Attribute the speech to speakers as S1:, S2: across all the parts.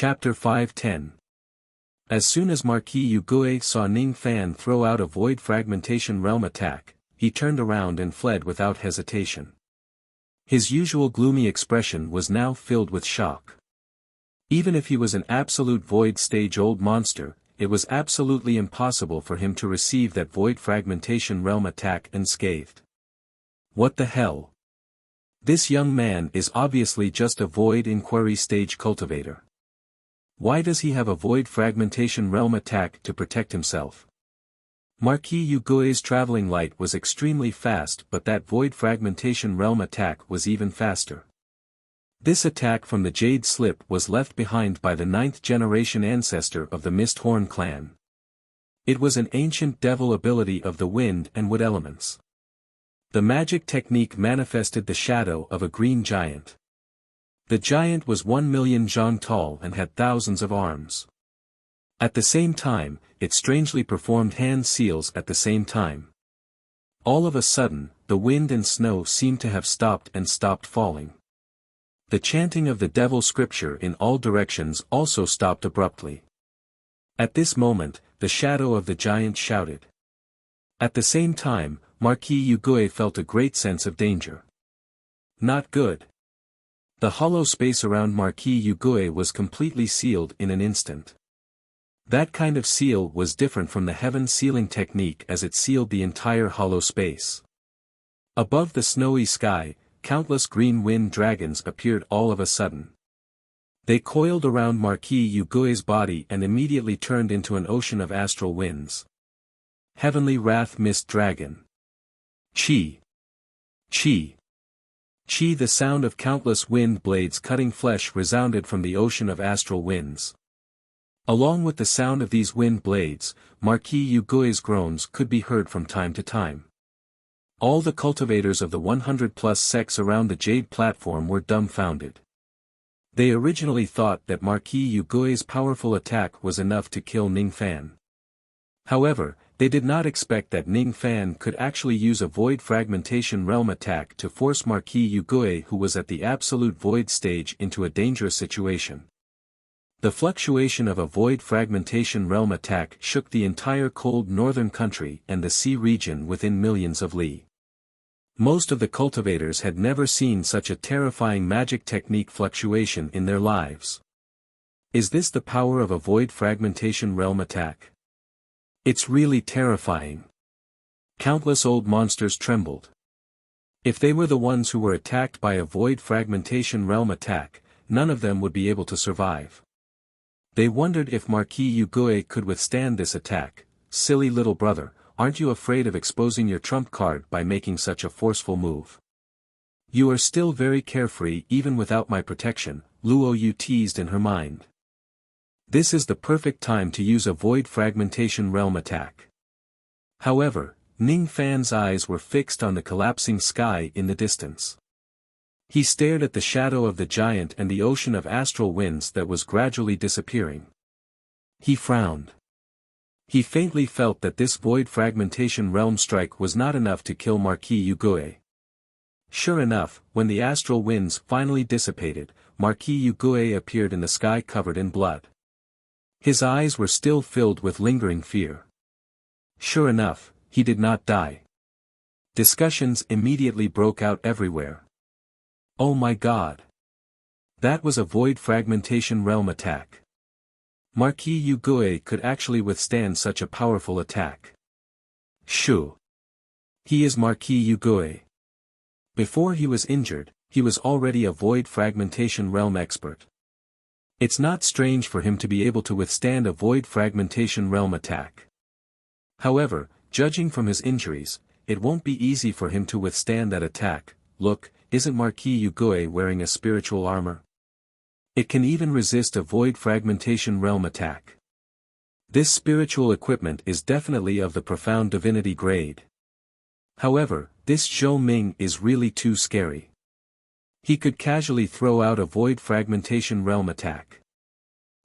S1: Chapter 510. As soon as Marquis Yugui saw Ning Fan throw out a void fragmentation realm attack, he turned around and fled without hesitation. His usual gloomy expression was now filled with shock. Even if he was an absolute void stage-old monster, it was absolutely impossible for him to receive that void fragmentation realm attack unscathed. What the hell? This young man is obviously just a void inquiry stage cultivator. Why does he have a void fragmentation realm attack to protect himself? Marquis Yugui's traveling light was extremely fast, but that void fragmentation realm attack was even faster. This attack from the Jade Slip was left behind by the 9th generation ancestor of the Misthorn clan. It was an ancient devil ability of the wind and wood elements. The magic technique manifested the shadow of a green giant. The giant was 1,000,000 zhang tall and had thousands of arms. At the same time, it strangely performed hand seals at the same time. All of a sudden, the wind and snow seemed to have stopped and stopped falling. The chanting of the devil scripture in all directions also stopped abruptly. At this moment, the shadow of the giant shouted. At the same time, Marquis Yugui felt a great sense of danger. Not good. The hollow space around Marquis Yugui was completely sealed in an instant. That kind of seal was different from the heaven sealing technique, as it sealed the entire hollow space. Above the snowy sky, countless green wind dragons appeared all of a sudden. They coiled around Marquis Yugui's body and immediately turned into an ocean of astral winds. Heavenly Wrath Mist Dragon. Chi. Chi. Chi. The sound of countless wind blades cutting flesh resounded from the ocean of astral winds. Along with the sound of these wind blades, Marquis Yugui's groans could be heard from time to time. All the cultivators of the 100+ sects around the Jade platform were dumbfounded. They originally thought that Marquis Yugui's powerful attack was enough to kill Ning Fan. However, they did not expect that Ning Fan could actually use a void fragmentation realm attack to force Marquis Yugui, who was at the absolute void stage, into a dangerous situation. The fluctuation of a void fragmentation realm attack shook the entire cold northern country and the sea region within millions of li. Most of the cultivators had never seen such a terrifying magic technique fluctuation in their lives. Is this the power of a void fragmentation realm attack? It's really terrifying. Countless old monsters trembled. If they were the ones who were attacked by a void fragmentation realm attack, none of them would be able to survive. They wondered if Marquis Yugui could withstand this attack. Silly little brother, aren't you afraid of exposing your trump card by making such a forceful move? You are still very carefree even without my protection, Luo Yu teased in her mind. This is the perfect time to use a void fragmentation realm attack. However, Ning Fan's eyes were fixed on the collapsing sky in the distance. He stared at the shadow of the giant and the ocean of astral winds that was gradually disappearing. He frowned. He faintly felt that this void fragmentation realm strike was not enough to kill Marquis Yugui. Sure enough, when the astral winds finally dissipated, Marquis Yugui appeared in the sky covered in blood. His eyes were still filled with lingering fear. Sure enough, he did not die. Discussions immediately broke out everywhere. Oh my god! That was a void fragmentation realm attack. Marquis Yugui could actually withstand such a powerful attack. Shoo! He is Marquis Yugui. Before he was injured, he was already a void fragmentation realm expert. It's not strange for him to be able to withstand a void fragmentation realm attack. However, judging from his injuries, it won't be easy for him to withstand that attack. Look, isn't Marquis Yugui wearing a spiritual armor? It can even resist a void fragmentation realm attack. This spiritual equipment is definitely of the profound divinity grade. However, this Zhou Ming is really too scary. He could casually throw out a void fragmentation realm attack.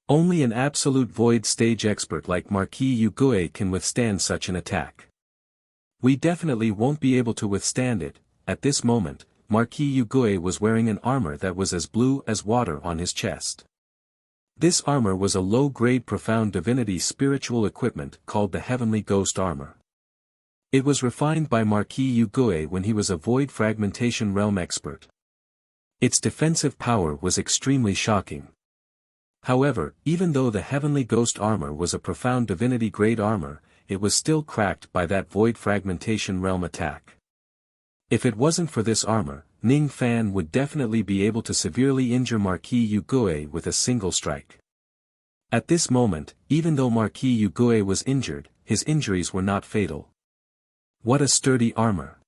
S1: Only an absolute void stage expert like Marquis Yugui can withstand such an attack. We definitely won't be able to withstand it. At this moment, Marquis Yugui was wearing an armor that was as blue as water on his chest. This armor was a low-grade profound divinity spiritual equipment called the Heavenly Ghost Armor. It was refined by Marquis Yugue when he was a void fragmentation realm expert. Its defensive power was extremely shocking. However, even though the Heavenly Ghost Armor was a profound divinity-grade armor, it was still cracked by that void fragmentation realm attack. If it wasn't for this armor, Ning Fan would definitely be able to severely injure Marquis Yugue with a single strike. At this moment, even though Marquis Yugue was injured, his injuries were not fatal. What a sturdy armor!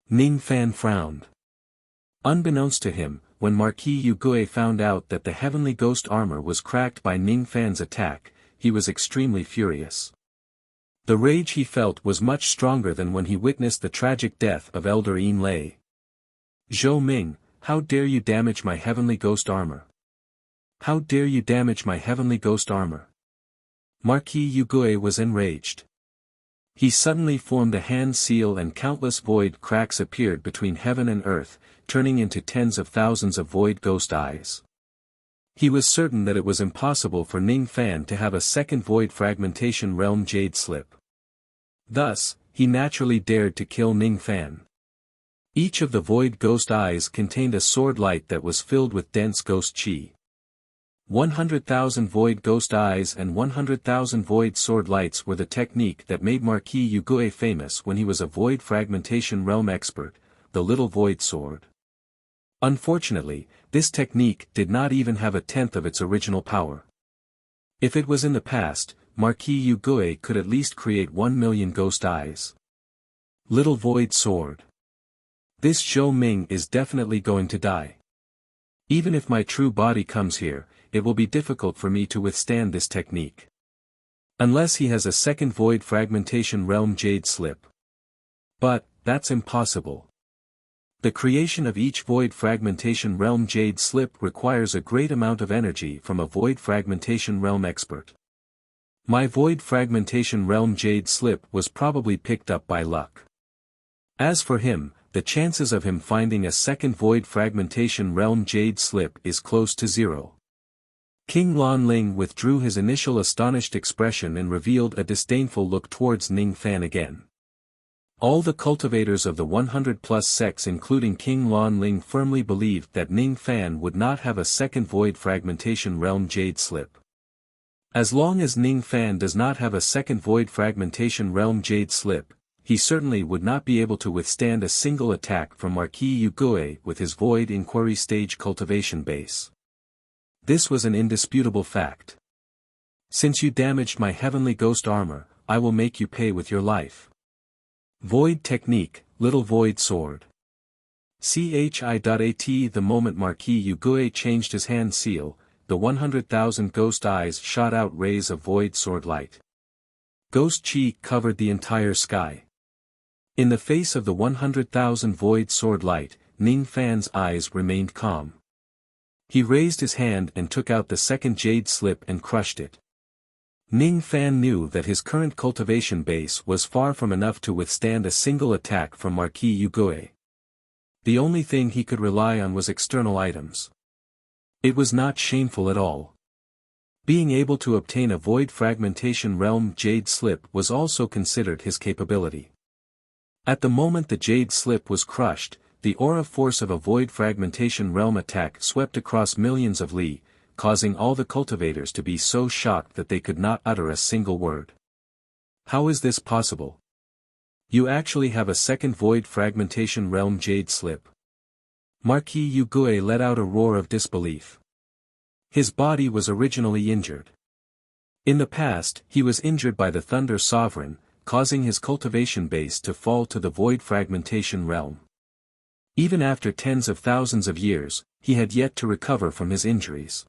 S1: Ning Fan frowned. Unbeknownst to him, when Marquis Yugue found out that the Heavenly Ghost Armor was cracked by Ning Fan's attack, he was extremely furious. The rage he felt was much stronger than when he witnessed the tragic death of Elder Yin Lei. Zhou Ming, how dare you damage my Heavenly Ghost Armor? How dare you damage my Heavenly Ghost Armor? Marquis Yugue was enraged. He suddenly formed a hand seal and countless void cracks appeared between heaven and earth, turning into tens of thousands of void ghost eyes. He was certain that it was impossible for Ning Fan to have a second void fragmentation realm jade slip. Thus, he naturally dared to kill Ning Fan. Each of the void ghost eyes contained a sword light that was filled with dense ghost chi. 100,000 void ghost eyes and 100,000 void sword lights were the technique that made Marquis Yugue famous when he was a void fragmentation realm expert, the Little Void Sword. Unfortunately, this technique did not even have a tenth of its original power. If it was in the past, Marquis Yugue could at least create 1 million ghost eyes. Little Void Sword. This Zhou Ming is definitely going to die. Even if my true body comes here, it will be difficult for me to withstand this technique. Unless he has a second void fragmentation realm jade slip. But, that's impossible. The creation of each void fragmentation realm jade slip requires a great amount of energy from a void fragmentation realm expert. My void fragmentation realm jade slip was probably picked up by luck. As for him, the chances of him finding a second void fragmentation realm jade slip is close to zero. King Lan Ling withdrew his initial astonished expression and revealed a disdainful look towards Ning Fan again. All the cultivators of the 100-plus sects including King Lan Ling firmly believed that Ning Fan would not have a second void fragmentation realm jade slip. As long as Ning Fan does not have a second void fragmentation realm jade slip, he certainly would not be able to withstand a single attack from Marquis Yugue with his void inquiry stage cultivation base. This was an indisputable fact. Since you damaged my Heavenly Ghost Armor, I will make you pay with your life. Void Technique, Little Void Sword. CHI.AT. The moment Marquis Yugue changed his hand seal, the 100,000 ghost eyes shot out rays of void sword light. Ghost chi covered the entire sky. In the face of the 100,000 void sword light, Ning Fan's eyes remained calm. He raised his hand and took out the second jade slip and crushed it. Ning Fan knew that his current cultivation base was far from enough to withstand a single attack from Marquis Yugue. The only thing he could rely on was external items. It was not shameful at all. Being able to obtain a void fragmentation realm jade slip was also considered his capability. At the moment the jade slip was crushed, the aura force of a void fragmentation realm attack swept across millions of li, causing all the cultivators to be so shocked that they could not utter a single word. How is this possible? You actually have a second void fragmentation realm jade slip. Marquis Yugue let out a roar of disbelief. His body was originally injured. In the past, he was injured by the Thunder Sovereign, causing his cultivation base to fall to the void fragmentation realm. Even after tens of thousands of years, he had yet to recover from his injuries.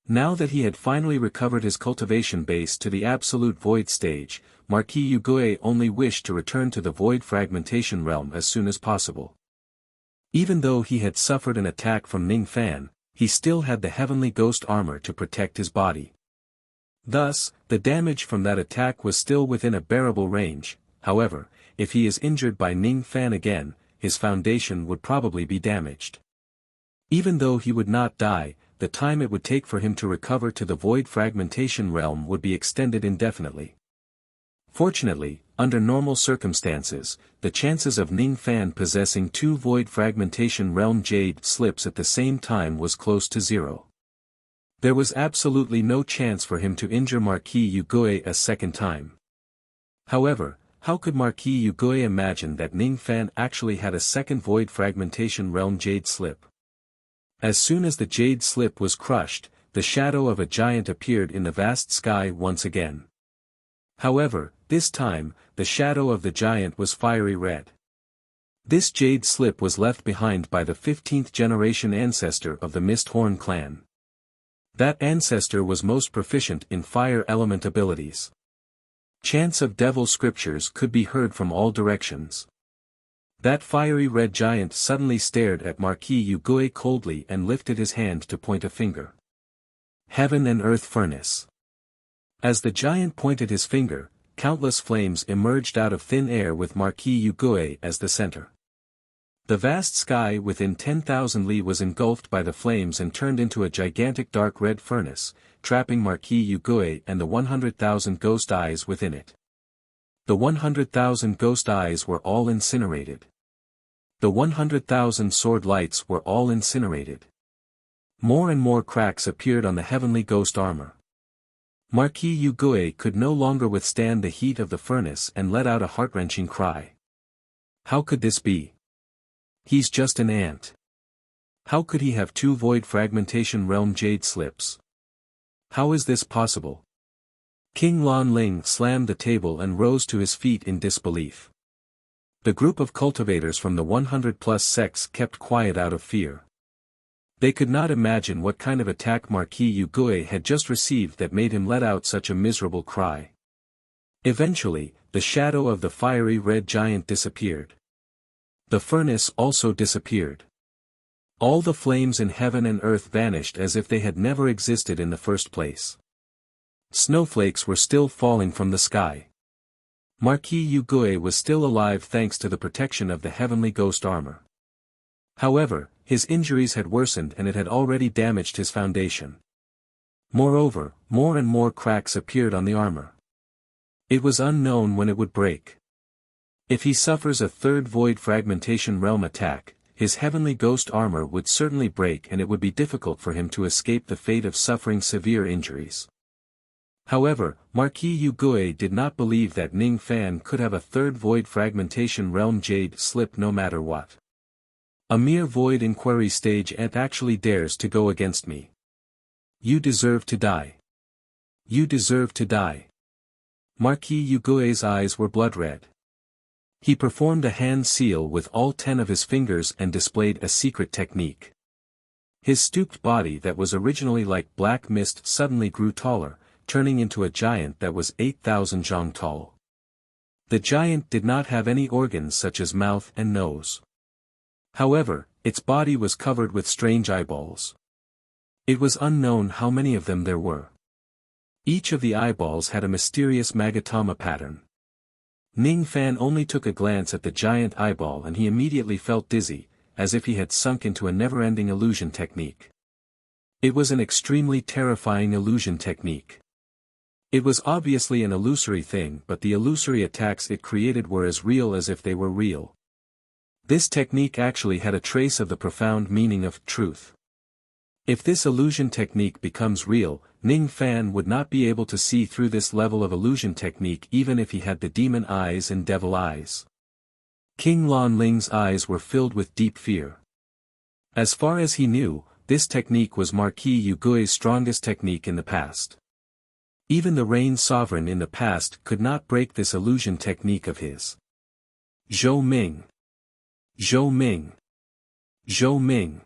S1: Now that he had finally recovered his cultivation base to the absolute void stage, Marquis Yugue only wished to return to the void fragmentation realm as soon as possible. Even though he had suffered an attack from Ning Fan, he still had the Heavenly Ghost Armor to protect his body. Thus, the damage from that attack was still within a bearable range. However, if he is injured by Ning Fan again, his foundation would probably be damaged. Even though he would not die, the time it would take for him to recover to the void fragmentation realm would be extended indefinitely. Fortunately, under normal circumstances, the chances of Ning Fan possessing two void fragmentation realm jade slips at the same time was close to zero. There was absolutely no chance for him to injure Marquis Yugui a second time. However, how could Marquis Yugui imagine that Ning Fan actually had a second void fragmentation realm jade slip? As soon as the jade slip was crushed, the shadow of a giant appeared in the vast sky once again. However, this time, the shadow of the giant was fiery red. This jade slip was left behind by the 15th generation ancestor of the Misthorn clan. That ancestor was most proficient in fire element abilities. Chants of devil scriptures could be heard from all directions. That fiery red giant suddenly stared at Marquis Yugui coldly and lifted his hand to point a finger. Heaven and Earth Furnace. As the giant pointed his finger, countless flames emerged out of thin air with Marquis Yugui as the center. The vast sky within 10,000 li was engulfed by the flames and turned into a gigantic dark red furnace, trapping Marquis Yugui and the 100,000 ghost eyes within it. The 100,000 ghost eyes were all incinerated. The 100,000 sword lights were all incinerated. More and more cracks appeared on the heavenly ghost armor. Marquis Yugui could no longer withstand the heat of the furnace and let out a heart-wrenching cry. How could this be? He's just an ant. How could he have two void fragmentation realm jade slips? How is this possible? King Lan Ling slammed the table and rose to his feet in disbelief. The group of cultivators from the 100+ sects kept quiet out of fear. They could not imagine what kind of attack Marquis Yugui had just received that made him let out such a miserable cry. Eventually, the shadow of the fiery red giant disappeared. The furnace also disappeared. All the flames in heaven and earth vanished as if they had never existed in the first place. Snowflakes were still falling from the sky. Marquis Yugui was still alive thanks to the protection of the heavenly ghost armor. However, his injuries had worsened and it had already damaged his foundation. Moreover, more and more cracks appeared on the armor. It was unknown when it would break. If he suffers a third void fragmentation realm attack, his heavenly ghost armor would certainly break and it would be difficult for him to escape the fate of suffering severe injuries. However, Marquis Yugui did not believe that Ning Fan could have a third void fragmentation realm jade slip no matter what. A mere void inquiry stage ant actually dares to go against me. You deserve to die. You deserve to die. Marquis Yugui's eyes were blood red. He performed a hand seal with all 10 of his fingers and displayed a secret technique. His stooped body that was originally like black mist suddenly grew taller, turning into a giant that was 8,000 zhang tall. The giant did not have any organs such as mouth and nose. However, its body was covered with strange eyeballs. It was unknown how many of them there were. Each of the eyeballs had a mysterious Magatama pattern. Ning Fan only took a glance at the giant eyeball and he immediately felt dizzy, as if he had sunk into a never-ending illusion technique. It was an extremely terrifying illusion technique. It was obviously an illusory thing, but the illusory attacks it created were as real as if they were real. This technique actually had a trace of the profound meaning of truth. If this illusion technique becomes real, Ning Fan would not be able to see through this level of illusion technique even if he had the demon eyes and devil eyes. King Lan Ling's eyes were filled with deep fear. As far as he knew, this technique was Marquis Yugui's strongest technique in the past. Even the Rain Sovereign in the past could not break this illusion technique of his. Zhou Ming. Zhou Ming. Zhou Ming.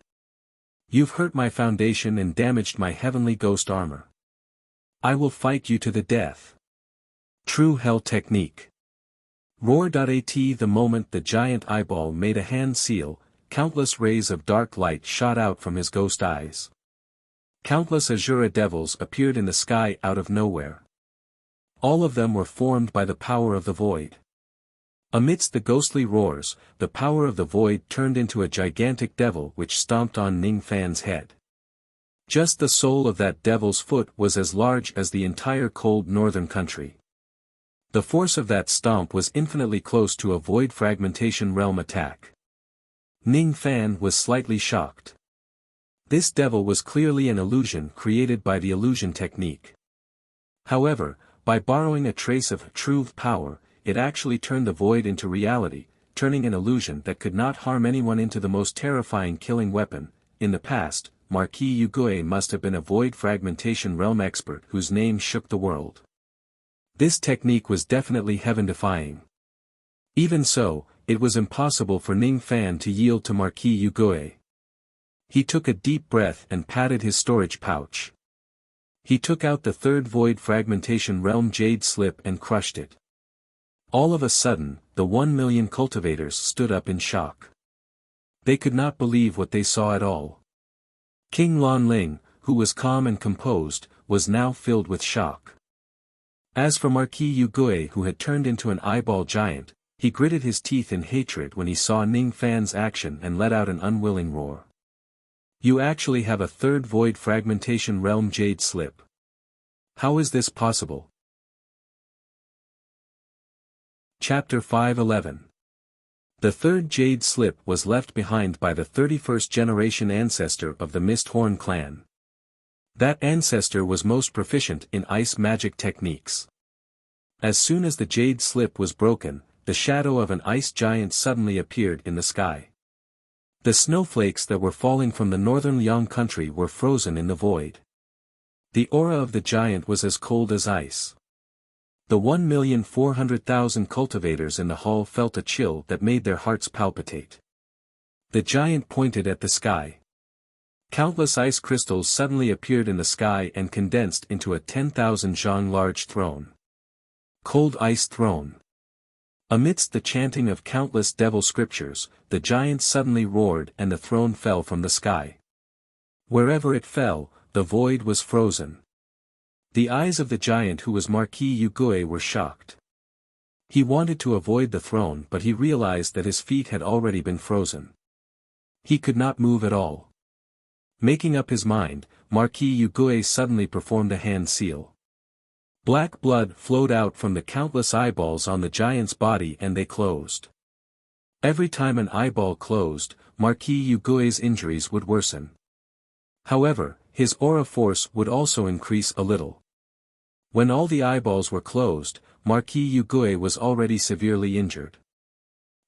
S1: You've hurt my foundation and damaged my heavenly ghost armor. I will fight you to the death. True Hell Technique. Roar.at the moment the giant eyeball made a hand seal, countless rays of dark light shot out from his ghost eyes. Countless Azura devils appeared in the sky out of nowhere. All of them were formed by the power of the void. Amidst the ghostly roars, the power of the void turned into a gigantic devil which stomped on Ning Fan's head. Just the sole of that devil's foot was as large as the entire cold northern country. The force of that stomp was infinitely close to a void fragmentation realm attack. Ning Fan was slightly shocked. This devil was clearly an illusion created by the illusion technique. However, by borrowing a trace of true power, it actually turned the void into reality, turning an illusion that could not harm anyone into the most terrifying killing weapon. In the past, Marquis Yugui must have been a void fragmentation realm expert whose name shook the world. This technique was definitely heaven-defying. Even so, it was impossible for Ning Fan to yield to Marquis Yugui. He took a deep breath and patted his storage pouch. He took out the third void fragmentation realm jade slip and crushed it. All of a sudden, the 1,000,000 cultivators stood up in shock. They could not believe what they saw at all. King Lanling, who was calm and composed, was now filled with shock. As for Marquis Yugui, who had turned into an eyeball giant, he gritted his teeth in hatred when he saw Ning Fan's action and let out an unwilling roar. You actually have a third void fragmentation realm jade slip. How is this possible? Chapter 511. The third jade slip was left behind by the 31st generation ancestor of the Misthorn clan. That ancestor was most proficient in ice magic techniques. As soon as the jade slip was broken, the shadow of an ice giant suddenly appeared in the sky. The snowflakes that were falling from the northern Yang country were frozen in the void. The aura of the giant was as cold as ice. The 1,400,000 cultivators in the hall felt a chill that made their hearts palpitate. The giant pointed at the sky. Countless ice crystals suddenly appeared in the sky and condensed into a 10,000 zhang large throne. Cold Ice Throne. Amidst the chanting of countless devil scriptures, the giant suddenly roared and the throne fell from the sky. Wherever it fell, the void was frozen. The eyes of the giant who was Marquis Yugui were shocked. He wanted to avoid the throne but he realized that his feet had already been frozen. He could not move at all. Making up his mind, Marquis Yugui suddenly performed a hand seal. Black blood flowed out from the countless eyeballs on the giant's body and they closed. Every time an eyeball closed, Marquis Yugui's injuries would worsen. However, his aura force would also increase a little. When all the eyeballs were closed, Marquis Yugui was already severely injured.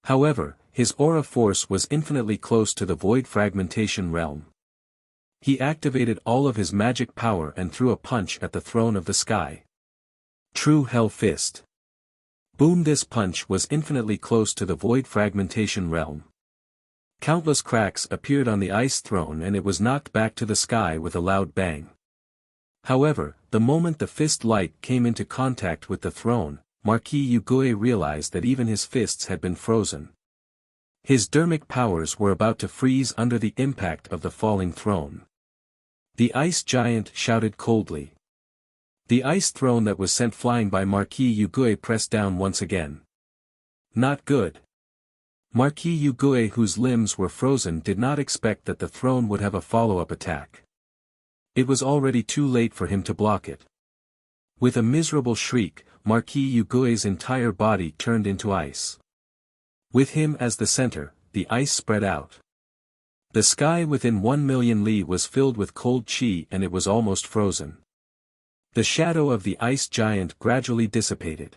S1: However, his aura force was infinitely close to the void fragmentation realm. He activated all of his magic power and threw a punch at the throne of the sky. True Hell Fist. Boom! This punch was infinitely close to the void fragmentation realm. Countless cracks appeared on the ice throne and it was knocked back to the sky with a loud bang. However, the moment the fist light came into contact with the throne, Marquis Yugui realized that even his fists had been frozen. His dermic powers were about to freeze under the impact of the falling throne. The ice giant shouted coldly. The ice throne that was sent flying by Marquis Yugui pressed down once again. Not good. Marquis Yugui, whose limbs were frozen, did not expect that the throne would have a follow-up attack. It was already too late for him to block it. With a miserable shriek, Marquis Yugui's entire body turned into ice. With him as the center, the ice spread out. The sky within 1,000,000 li was filled with cold chi and it was almost frozen. The shadow of the ice giant gradually dissipated.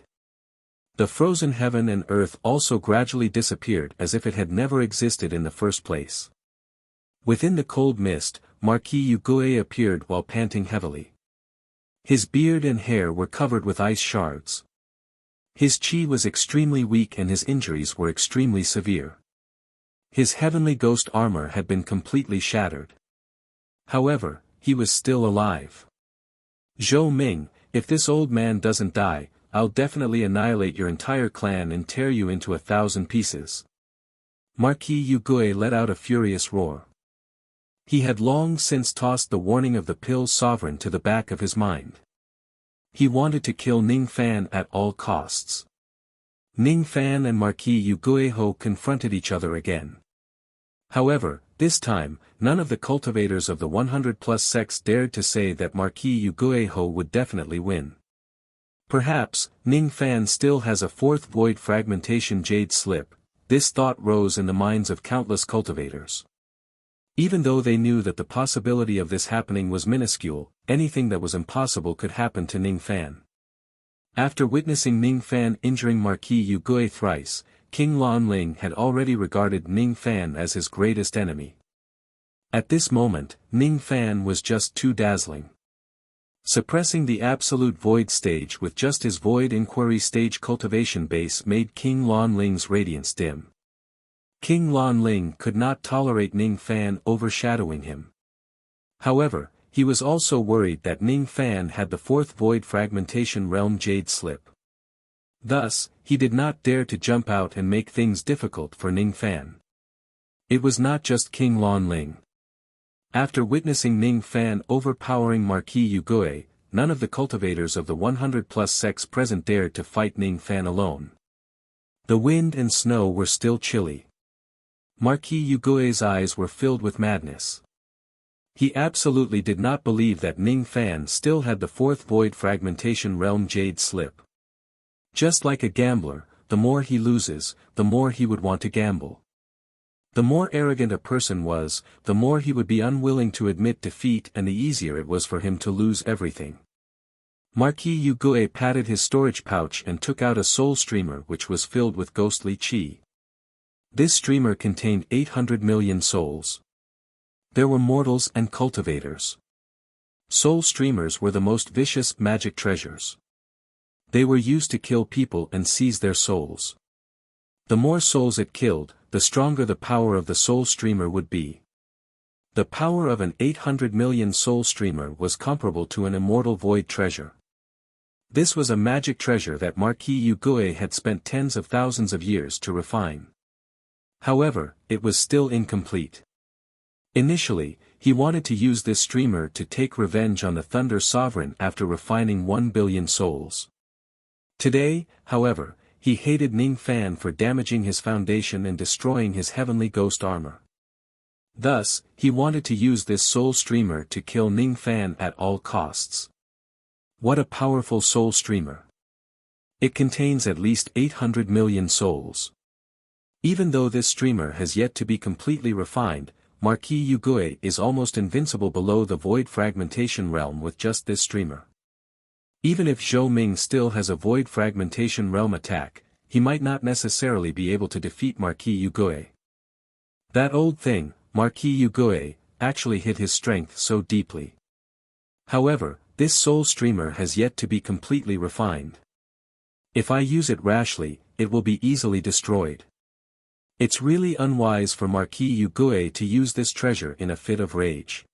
S1: The frozen heaven and earth also gradually disappeared as if it had never existed in the first place. Within the cold mist, Marquis Yugui appeared while panting heavily. His beard and hair were covered with ice shards. His chi was extremely weak and his injuries were extremely severe. His heavenly ghost armor had been completely shattered. However, he was still alive. Zhou Ming, if this old man doesn't die, I'll definitely annihilate your entire clan and tear you into 1,000 pieces. Marquis Yugui let out a furious roar. He had long since tossed the warning of the Pill Sovereign to the back of his mind. He wanted to kill Ning Fan at all costs. Ning Fan and Marquis Yugui confronted each other again. However, this time, none of the cultivators of the 100+ sects dared to say that Marquis Yugui Ho would definitely win. Perhaps, Ning Fan still has a fourth void fragmentation jade slip. This thought rose in the minds of countless cultivators. Even though they knew that the possibility of this happening was minuscule, anything that was impossible could happen to Ning Fan. After witnessing Ning Fan injuring Marquis Yugui thrice, King Lan Ling had already regarded Ning Fan as his greatest enemy. At this moment, Ning Fan was just too dazzling. Suppressing the absolute void stage with just his void inquiry stage cultivation base made King Lan Ling's radiance dim. King Lan Ling could not tolerate Ning Fan overshadowing him. However, he was also worried that Ning Fan had the fourth void fragmentation realm jade slip. Thus, he did not dare to jump out and make things difficult for Ning Fan. It was not just King Lan Ling. After witnessing Ning Fan overpowering Marquis Yugui, none of the cultivators of the 100+ sects present dared to fight Ning Fan alone. The wind and snow were still chilly. Marquis Yugui's eyes were filled with madness. He absolutely did not believe that Ning Fan still had the fourth void fragmentation realm jade slip. Just like a gambler, the more he loses, the more he would want to gamble. The more arrogant a person was, the more he would be unwilling to admit defeat, and the easier it was for him to lose everything. Marquis Yugui patted his storage pouch and took out a soul streamer which was filled with ghostly chi. This streamer contained 800 million souls. There were mortals and cultivators. Soul streamers were the most vicious magic treasures. They were used to kill people and seize their souls. The more souls it killed, the stronger the power of the soul streamer would be. The power of an 800 million soul streamer was comparable to an immortal void treasure. This was a magic treasure that Marquis Yugui had spent tens of thousands of years to refine. However, it was still incomplete. Initially, he wanted to use this streamer to take revenge on the Thunder Sovereign after refining 1 billion souls. Today, however, he hated Ning Fan for damaging his foundation and destroying his heavenly ghost armor. Thus, he wanted to use this soul streamer to kill Ning Fan at all costs. What a powerful soul streamer! It contains at least 800 million souls. Even though this streamer has yet to be completely refined, Marquis Yugui is almost invincible below the void fragmentation realm with just this streamer. Even if Zhou Ming still has a void fragmentation realm attack, he might not necessarily be able to defeat Marquis Yugui. That old thing, Marquis Yugui, actually hid his strength so deeply. However, this soul streamer has yet to be completely refined. If I use it rashly, it will be easily destroyed. It's really unwise for Marquis Yugui to use this treasure in a fit of rage.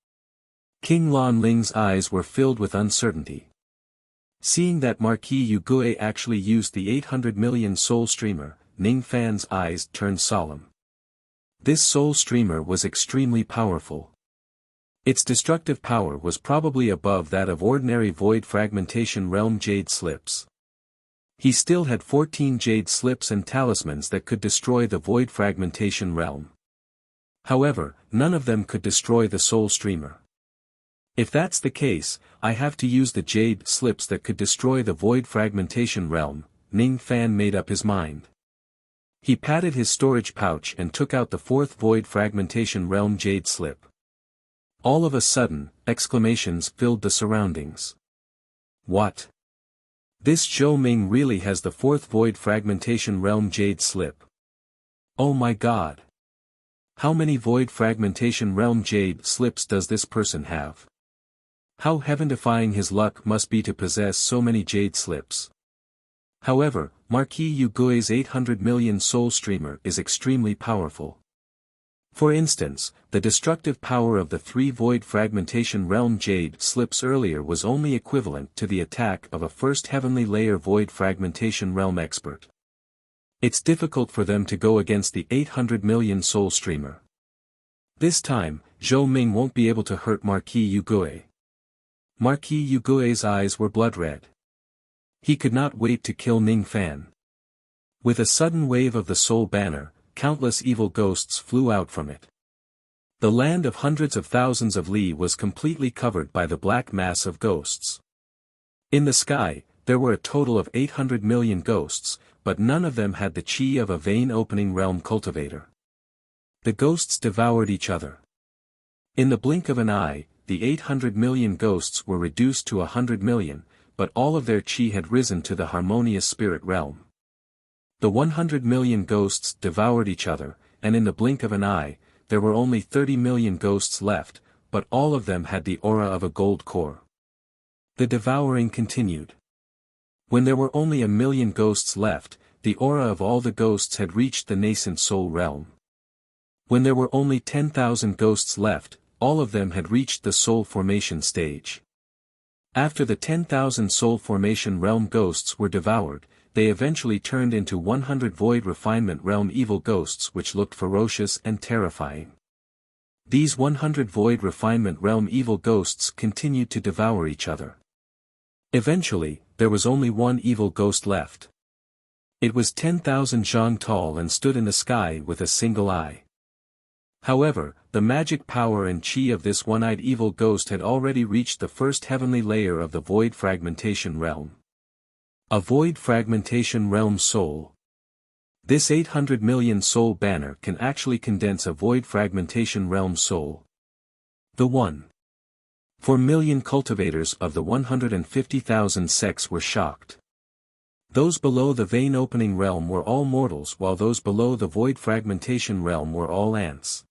S1: King Lan Ling's eyes were filled with uncertainty. Seeing that Marquis Yugui actually used the 800 million soul streamer, Ning Fan's eyes turned solemn. This soul streamer was extremely powerful. Its destructive power was probably above that of ordinary void fragmentation realm jade slips. He still had 14 jade slips and talismans that could destroy the void fragmentation realm. However, none of them could destroy the soul streamer. If that's the case, I have to use the jade slips that could destroy the void fragmentation realm. Ning Fan made up his mind. He patted his storage pouch and took out the fourth void fragmentation realm jade slip. All of a sudden, exclamations filled the surroundings. What? This Zhou Ming really has the fourth void fragmentation realm jade slip. Oh my god! How many void fragmentation realm jade slips does this person have? How heaven-defying his luck must be to possess so many jade slips. However, Marquis Yugui's 800 million soul streamer is extremely powerful. For instance, the destructive power of the 3 void fragmentation realm jade slips earlier was only equivalent to the attack of a first heavenly layer void fragmentation realm expert. It's difficult for them to go against the 800 million soul streamer. This time, Zhou Ming won't be able to hurt Marquis Yugui. Marquis Yugui's eyes were blood red. He could not wait to kill Ning Fan. With a sudden wave of the soul banner, countless evil ghosts flew out from it. The land of hundreds of thousands of li was completely covered by the black mass of ghosts. In the sky, there were a total of 800 million ghosts, but none of them had the chi of a vein-opening realm cultivator. The ghosts devoured each other. In the blink of an eye, the 800 million ghosts were reduced to 100 million, but all of their chi had risen to the harmonious spirit realm. The 100 million ghosts devoured each other, and in the blink of an eye, there were only 30 million ghosts left, but all of them had the aura of a gold core. The devouring continued. When there were only 1,000,000 ghosts left, the aura of all the ghosts had reached the nascent soul realm. When there were only 10,000 ghosts left, all of them had reached the soul formation stage. After the 10,000 soul formation realm ghosts were devoured, they eventually turned into 100 void refinement realm evil ghosts which looked ferocious and terrifying. These 100 void refinement realm evil ghosts continued to devour each other. Eventually, there was only one evil ghost left. It was 10,000 zhang tall and stood in the sky with a single eye. However, the magic power and chi of this one-eyed evil ghost had already reached the first heavenly layer of the void fragmentation realm. A void fragmentation realm soul. This 800 million soul banner can actually condense a void fragmentation realm soul. The 1.4 million cultivators of the 150,000 sects were shocked. Those below the vein opening realm were all mortals while those below the void fragmentation realm were all ants.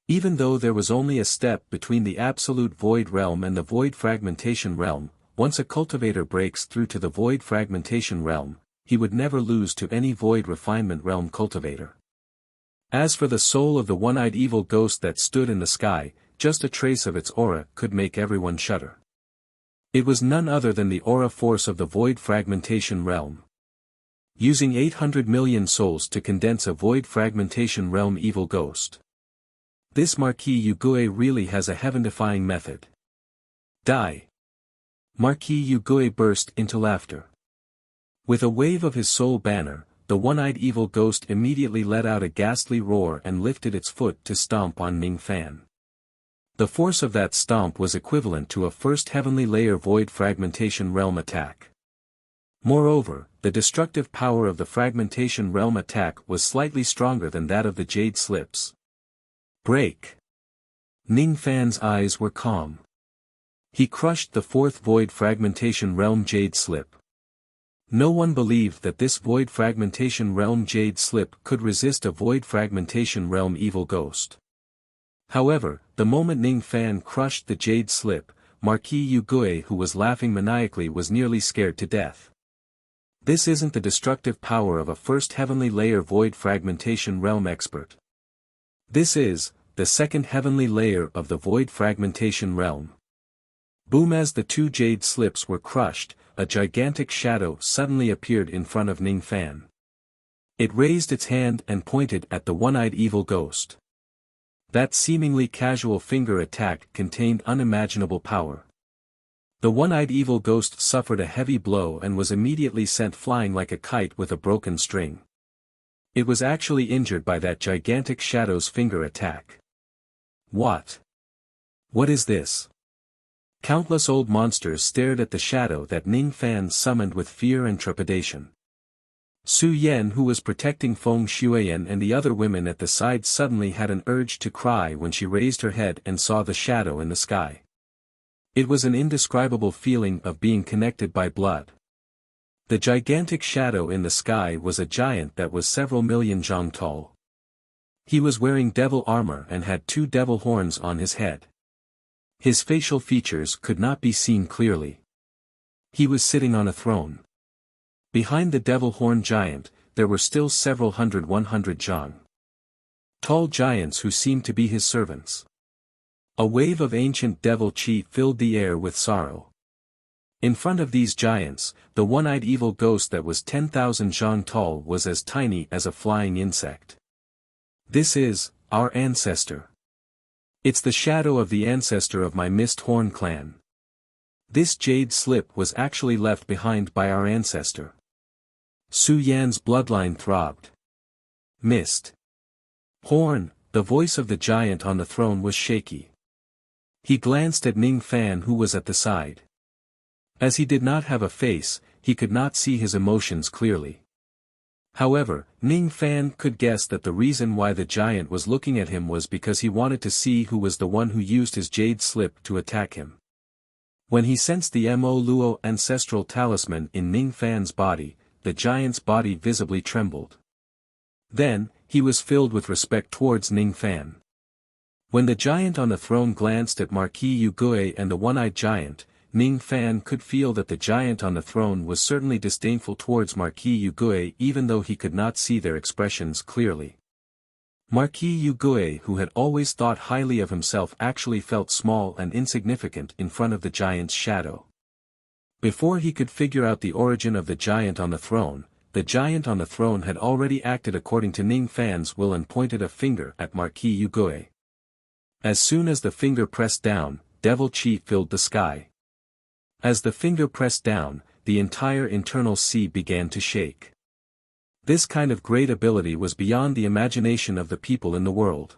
S1: Even though there was only a step between the absolute void realm and the void fragmentation realm, once a cultivator breaks through to the void fragmentation realm, he would never lose to any void refinement realm cultivator. As for the soul of the one-eyed evil ghost that stood in the sky, just a trace of its aura could make everyone shudder. It was none other than the aura force of the void fragmentation realm. Using 800 million souls to condense a void fragmentation realm evil ghost. This Marquis Yugui really has a heaven-defying method. Die. Marquis Yugui burst into laughter. With a wave of his soul banner, the one-eyed evil ghost immediately let out a ghastly roar and lifted its foot to stomp on Ning Fan. The force of that stomp was equivalent to a first heavenly layer void fragmentation realm attack. Moreover, the destructive power of the fragmentation realm attack was slightly stronger than that of the jade slips. Break. Ning Fan's eyes were calm. He crushed the fourth void fragmentation realm jade slip. No one believed that this void fragmentation realm jade slip could resist a void fragmentation realm evil ghost. However, the moment Ning Fan crushed the jade slip, Marquis Yugui who was laughing maniacally was nearly scared to death. This isn't the destructive power of a first heavenly layer void fragmentation realm expert. This is, the second heavenly layer of the void fragmentation realm. Boom! As the two jade slips were crushed, a gigantic shadow suddenly appeared in front of Ning Fan. It raised its hand and pointed at the one-eyed evil ghost. That seemingly casual finger attack contained unimaginable power. The one-eyed evil ghost suffered a heavy blow and was immediately sent flying like a kite with a broken string. It was actually injured by that gigantic shadow's finger attack. What? What is this? Countless old monsters stared at the shadow that Ning Fan summoned with fear and trepidation. Su Yan, who was protecting Feng Shuiyan and the other women at the side, suddenly had an urge to cry when she raised her head and saw the shadow in the sky. It was an indescribable feeling of being connected by blood. The gigantic shadow in the sky was a giant that was several million zhang tall. He was wearing devil armor and had two devil horns on his head. His facial features could not be seen clearly. He was sitting on a throne. Behind the devil horn giant, there were still several hundred 100 zhang tall giants who seemed to be his servants. A wave of ancient devil chi filled the air with sorrow. In front of these giants, the one-eyed evil ghost that was 10,000 zhang tall was as tiny as a flying insect. This is, our ancestor. It's the shadow of the ancestor of my Mist Horn clan. This jade slip was actually left behind by our ancestor. Su Yan's bloodline throbbed. Mist Horn, The voice of the giant on the throne was shaky. He glanced at Ning Fan, who was at the side. As he did not have a face, he could not see his emotions clearly. However, Ning Fan could guess that the reason why the giant was looking at him was because he wanted to see who was the one who used his jade slip to attack him. When he sensed the Mo Luo ancestral talisman in Ning Fan's body, the giant's body visibly trembled. Then, he was filled with respect towards Ning Fan. When the giant on the throne glanced at Marquis Yugui and the one-eyed giant, Ning Fan could feel that the giant on the throne was certainly disdainful towards Marquis Yugui, even though he could not see their expressions clearly. Marquis Yugui, who had always thought highly of himself, actually felt small and insignificant in front of the giant's shadow. Before he could figure out the origin of the giant on the throne had already acted according to Ning Fan's will and pointed a finger at Marquis Yugui. As soon as the finger pressed down, devil chi filled the sky. As the finger pressed down, the entire internal sea began to shake. This kind of great ability was beyond the imagination of the people in the world.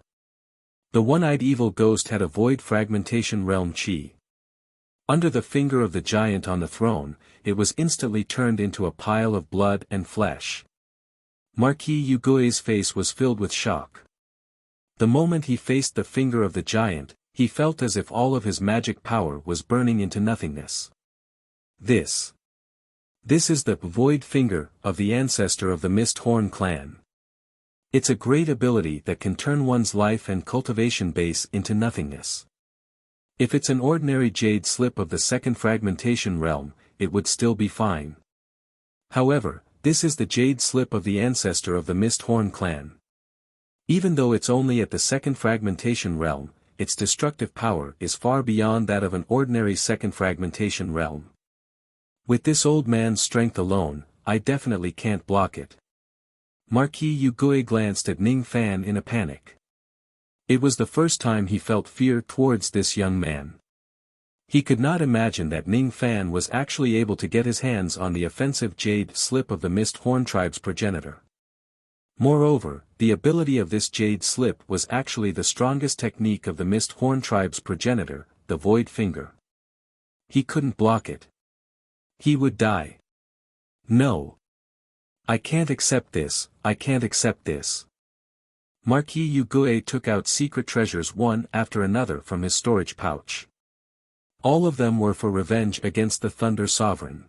S1: The one-eyed evil ghost had a void fragmentation realm chi. Under the finger of the giant on the throne, it was instantly turned into a pile of blood and flesh. Marquis Yugui's face was filled with shock. The moment he faced the finger of the giant, he felt as if all of his magic power was burning into nothingness. This is the void finger of the ancestor of the Mist Horn clan. It's a great ability that can turn one's life and cultivation base into nothingness. If it's an ordinary jade slip of the second fragmentation realm, it would still be fine. However, this is the jade slip of the ancestor of the Mist Horn clan. Even though it's only at the second fragmentation realm, its destructive power is far beyond that of an ordinary second fragmentation realm. With this old man's strength alone, I definitely can't block it. Marquis Yugui glanced at Ning Fan in a panic. It was the first time he felt fear towards this young man. He could not imagine that Ning Fan was actually able to get his hands on the offensive jade slip of the Mist Horn tribe's progenitor. Moreover, the ability of this jade slip was actually the strongest technique of the Mist Horn tribe's progenitor, the Void Finger. He couldn't block it. He would die. No. I can't accept this, I can't accept this. Marquis Yugui took out secret treasures one after another from his storage pouch. All of them were for revenge against the Thunder Sovereign.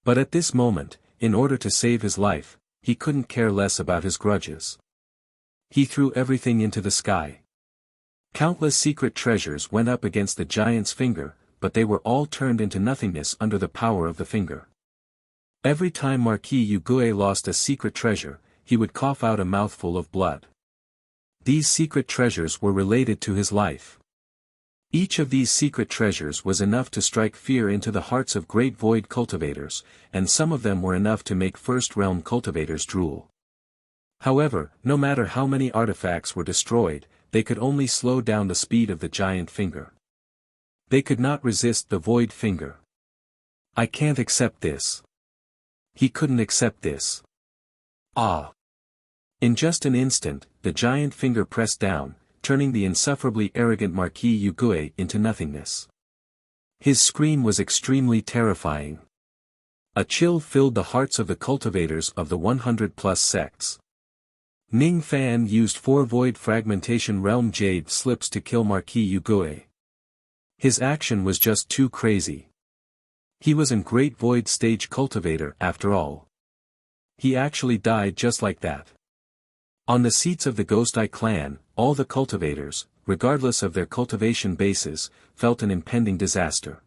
S1: But at this moment, in order to save his life, he couldn't care less about his grudges. He threw everything into the sky. Countless secret treasures went up against the giant's finger, but they were all turned into nothingness under the power of the finger. Every time Marquis Yugui lost a secret treasure, he would cough out a mouthful of blood. These secret treasures were related to his life. Each of these secret treasures was enough to strike fear into the hearts of great void cultivators, and some of them were enough to make first realm cultivators drool. However, no matter how many artifacts were destroyed, they could only slow down the speed of the giant finger. They could not resist the void finger. I can't accept this. He couldn't accept this. Ah! In just an instant, the giant finger pressed down, turning the insufferably arrogant Marquis Yugui into nothingness. His scream was extremely terrifying. A chill filled the hearts of the cultivators of the 100-plus sects. Ning Fan used 4 void fragmentation realm jade slips to kill Marquis Yugui. His action was just too crazy. He was a great void stage cultivator after all. He actually died just like that. On the seats of the Ghost Eye clan, all the cultivators, regardless of their cultivation bases, felt an impending disaster.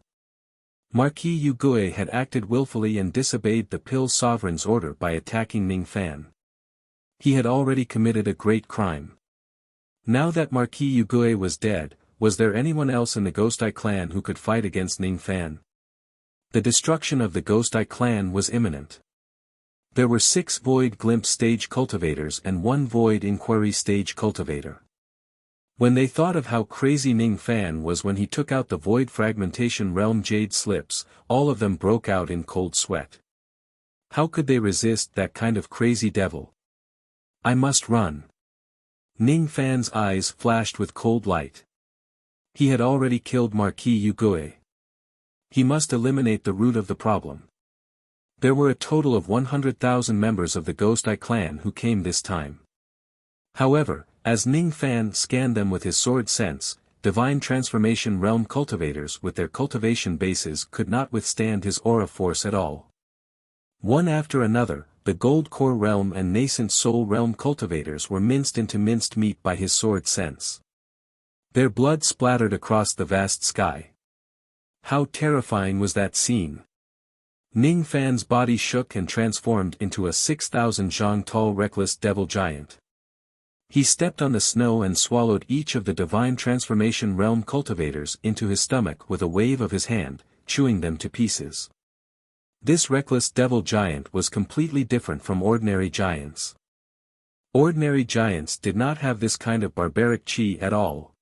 S1: Marquis Yugui had acted willfully and disobeyed the Pill Sovereign's order by attacking Ning Fan. He had already committed a great crime. Now that Marquis Yugui was dead, was there anyone else in the Ghost Eye clan who could fight against Ning Fan? The destruction of the Ghost Eye clan was imminent. There were 6 Void Glimpse stage cultivators and 1 Void Inquiry stage cultivator. When they thought of how crazy Ning Fan was when he took out the Void Fragmentation Realm Jade Slips, all of them broke out in cold sweat. How could they resist that kind of crazy devil? I must run. Ning Fan's eyes flashed with cold light. He had already killed Marquis Yugui. He must eliminate the root of the problem. There were a total of 100,000 members of the Ghost Eye clan who came this time. However, as Ning Fan scanned them with his sword sense, divine transformation realm cultivators with their cultivation bases could not withstand his aura force at all. One after another, the Gold Core realm and nascent soul realm cultivators were minced into minced meat by his sword sense. Their blood splattered across the vast sky. How terrifying was that scene! Ning Fan's body shook and transformed into a 6,000 zhang tall reckless devil giant. He stepped on the snow and swallowed each of the divine transformation realm cultivators into his stomach with a wave of his hand, chewing them to pieces. This reckless devil giant was completely different from ordinary giants. Ordinary giants did not have this kind of barbaric chi at all.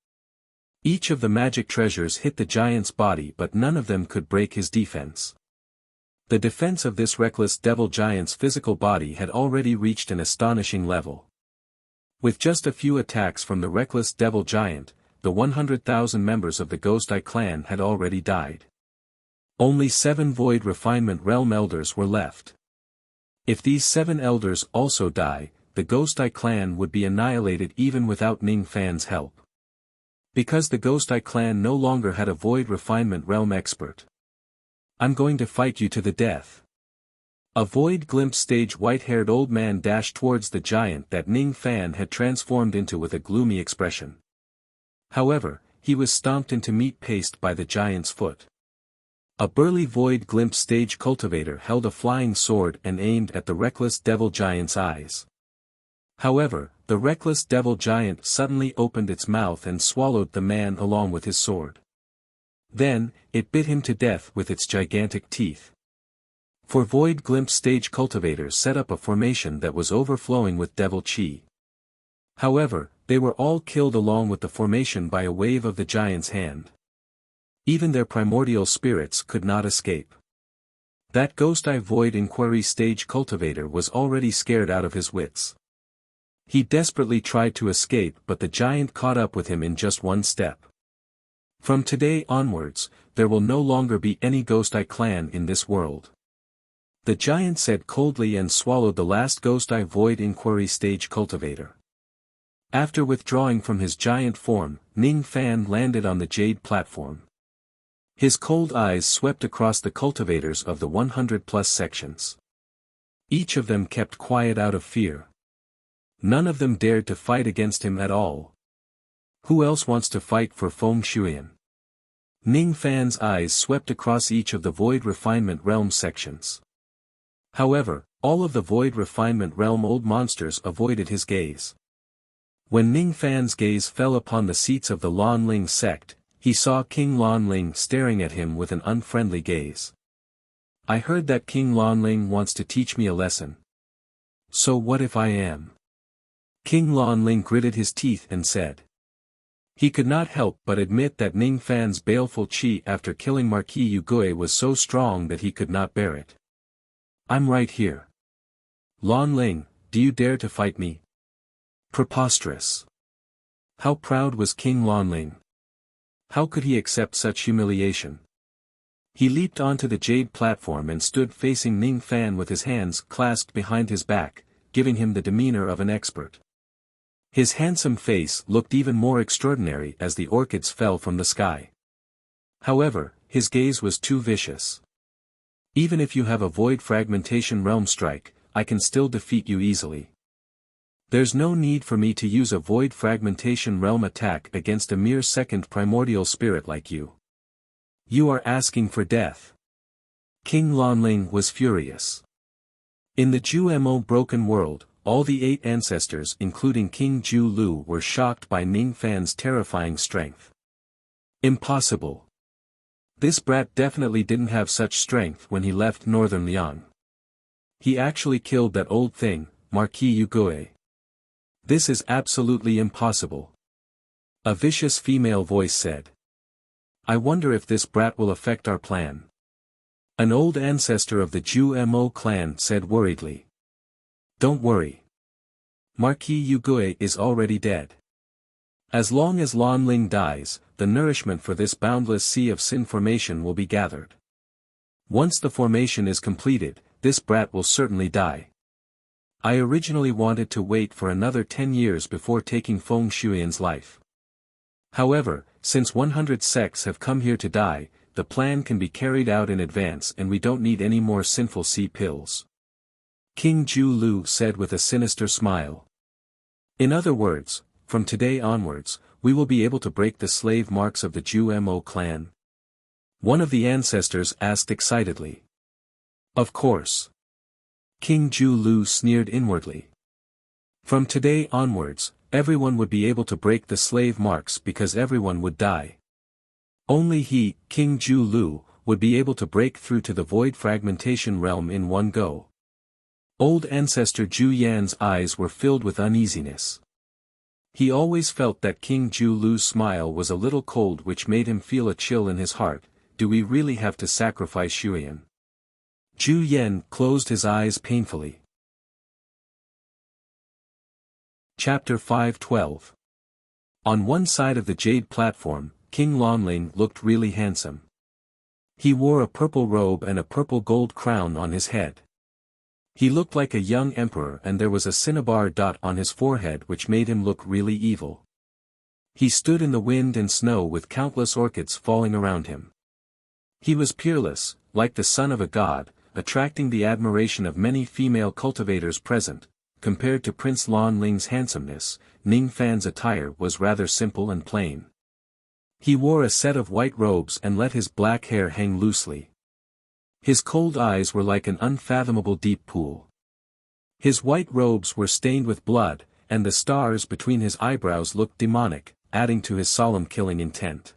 S1: Each of the magic treasures hit the giant's body, but none of them could break his defense. The defense of this reckless devil giant's physical body had already reached an astonishing level. With just a few attacks from the reckless devil giant, the 100,000 members of the Ghost Eye clan had already died. Only 7 Void Refinement Realm Elders were left. If these 7 Elders also die, the Ghost Eye clan would be annihilated even without Ning Fan's help. Because the Ghost Eye clan no longer had a Void Refinement Realm expert. I'm going to fight you to the death. A void glimpse stage white-haired old man dashed towards the giant that Ning Fan had transformed into with a gloomy expression. However, he was stomped into meat paste by the giant's foot. A burly void glimpse stage cultivator held a flying sword and aimed at the reckless devil giant's eyes. However, the reckless devil giant suddenly opened its mouth and swallowed the man along with his sword. Then, it bit him to death with its gigantic teeth. For void glimpse stage cultivators set up a formation that was overflowing with devil chi. However, they were all killed along with the formation by a wave of the giant's hand. Even their primordial spirits could not escape. That Ghost Eye Void Inquiry stage cultivator was already scared out of his wits. He desperately tried to escape, but the giant caught up with him in just one step. From today onwards, there will no longer be any Ghost Eye clan in this world. The giant said coldly and swallowed the last Ghost Eye Void Inquiry stage cultivator. After withdrawing from his giant form, Ning Fan landed on the jade platform. His cold eyes swept across the cultivators of the 100+ sections. Each of them kept quiet out of fear. None of them dared to fight against him at all. Who else wants to fight for Feng Shuyan? Ning Fan's eyes swept across each of the Void Refinement Realm sections. However, all of the Void Refinement Realm old monsters avoided his gaze. When Ning Fan's gaze fell upon the seats of the Lan Ling sect, he saw King Lan Ling staring at him with an unfriendly gaze. I heard that King Lan Ling wants to teach me a lesson. So what if I am? King Lan Ling gritted his teeth and said. He could not help but admit that Ning Fan's baleful chi after killing Marquis Yugui was so strong that he could not bear it. I'm right here. Lan Ling, do you dare to fight me? Preposterous. How proud was King Lan Ling? How could he accept such humiliation? He leaped onto the jade platform and stood facing Ning Fan with his hands clasped behind his back, giving him the demeanor of an expert. His handsome face looked even more extraordinary as the orchids fell from the sky. However, his gaze was too vicious. Even if you have a void fragmentation realm strike, I can still defeat you easily. There's no need for me to use a void fragmentation realm attack against a mere second primordial spirit like you. You are asking for death. King Lan Ling was furious. In the Ju Mo broken world, all the 8 ancestors including King Ju Lu were shocked by Ning Fan's terrifying strength. Impossible. This brat definitely didn't have such strength when he left Northern Liang. He actually killed that old thing, Marquis Yugui. This is absolutely impossible. A vicious female voice said. I wonder if this brat will affect our plan. An old ancestor of the Ju Mo clan said worriedly. Don't worry. Marquis Yugui is already dead. As long as Lan Ling dies, the nourishment for this boundless sea of sin formation will be gathered. Once the formation is completed, this brat will certainly die. I originally wanted to wait for another 10 years before taking Feng Shuiyan's life. However, since 100 sects have come here to die, the plan can be carried out in advance and we don't need any more sinful sea pills. King Ju Lu said with a sinister smile. In other words, from today onwards, we will be able to break the slave marks of the Ju Mo clan. One of the ancestors asked excitedly. Of course. King Ju Lu sneered inwardly. From today onwards, everyone would be able to break the slave marks because everyone would die. Only he, King Ju Lu, would be able to break through to the void fragmentation realm in one go. Old ancestor Ju Yan's eyes were filled with uneasiness. He always felt that King Ju Lu's smile was a little cold, which made him feel a chill in his heart. Do we really have to sacrifice Shuyan? Ju Yan closed his eyes painfully. Chapter 5:12. On one side of the jade platform, King Lanling looked really handsome. He wore a purple robe and a purple gold crown on his head. He looked like a young emperor, and there was a cinnabar dot on his forehead which made him look really evil. He stood in the wind and snow with countless orchids falling around him. He was peerless, like the son of a god, attracting the admiration of many female cultivators present. Compared to Prince Lan Ling's handsomeness, Ning Fan's attire was rather simple and plain. He wore a set of white robes and let his black hair hang loosely. His cold eyes were like an unfathomable deep pool. His white robes were stained with blood, and the stars between his eyebrows looked demonic, adding to his solemn killing intent.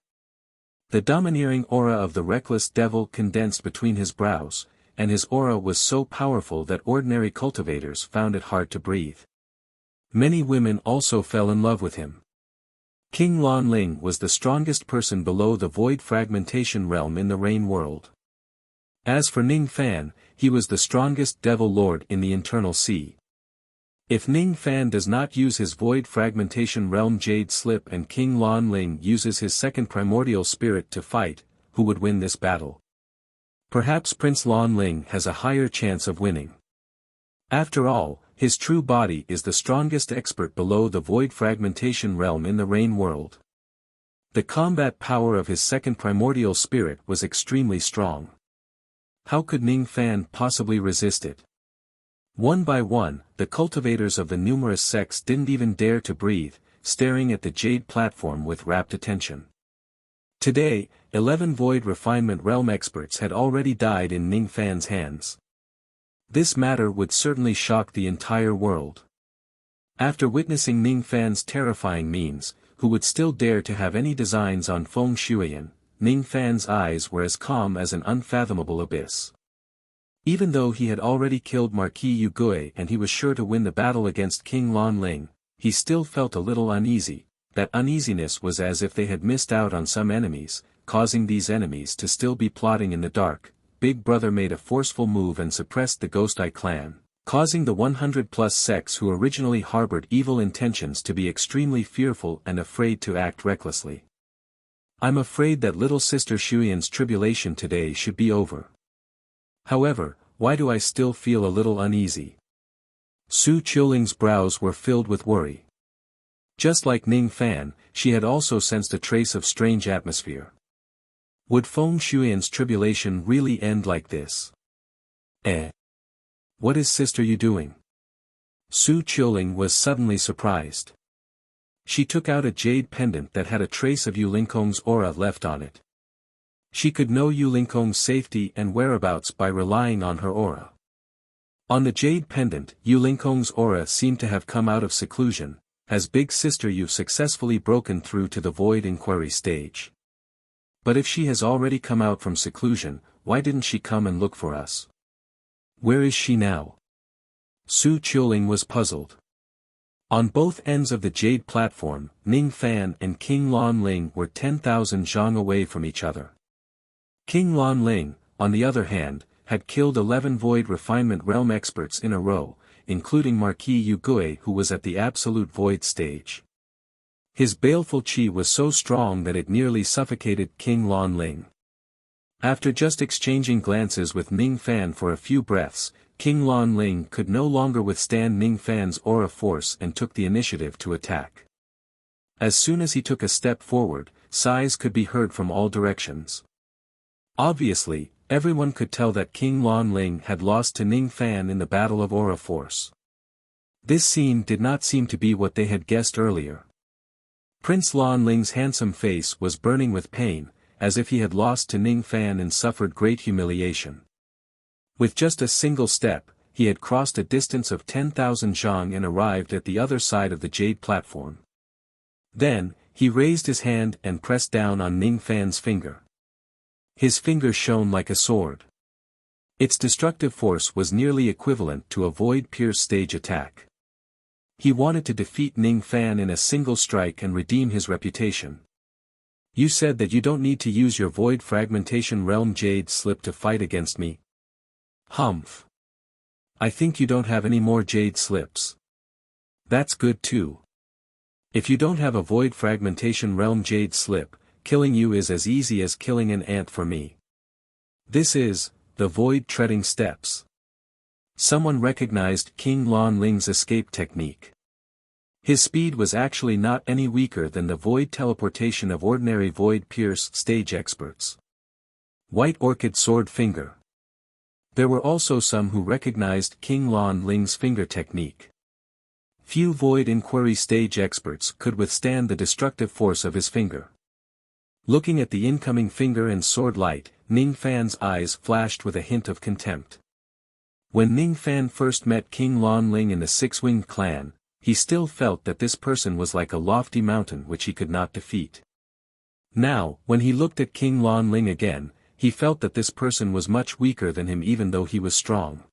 S1: The domineering aura of the reckless devil condensed between his brows, and his aura was so powerful that ordinary cultivators found it hard to breathe. Many women also fell in love with him. King Lan Ling was the strongest person below the void fragmentation realm in the rain world. As for Ning Fan, he was the strongest devil lord in the internal sea. If Ning Fan does not use his void fragmentation realm jade slip and King Lan Ling uses his second primordial spirit to fight, who would win this battle? Perhaps Prince Lan Ling has a higher chance of winning. After all, his true body is the strongest expert below the void fragmentation realm in the rain world. The combat power of his second primordial spirit was extremely strong. How could Ning Fan possibly resist it? One by one, the cultivators of the numerous sects didn't even dare to breathe, staring at the jade platform with rapt attention. Today, 11 void refinement realm experts had already died in Ning Fan's hands. This matter would certainly shock the entire world. After witnessing Ning Fan's terrifying means, who would still dare to have any designs on Feng Shuiyan? Ning Fan's eyes were as calm as an unfathomable abyss. Even though he had already killed Marquis Yugui and he was sure to win the battle against King Lan Ling, he still felt a little uneasy. That uneasiness was as if they had missed out on some enemies, causing these enemies to still be plotting in the dark. Big Brother made a forceful move and suppressed the Ghost Eye clan, causing the 100+ sects who originally harbored evil intentions to be extremely fearful and afraid to act recklessly. I'm afraid that little sister Shuyan's tribulation today should be over. However, why do I still feel a little uneasy? Su Qiuling's brows were filled with worry. Just like Ning Fan, she had also sensed a trace of strange atmosphere. Would Feng Shuyan's tribulation really end like this? What is sister you doing? Su Qiuling was suddenly surprised. She took out a jade pendant that had a trace of Yu Lingkong's aura left on it. She could know Yu Lingkong's safety and whereabouts by relying on her aura. On the jade pendant, Yu Lingkong's aura seemed to have come out of seclusion. Has big sister Yu successfully broken through to the void inquiry stage? But if she has already come out from seclusion, why didn't she come and look for us? Where is she now? Su Qiuling was puzzled. On both ends of the jade platform, Ning Fan and King Lan Ling were 10,000 zhang away from each other. King Lan Ling, on the other hand, had killed 11 void refinement realm experts in a row, including Marquis Yugui, who was at the absolute void stage. His baleful qi was so strong that it nearly suffocated King Lan Ling. After just exchanging glances with Ning Fan for a few breaths, King Lan Ling could no longer withstand Ning Fan's aura force and took the initiative to attack. As soon as he took a step forward, sighs could be heard from all directions. Obviously, everyone could tell that King Lan Ling had lost to Ning Fan in the battle of aura force. This scene did not seem to be what they had guessed earlier. Prince Lan Ling's handsome face was burning with pain, as if he had lost to Ning Fan and suffered great humiliation. With just a single step, he had crossed a distance of 10,000 zhang and arrived at the other side of the jade platform. Then, he raised his hand and pressed down on Ning Fan's finger. His finger shone like a sword. Its destructive force was nearly equivalent to a void-pierce stage attack. He wanted to defeat Ning Fan in a single strike and redeem his reputation. You said that you don't need to use your void fragmentation realm jade slip to fight against me. Humph. I think you don't have any more jade slips. That's good too. If you don't have a void fragmentation realm jade slip, killing you is as easy as killing an ant for me. This is, the void treading steps. Someone recognized King Lan Ling's escape technique. His speed was actually not any weaker than the void teleportation of ordinary void pierce stage experts. White Orchid Sword Finger. There were also some who recognized King Lan Ling's finger technique. Few void inquiry stage experts could withstand the destructive force of his finger. Looking at the incoming finger and sword light, Ning Fan's eyes flashed with a hint of contempt. When Ning Fan first met King Lan Ling in the Six-Winged Clan, he still felt that this person was like a lofty mountain which he could not defeat. Now, when he looked at King Lan Ling again, he felt that this person was much weaker than him even though he was strong.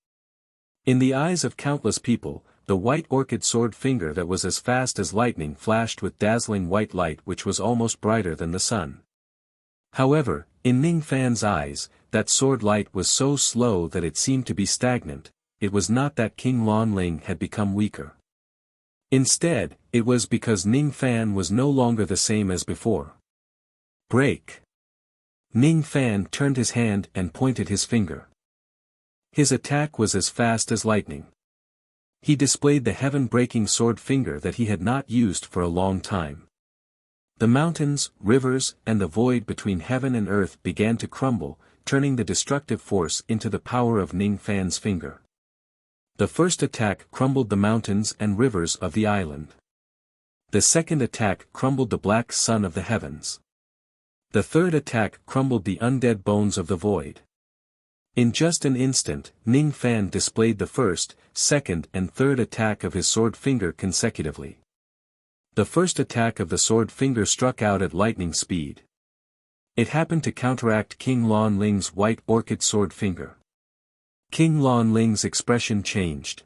S1: In the eyes of countless people, the White Orchid Sword Finger that was as fast as lightning flashed with dazzling white light which was almost brighter than the sun. However, in Ning Fan's eyes, that sword light was so slow that it seemed to be stagnant. It was not that King Lan Ling had become weaker. Instead, it was because Ning Fan was no longer the same as before. Break. Ning Fan turned his hand and pointed his finger. His attack was as fast as lightning. He displayed the heaven-breaking sword finger that he had not used for a long time. The mountains, rivers, and the void between heaven and earth began to crumble, turning the destructive force into the power of Ning Fan's finger. The first attack crumbled the mountains and rivers of the island. The second attack crumbled the black sun of the heavens. The third attack crumbled the undead bones of the void. In just an instant, Ning Fan displayed the first, second and third attack of his sword finger consecutively. The first attack of the sword finger struck out at lightning speed. It happened to counteract King Lan Ling's White Orchid Sword Finger. King Lan Ling's expression changed.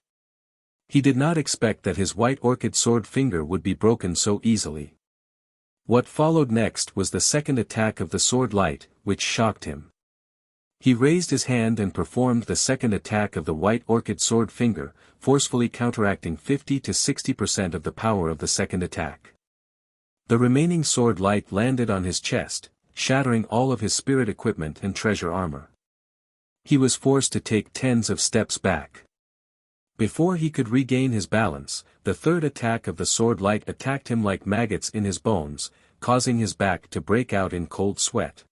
S1: He did not expect that his White Orchid Sword Finger would be broken so easily. What followed next was the second attack of the sword light, which shocked him. He raised his hand and performed the second attack of the White Orchid Sword Finger, forcefully counteracting 50 to 60% of the power of the second attack. The remaining sword light landed on his chest, shattering all of his spirit equipment and treasure armor. He was forced to take tens of steps back. Before he could regain his balance, the third attack of the sword light attacked him like maggots in his bones, causing his back to break out in cold sweat.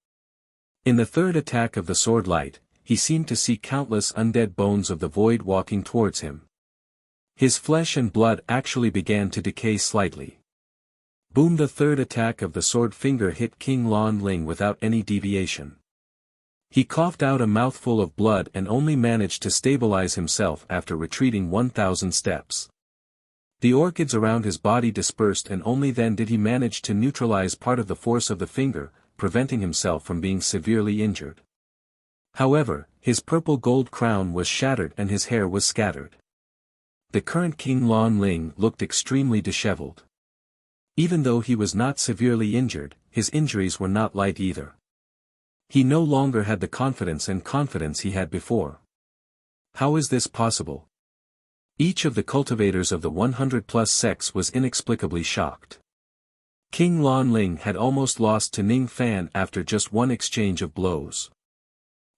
S1: In the third attack of the sword light, he seemed to see countless undead bones of the void walking towards him. His flesh and blood actually began to decay slightly. Boom! The third attack of the sword finger hit King Lan Ling without any deviation. He coughed out a mouthful of blood and only managed to stabilize himself after retreating 1,000 steps. The orchids around his body dispersed and only then did he manage to neutralize part of the force of the finger, preventing himself from being severely injured. However, his purple gold crown was shattered and his hair was scattered. The current King Lan Ling looked extremely disheveled. Even though he was not severely injured, his injuries were not light either. He no longer had the confidence he had before. How is this possible? Each of the cultivators of the 100+ sects was inexplicably shocked. King Lan Ling had almost lost to Ning Fan after just one exchange of blows.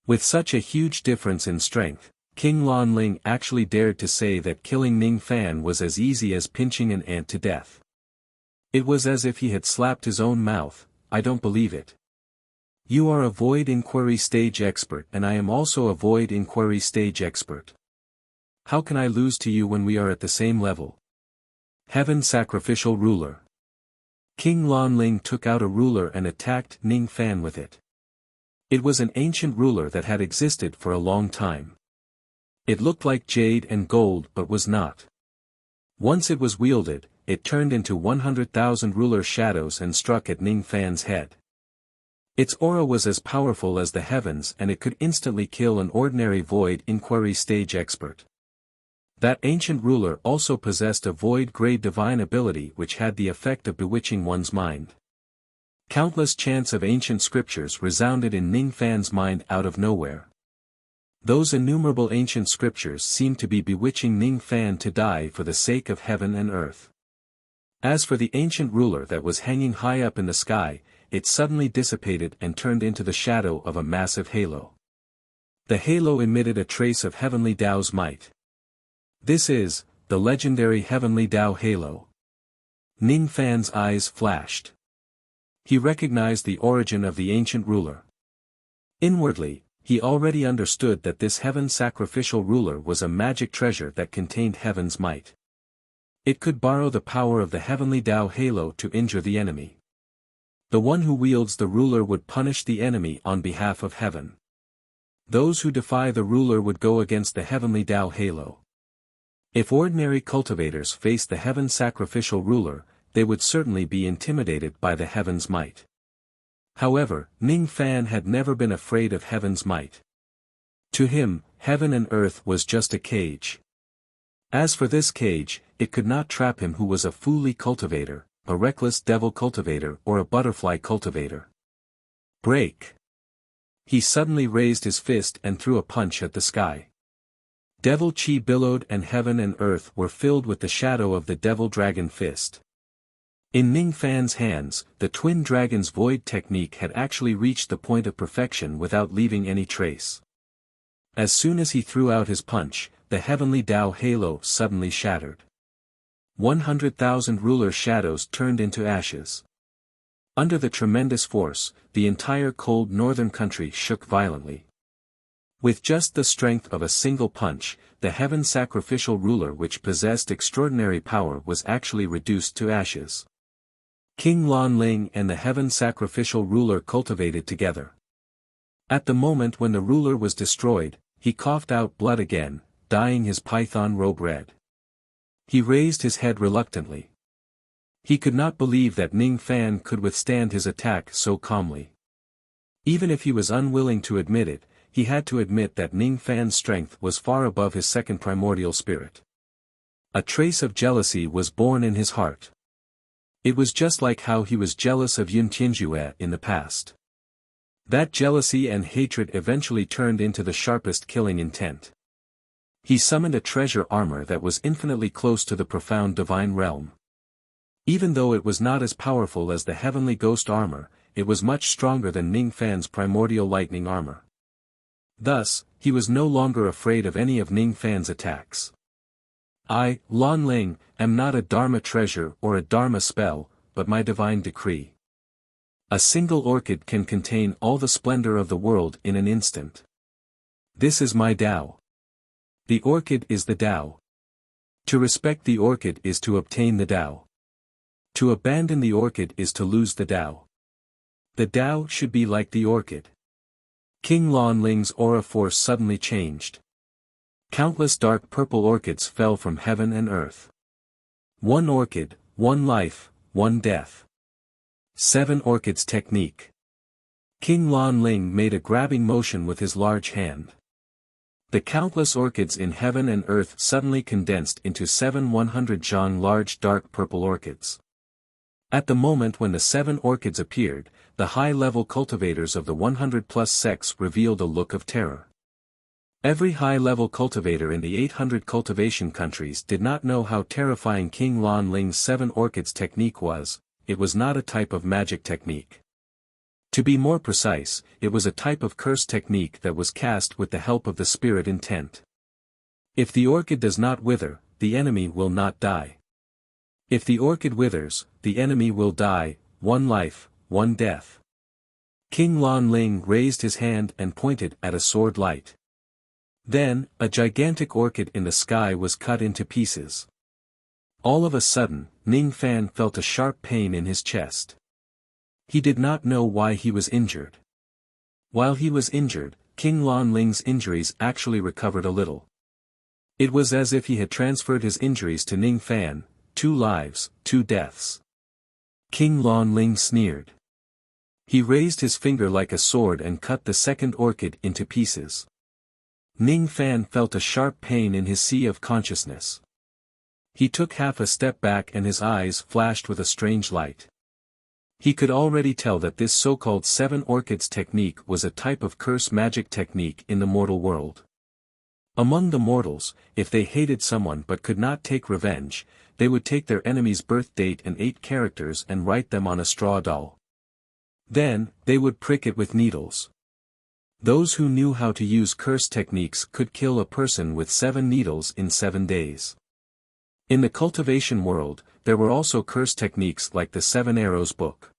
S1: With such a huge difference in strength, King Lan Ling actually dared to say that killing Ning Fan was as easy as pinching an ant to death. It was as if he had slapped his own mouth. I don't believe it. You are a void inquiry stage expert and I am also a void inquiry stage expert. How can I lose to you when we are at the same level? Heaven Sacrificial Ruler. King Lan Ling took out a ruler and attacked Ning Fan with it. It was an ancient ruler that had existed for a long time. It looked like jade and gold but was not. Once it was wielded, it turned into 100,000 ruler shadows and struck at Ning Fan's head. Its aura was as powerful as the heavens and it could instantly kill an ordinary void inquiry stage expert. That ancient ruler also possessed a void-grade divine ability which had the effect of bewitching one's mind. Countless chants of ancient scriptures resounded in Ning Fan's mind out of nowhere. Those innumerable ancient scriptures seemed to be bewitching Ning Fan to die for the sake of heaven and earth. As for the ancient ruler that was hanging high up in the sky, it suddenly dissipated and turned into the shadow of a massive halo. The halo emitted a trace of heavenly Tao's might. This is, the legendary heavenly Tao halo. Ning Fan's eyes flashed. He recognized the origin of the ancient ruler. Inwardly, he already understood that this heaven sacrificial ruler was a magic treasure that contained heaven's might. It could borrow the power of the heavenly Tao halo to injure the enemy. The one who wields the ruler would punish the enemy on behalf of heaven. Those who defy the ruler would go against the heavenly Tao halo. If ordinary cultivators faced the heaven sacrificial ruler, they would certainly be intimidated by the heaven's might. However, Ning Fan had never been afraid of heaven's might. To him, heaven and earth was just a cage. As for this cage, it could not trap him who was a foolly cultivator, a reckless devil cultivator or a butterfly cultivator. Break! He suddenly raised his fist and threw a punch at the sky. Devil Chi billowed and heaven and earth were filled with the shadow of the devil dragon fist. In Ning Fan's hands, the twin dragon's void technique had actually reached the point of perfection without leaving any trace. As soon as he threw out his punch, the heavenly Tao halo suddenly shattered. 100,000 ruler shadows turned into ashes. Under the tremendous force, the entire cold northern country shook violently. With just the strength of a single punch, the heaven sacrificial ruler which possessed extraordinary power was actually reduced to ashes. King Lan Ling and the heaven sacrificial ruler cultivated together. At the moment when the ruler was destroyed, he coughed out blood again, dyeing his python robe red. He raised his head reluctantly. He could not believe that Ning Fan could withstand his attack so calmly. Even if he was unwilling to admit it, he had to admit that Ning Fan's strength was far above his second primordial spirit. A trace of jealousy was born in his heart. It was just like how he was jealous of Yun Tianjue in the past. That jealousy and hatred eventually turned into the sharpest killing intent. He summoned a treasure armor that was infinitely close to the profound divine realm. Even though it was not as powerful as the heavenly ghost armor, it was much stronger than Ning Fan's primordial lightning armor. Thus, he was no longer afraid of any of Ning Fan's attacks. I, Lan Ling, am not a Dharma treasure or a Dharma spell, but my divine decree. A single orchid can contain all the splendor of the world in an instant. This is my Tao. The orchid is the Tao. To respect the orchid is to obtain the Tao. To abandon the orchid is to lose the Tao. The Tao should be like the orchid. King Lan Ling's aura force suddenly changed. Countless dark purple orchids fell from heaven and earth. One orchid, one life, one death. 7 orchids technique. King Lan Ling made a grabbing motion with his large hand. The countless orchids in heaven and earth suddenly condensed into 7 100 zhang large dark purple orchids. At the moment when the 7 orchids appeared, the high-level cultivators of the 100+ sects revealed a look of terror. Every high-level cultivator in the 800 cultivation countries did not know how terrifying King Lan Ling's 7 orchids technique was. It was not a type of magic technique. To be more precise, it was a type of curse technique that was cast with the help of the spirit intent. If the orchid does not wither, the enemy will not die. If the orchid withers, the enemy will die, 1 life, 1 death. King Lan Ling raised his hand and pointed at a sword light. Then, a gigantic orchid in the sky was cut into pieces. All of a sudden, Ning Fan felt a sharp pain in his chest. He did not know why he was injured. While he was injured, King Lan Ling's injuries actually recovered a little. It was as if he had transferred his injuries to Ning Fan, 2 lives, 2 deaths. King Lan Ling sneered. He raised his finger like a sword and cut the second orchid into pieces. Ning Fan felt a sharp pain in his sea of consciousness. He took half a step back and his eyes flashed with a strange light. He could already tell that this so-called 7 orchids technique was a type of curse magic technique in the mortal world. Among the mortals, if they hated someone but could not take revenge, they would take their enemy's birth date and 8 characters and write them on a straw doll. Then, they would prick it with needles. Those who knew how to use curse techniques could kill a person with 7 needles in 7 days. In the cultivation world, there were also curse techniques like the 7 Arrows book.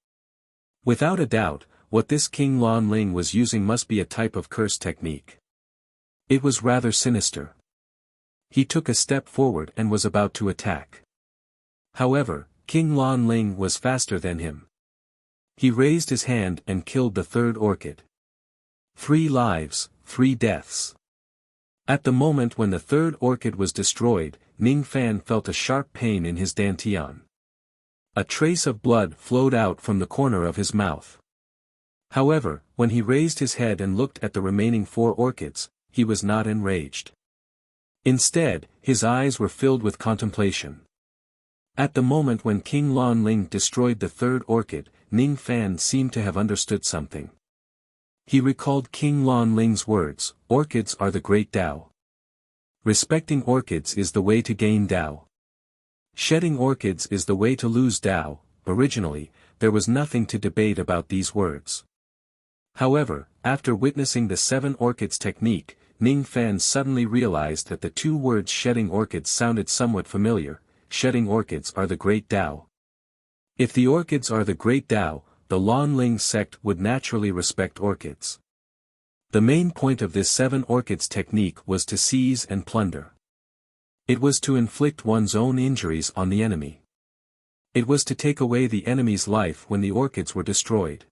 S1: Without a doubt, what this King Lan Ling was using must be a type of curse technique. It was rather sinister. He took a step forward and was about to attack. However, King Lan Ling was faster than him. He raised his hand and killed the 3rd orchid. 3 lives, 3 deaths. At the moment when the 3rd orchid was destroyed, Ning Fan felt a sharp pain in his dantian. A trace of blood flowed out from the corner of his mouth. However, when he raised his head and looked at the remaining 4 orchids, he was not enraged. Instead, his eyes were filled with contemplation. At the moment when King Lan Ling destroyed the 3rd orchid, Ning Fan seemed to have understood something. He recalled King Lan Ling's words, "Orchids are the great Tao. Respecting orchids is the way to gain Tao. Shedding orchids is the way to lose Tao." Originally, there was nothing to debate about these words. However, after witnessing the 7 orchids technique, Ning Fan suddenly realized that the 2 words shedding orchids sounded somewhat familiar. Shedding orchids are the great Tao. If the orchids are the great Tao, the Lan Ling sect would naturally respect orchids. The main point of this 7 orchids technique was to seize and plunder. It was to inflict one's own injuries on the enemy. It was to take away the enemy's life when the orchids were destroyed.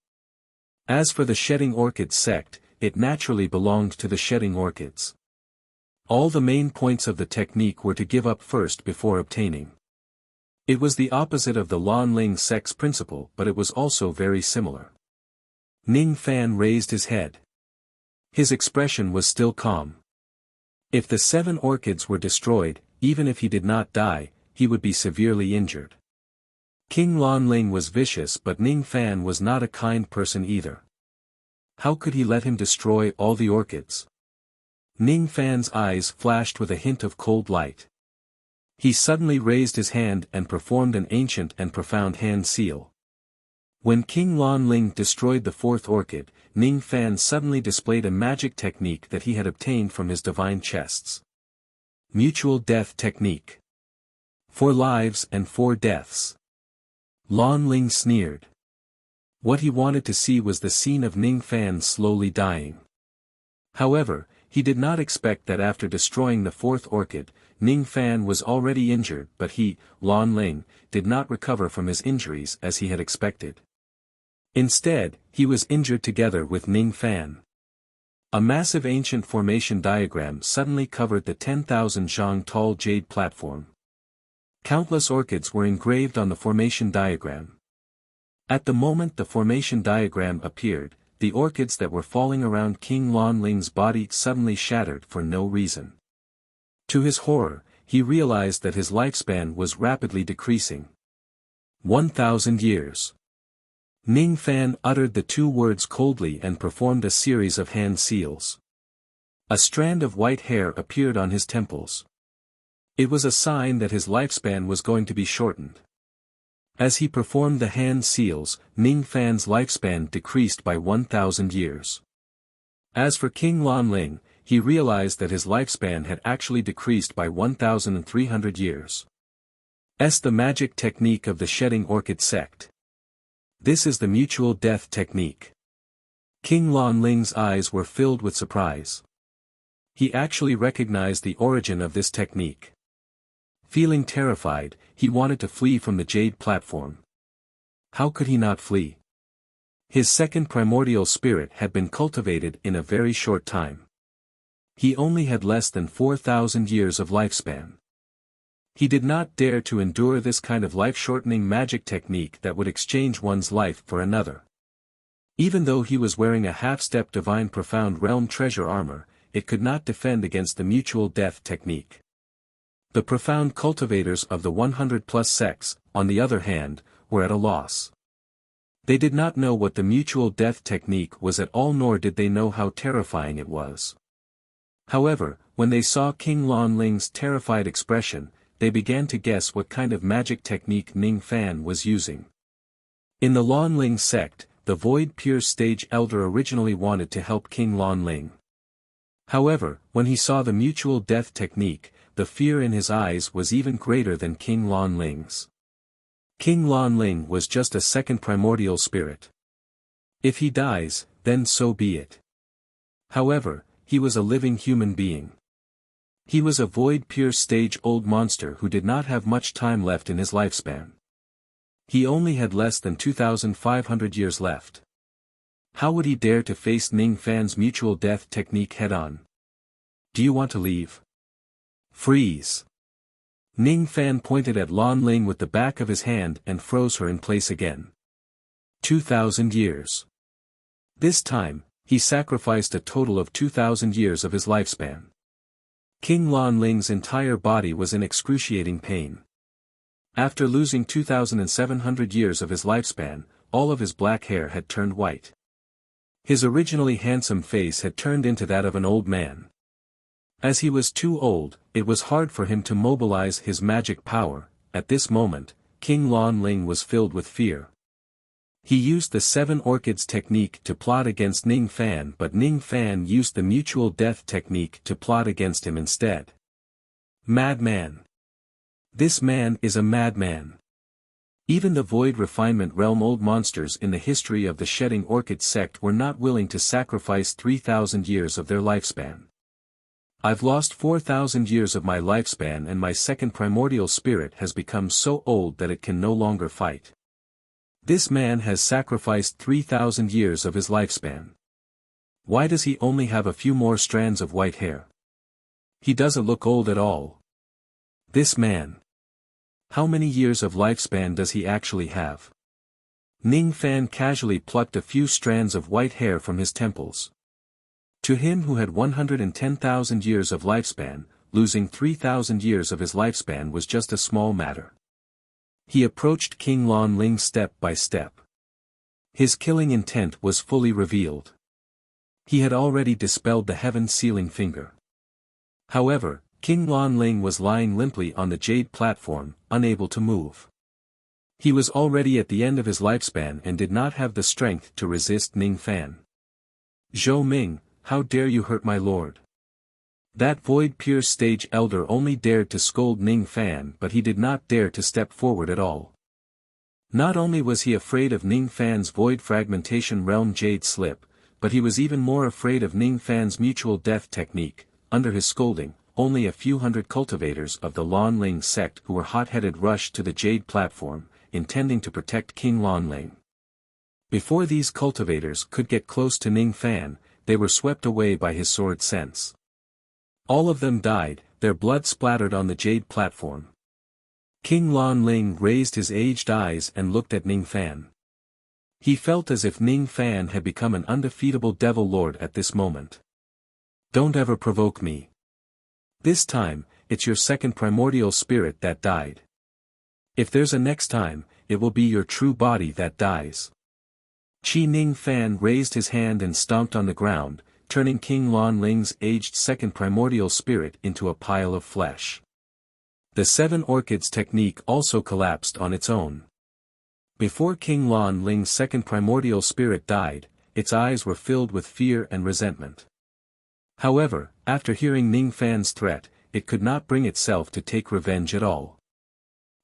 S1: As for the shedding orchids sect, it naturally belonged to the shedding orchids. All the main points of the technique were to give up first before obtaining. It was the opposite of the Lan Ling sect's principle, but it was also very similar. Ning Fan raised his head. His expression was still calm. If the 7 orchids were destroyed, even if he did not die, he would be severely injured. King Lan Ling was vicious, but Ning Fan was not a kind person either. How could he let him destroy all the orchids? Ning Fan's eyes flashed with a hint of cold light. He suddenly raised his hand and performed an ancient and profound hand seal. When King Lan Ling destroyed the 4th orchid, Ning Fan suddenly displayed a magic technique that he had obtained from his divine chests. Mutual death technique. 4 lives and 4 deaths. Lan Ling sneered. What he wanted to see was the scene of Ning Fan slowly dying. However, he did not expect that after destroying the 4th orchid, Ning Fan was already injured, but he, Lan Ling, did not recover from his injuries as he had expected. Instead, he was injured together with Ning Fan. A massive ancient formation diagram suddenly covered the 10,000 zhang tall jade platform. Countless orchids were engraved on the formation diagram. At the moment the formation diagram appeared, the orchids that were falling around King Lan Ling's body suddenly shattered for no reason. To his horror, he realized that his lifespan was rapidly decreasing. 1,000 years. Ning Fan uttered the 2 words coldly and performed a series of hand seals. A strand of white hair appeared on his temples. It was a sign that his lifespan was going to be shortened. As he performed the hand seals, Ning Fan's lifespan decreased by 1,000 years. As for King Lanling, he realized that his lifespan had actually decreased by 1,300 years. The magic technique of the Shedding Orchid sect. This is the mutual death technique. King Lanling's eyes were filled with surprise. He actually recognized the origin of this technique. Feeling terrified, he wanted to flee from the jade platform. How could he not flee? His second primordial spirit had been cultivated in a very short time. He only had less than 4,000 years of lifespan. He did not dare to endure this kind of life-shortening magic technique that would exchange one's life for another. Even though he was wearing a half-step divine profound realm treasure armor, it could not defend against the mutual death technique. The profound cultivators of the 100+ sects, on the other hand, were at a loss. They did not know what the mutual death technique was at all, nor did they know how terrifying it was. However, when they saw King Lanling's terrified expression, they began to guess what kind of magic technique Ning Fan was using. In the Lanling sect, the Void Pure Stage Elder originally wanted to help King Lanling. However, when he saw the mutual death technique, the fear in his eyes was even greater than King Lanling's. King Lanling was just a second primordial spirit. If he dies, then so be it. However, he was a living human being. He was a void pure stage old monster who did not have much time left in his lifespan. He only had less than 2,500 years left. How would he dare to face Ning Fan's mutual death technique head-on? Do you want to leave? Freeze! Ning Fan pointed at Lanling with the back of his hand and froze her in place again. 2,000 years. This time, he sacrificed a total of 2,000 years of his lifespan. King Lanling's entire body was in excruciating pain. After losing 2,700 years of his lifespan, all of his black hair had turned white. His originally handsome face had turned into that of an old man. As he was too old, it was hard for him to mobilize his magic power. At this moment, King Lanling was filled with fear. He used the 7 orchids technique to plot against Ning Fan, but Ning Fan used the mutual death technique to plot against him instead. Madman! This man is a madman. Even the Void Refinement Realm old monsters in the history of the Shedding Orchid sect were not willing to sacrifice 3,000 years of their lifespan. I've lost 4,000 years of my lifespan, and my second primordial spirit has become so old that it can no longer fight. This man has sacrificed 3,000 years of his lifespan. Why does he only have a few more strands of white hair? He doesn't look old at all. This man. How many years of lifespan does he actually have? Ning Fan casually plucked a few strands of white hair from his temples. To him who had 110,000 years of lifespan, losing 3,000 years of his lifespan was just a small matter. He approached King Lanling step by step. His killing intent was fully revealed. He had already dispelled the heaven-sealing finger. However, King Lanling was lying limply on the jade platform, unable to move. He was already at the end of his lifespan and did not have the strength to resist Ning Fan. Zhou Ming, how dare you hurt my lord? That Void Pure Stage Elder only dared to scold Ning Fan, but he did not dare to step forward at all. Not only was he afraid of Ning Fan's Void Fragmentation Realm Jade Slip, but he was even more afraid of Ning Fan's mutual death technique. Under his scolding, only a few hundred cultivators of the Lanling sect who were hot-headed rushed to the jade platform, intending to protect King Lanling. Before these cultivators could get close to Ning Fan, they were swept away by his sword sense. All of them died, their blood splattered on the jade platform. King Lanling raised his aged eyes and looked at Ning Fan. He felt as if Ning Fan had become an undefeatable devil lord at this moment. Don't ever provoke me. This time, it's your second primordial spirit that died. If there's a next time, it will be your true body that dies. Ning Fan raised his hand and stomped on the ground, turning King Lan Ling's aged second primordial spirit into a pile of flesh. The 7 orchids technique also collapsed on its own. Before King Lan Ling's second primordial spirit died, its eyes were filled with fear and resentment. However, after hearing Ning Fan's threat, it could not bring itself to take revenge at all.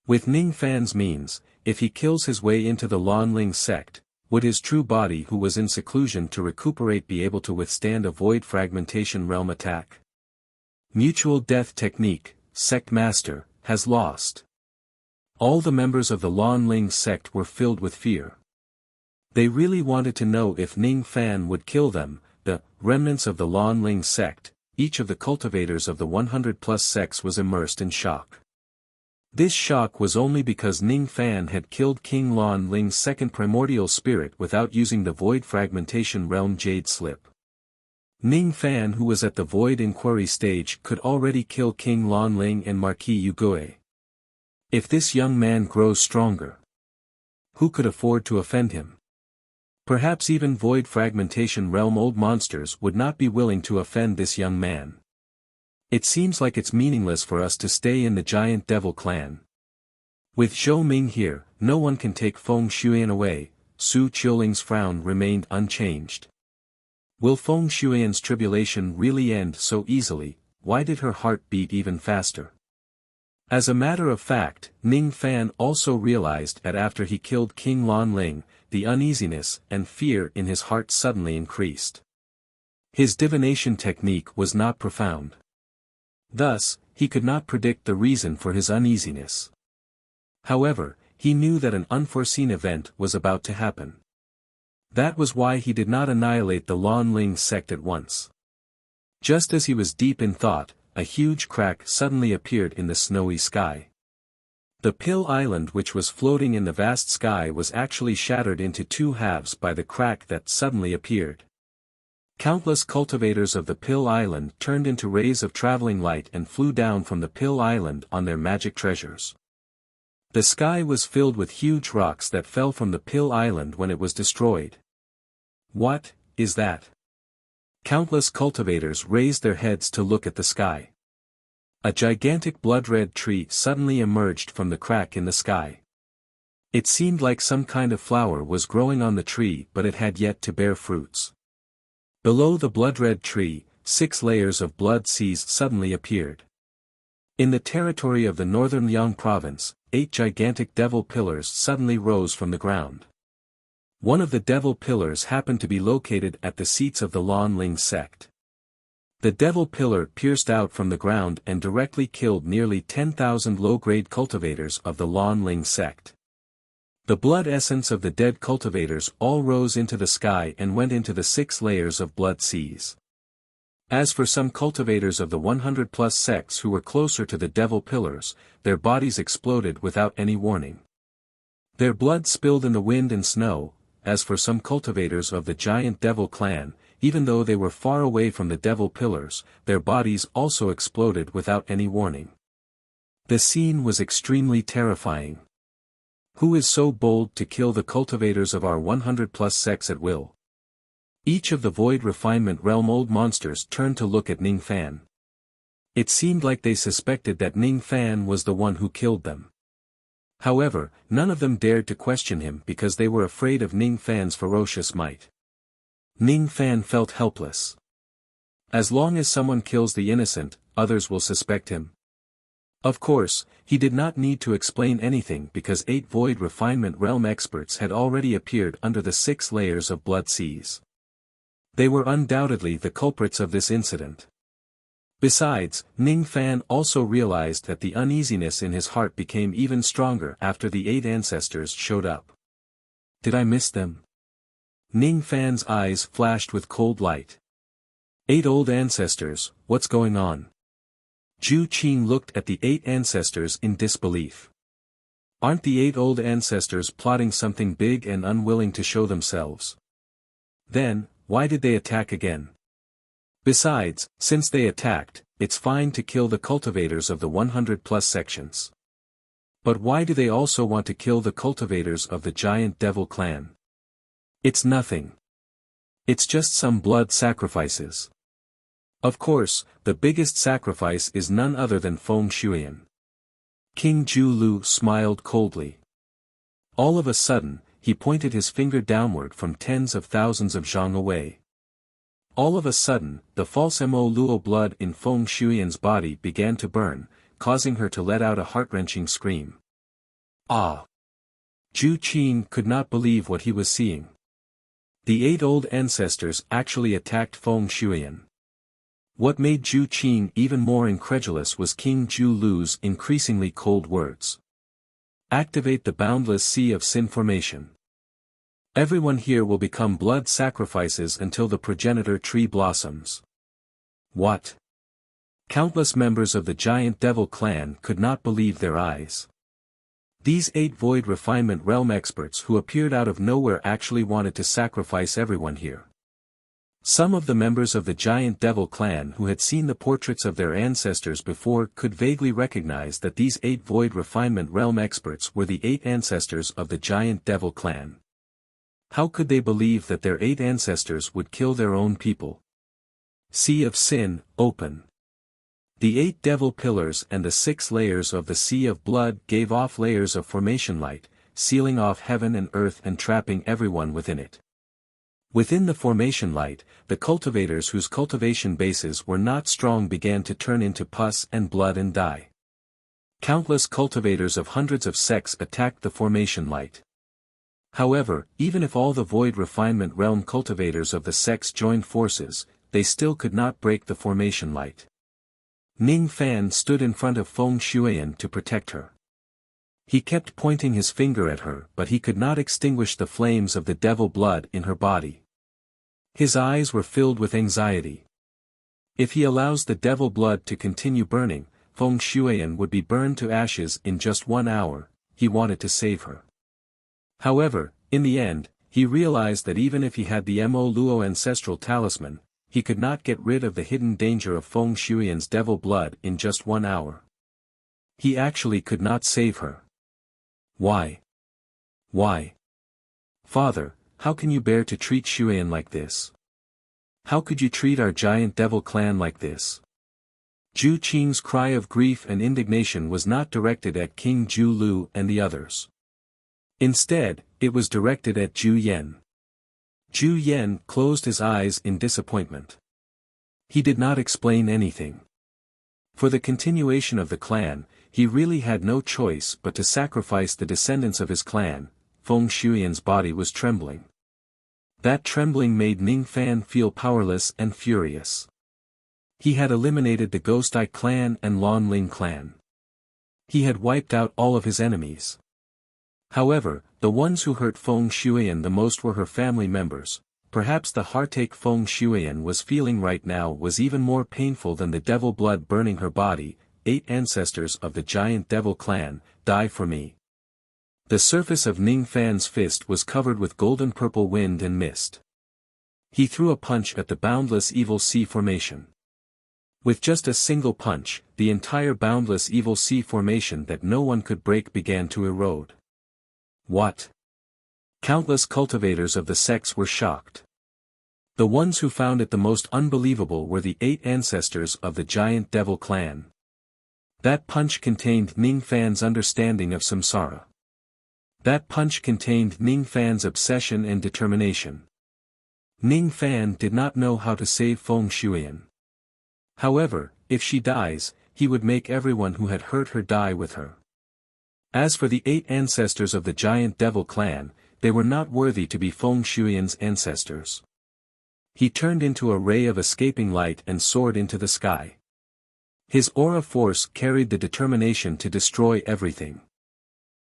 S1: With Ning Fan's means, if he kills his way into the Lan Ling sect, would his true body who was in seclusion to recuperate be able to withstand a void fragmentation realm attack? Mutual death technique, sect master, has lost. All the members of the Lan Ling sect were filled with fear. They really wanted to know if Ning Fan would kill them, the remnants of the Lan Ling sect. Each of the cultivators of the 100-plus sects was immersed in shock. This shock was only because Ning Fan had killed King Lan Ling's second primordial spirit without using the void fragmentation realm jade slip. Ning Fan, who was at the void inquiry stage, could already kill King Lan Ling and Marquis Yugui. If this young man grows stronger, who could afford to offend him? Perhaps even void fragmentation realm old monsters would not be willing to offend this young man. It seems like it's meaningless for us to stay in the giant devil clan. With Zhou Ming here, no one can take Feng Shuyan away. Su Qiuling's frown remained unchanged. Will Feng Shuyan's tribulation really end so easily? Why did her heart beat even faster? As a matter of fact, Ning Fan also realized that after he killed King Lan Ling, the uneasiness and fear in his heart suddenly increased. His divination technique was not profound. Thus, he could not predict the reason for his uneasiness. However, he knew that an unforeseen event was about to happen. That was why he did not annihilate the Lan Ling sect at once. Just as he was deep in thought, a huge crack suddenly appeared in the snowy sky. The Pill Island which was floating in the vast sky was actually shattered into 2 halves by the crack that suddenly appeared. Countless cultivators of the Pill Island turned into rays of traveling light and flew down from the Pill Island on their magic treasures. The sky was filled with huge rocks that fell from the Pill Island when it was destroyed. What is that? Countless cultivators raised their heads to look at the sky. A gigantic blood-red tree suddenly emerged from the crack in the sky. It seemed like some kind of flower was growing on the tree, but it had yet to bear fruits. Below the blood-red tree, 6 layers of blood seas suddenly appeared. In the territory of the northern Liang province, 8 gigantic devil pillars suddenly rose from the ground. One of the devil pillars happened to be located at the seats of the Lan Ling sect. The devil pillar pierced out from the ground and directly killed nearly 10,000 low-grade cultivators of the Lan Ling sect. The blood essence of the dead cultivators all rose into the sky and went into the 6 layers of blood seas. As for some cultivators of the 100-plus sects who were closer to the devil pillars, their bodies exploded without any warning. Their blood spilled in the wind and snow. As for some cultivators of the giant devil clan, even though they were far away from the devil pillars, their bodies also exploded without any warning. The scene was extremely terrifying. Who is so bold to kill the cultivators of our 100-plus sects at will? Each of the void refinement realm old monsters turned to look at Ning Fan. It seemed like they suspected that Ning Fan was the one who killed them. However, none of them dared to question him because they were afraid of Ning Fan's ferocious might. Ning Fan felt helpless. As long as someone kills the innocent, others will suspect him. Of course, he did not need to explain anything because 8 void refinement realm experts had already appeared under the 6 layers of blood seas. They were undoubtedly the culprits of this incident. Besides, Ning Fan also realized that the uneasiness in his heart became even stronger after the 8 ancestors showed up. Did I miss them? Ning Fan's eyes flashed with cold light. 8 old ancestors, what's going on? Zhu Qing looked at the 8 ancestors in disbelief. Aren't the 8 old ancestors plotting something big and unwilling to show themselves? Then, why did they attack again? Besides, since they attacked, it's fine to kill the cultivators of the 100-plus sections. But why do they also want to kill the cultivators of the giant devil clan? It's nothing. It's just some blood sacrifices. Of course, the biggest sacrifice is none other than Feng Shuiyan. King Ju Lu smiled coldly. All of a sudden, he pointed his finger downward from tens of thousands of zhang away. All of a sudden, the false Mo Luo blood in Feng Shuiyan's body began to burn, causing her to let out a heart-wrenching scream. Ah! Zhu Qin could not believe what he was seeing. The 8 old ancestors actually attacked Feng Shuiyan. What made Zhu Qin even more incredulous was King Ju Lu's increasingly cold words. Activate the boundless sea of sin formation. Everyone here will become blood sacrifices until the progenitor tree blossoms. What? Countless members of the giant devil clan could not believe their eyes. These 8 void refinement realm experts who appeared out of nowhere actually wanted to sacrifice everyone here. Some of the members of the giant devil clan who had seen the portraits of their ancestors before could vaguely recognize that these 8 void refinement realm experts were the 8 ancestors of the giant devil clan. How could they believe that their 8 ancestors would kill their own people? Sea of Sin, open. The 8 devil pillars and the 6 layers of the Sea of Blood gave off layers of formation light, sealing off heaven and earth and trapping everyone within it. Within the formation light, the cultivators whose cultivation bases were not strong began to turn into pus and blood and die. Countless cultivators of hundreds of sects attacked the formation light. However, even if all the void refinement realm cultivators of the sects joined forces, they still could not break the formation light. Ning Fan stood in front of Feng Shuiyan to protect her. He kept pointing his finger at her but he could not extinguish the flames of the devil blood in her body. His eyes were filled with anxiety. If he allows the devil blood to continue burning, Feng Shuiyan would be burned to ashes in just 1 hour. He wanted to save her. However, in the end, he realized that even if he had the Mo Luo ancestral talisman, he could not get rid of the hidden danger of Feng Shuiyan's devil blood in just 1 hour. He actually could not save her. Why? Why? Father, how can you bear to treat Shuiyan like this? How could you treat our giant devil clan like this? Zhu Qing's cry of grief and indignation was not directed at King Ju Lu and the others. Instead, it was directed at Zhu Yan. Zhu Yan closed his eyes in disappointment. He did not explain anything. For the continuation of the clan, he really had no choice but to sacrifice the descendants of his clan. Feng Shuiyan's body was trembling. That trembling made Ning Fan feel powerless and furious. He had eliminated the Ghost Eye clan and Lan Ling clan. He had wiped out all of his enemies. However, the ones who hurt Feng Shuiyan the most were her family members. Perhaps the heartache Feng Shuiyan was feeling right now was even more painful than the devil blood burning her body. 8 ancestors of the giant devil clan, die for me. The surface of Ning Fan's fist was covered with golden purple wind and mist. He threw a punch at the boundless evil sea formation. With just a single punch, the entire boundless evil sea formation that no one could break began to erode. What? Countless cultivators of the sects were shocked. The ones who found it the most unbelievable were the 8 ancestors of the giant devil clan. That punch contained Ning Fan's understanding of samsara. That punch contained Ning Fan's obsession and determination. Ning Fan did not know how to save Feng Shuiyan. However, if she dies, he would make everyone who had hurt her die with her. As for the 8 ancestors of the giant devil clan, they were not worthy to be Feng Shuiyan's ancestors. He turned into a ray of escaping light and soared into the sky. His aura force carried the determination to destroy everything.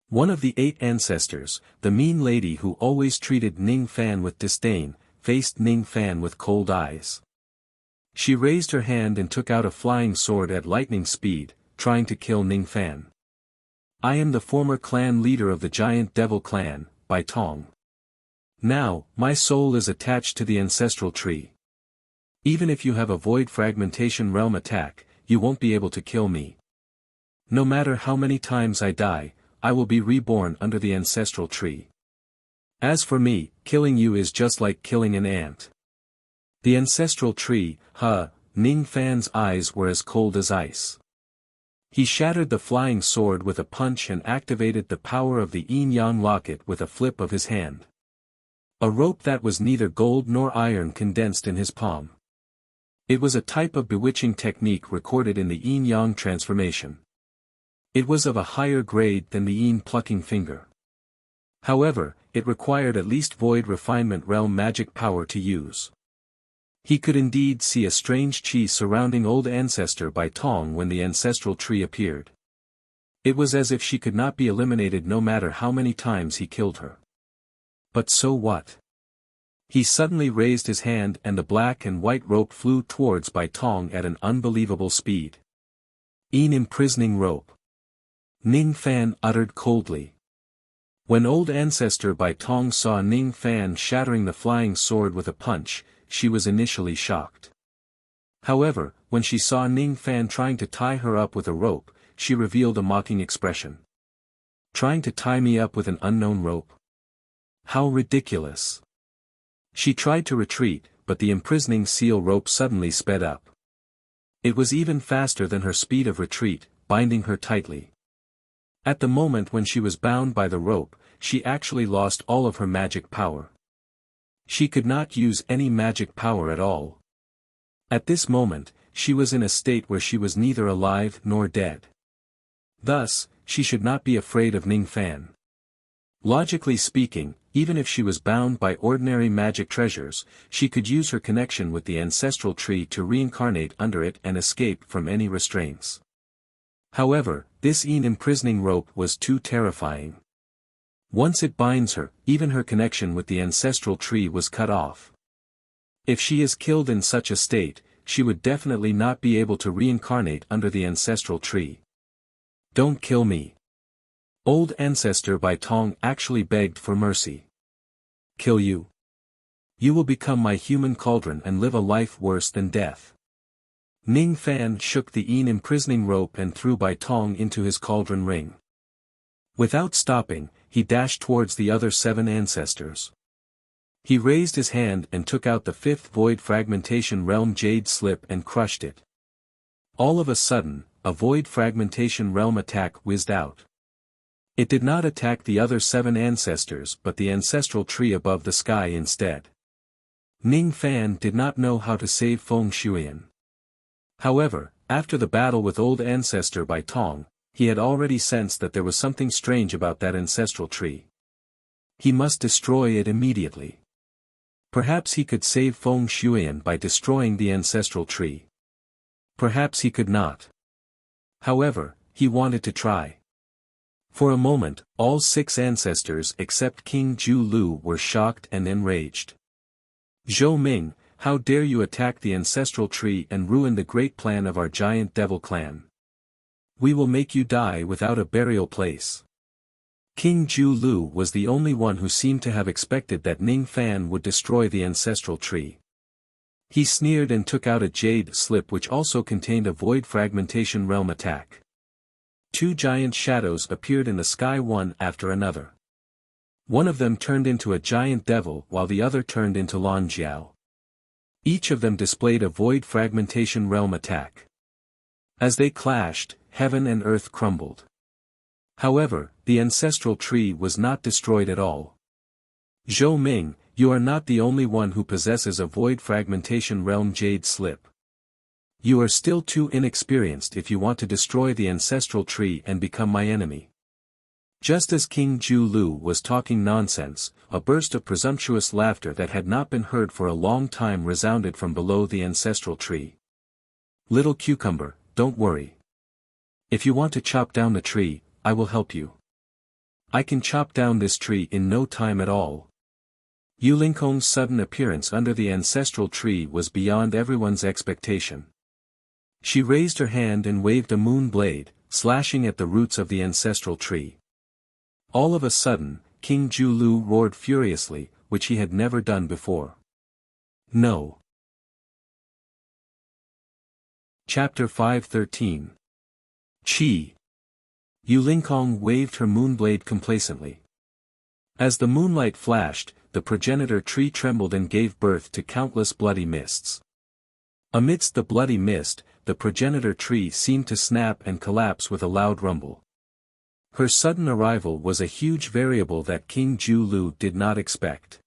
S1: One of the 8 ancestors, the mean lady who always treated Ning Fan with disdain, faced Ning Fan with cold eyes. She raised her hand and took out a flying sword at lightning speed, trying to kill Ning Fan. I am the former clan leader of the giant devil clan, Bai Tong. Now, my soul is attached to the ancestral tree. Even if you have a void fragmentation realm attack, you won't be able to kill me. No matter how many times I die, I will be reborn under the ancestral tree. As for me, killing you is just like killing an ant. The ancestral tree, Ning Fan's eyes were as cold as ice. He shattered the flying sword with a punch and activated the power of the yin-yang locket with a flip of his hand. A rope that was neither gold nor iron condensed in his palm. It was a type of bewitching technique recorded in the yin-yang transformation. It was of a higher grade than the yin plucking finger. However, it required at least void refinement realm magic power to use. He could indeed see a strange chi surrounding old ancestor Bai Tong when the ancestral tree appeared. It was as if she could not be eliminated no matter how many times he killed her. But so what? He suddenly raised his hand and the black and white rope flew towards Bai Tong at an unbelievable speed. An imprisoning rope. Ning Fan uttered coldly. When old ancestor Bai Tong saw Ning Fan shattering the flying sword with a punch, she was initially shocked. However, when she saw Ning Fan trying to tie her up with a rope, she revealed a mocking expression. Trying to tie me up with an unknown rope? How ridiculous! She tried to retreat, but the imprisoning seal rope suddenly sped up. It was even faster than her speed of retreat, binding her tightly. At the moment when she was bound by the rope, she actually lost all of her magic power. She could not use any magic power at all. At this moment, she was in a state where she was neither alive nor dead. Thus, she should not be afraid of Ning Fan. Logically speaking, even if she was bound by ordinary magic treasures, she could use her connection with the ancestral tree to reincarnate under it and escape from any restraints. However, this imprisoning rope was too terrifying. Once it binds her, even her connection with the ancestral tree was cut off. If she is killed in such a state, she would definitely not be able to reincarnate under the ancestral tree. Don't kill me. Old ancestor Bai Tong actually begged for mercy. Kill you? You will become my human cauldron and live a life worse than death. Ning Fan shook the imprisoning rope and threw Bai Tong into his cauldron ring. Without stopping, he dashed towards the other 7 ancestors. He raised his hand and took out the 5th void fragmentation realm jade slip and crushed it. All of a sudden, a void fragmentation realm attack whizzed out. It did not attack the other 7 ancestors but the ancestral tree above the sky instead. Ning Fan did not know how to save Feng Shuian. However, after the battle with old ancestor Bai Tong, he had already sensed that there was something strange about that ancestral tree. He must destroy it immediately. Perhaps he could save Feng Shuian by destroying the ancestral tree. Perhaps he could not. However, he wanted to try. For a moment, all 6 ancestors except King Ju Lu were shocked and enraged. Zhou Ming, how dare you attack the ancestral tree and ruin the great plan of our giant devil clan? We will make you die without a burial place. King Ju Lu was the only one who seemed to have expected that Ning Fan would destroy the ancestral tree. He sneered and took out a jade slip which also contained a void fragmentation realm attack. 2 giant shadows appeared in the sky one after another. One of them turned into a giant devil while the other turned into Lan Jiao. Each of them displayed a void fragmentation realm attack. As they clashed, heaven and earth crumbled. However, the ancestral tree was not destroyed at all. Zhou Ming, you are not the only one who possesses a void fragmentation realm jade slip. You are still too inexperienced if you want to destroy the ancestral tree and become my enemy. Just as King Ju Lu was talking nonsense, a burst of presumptuous laughter that had not been heard for a long time resounded from below the ancestral tree. Little cucumber, don't worry. If you want to chop down the tree, I will help you. I can chop down this tree in no time at all. Yu Lingkong's sudden appearance under the ancestral tree was beyond everyone's expectation. She raised her hand and waved a moon blade, slashing at the roots of the ancestral tree. All of a sudden, King Ju Lu roared furiously, which he had never done before. No. Chapter 513. Qi. Yu Lingkong waved her moonblade complacently. As the moonlight flashed, the progenitor tree trembled and gave birth to countless bloody mists. Amidst the bloody mist, the progenitor tree seemed to snap and collapse with a loud rumble. Her sudden arrival was a huge variable that King Ju Lu did not expect.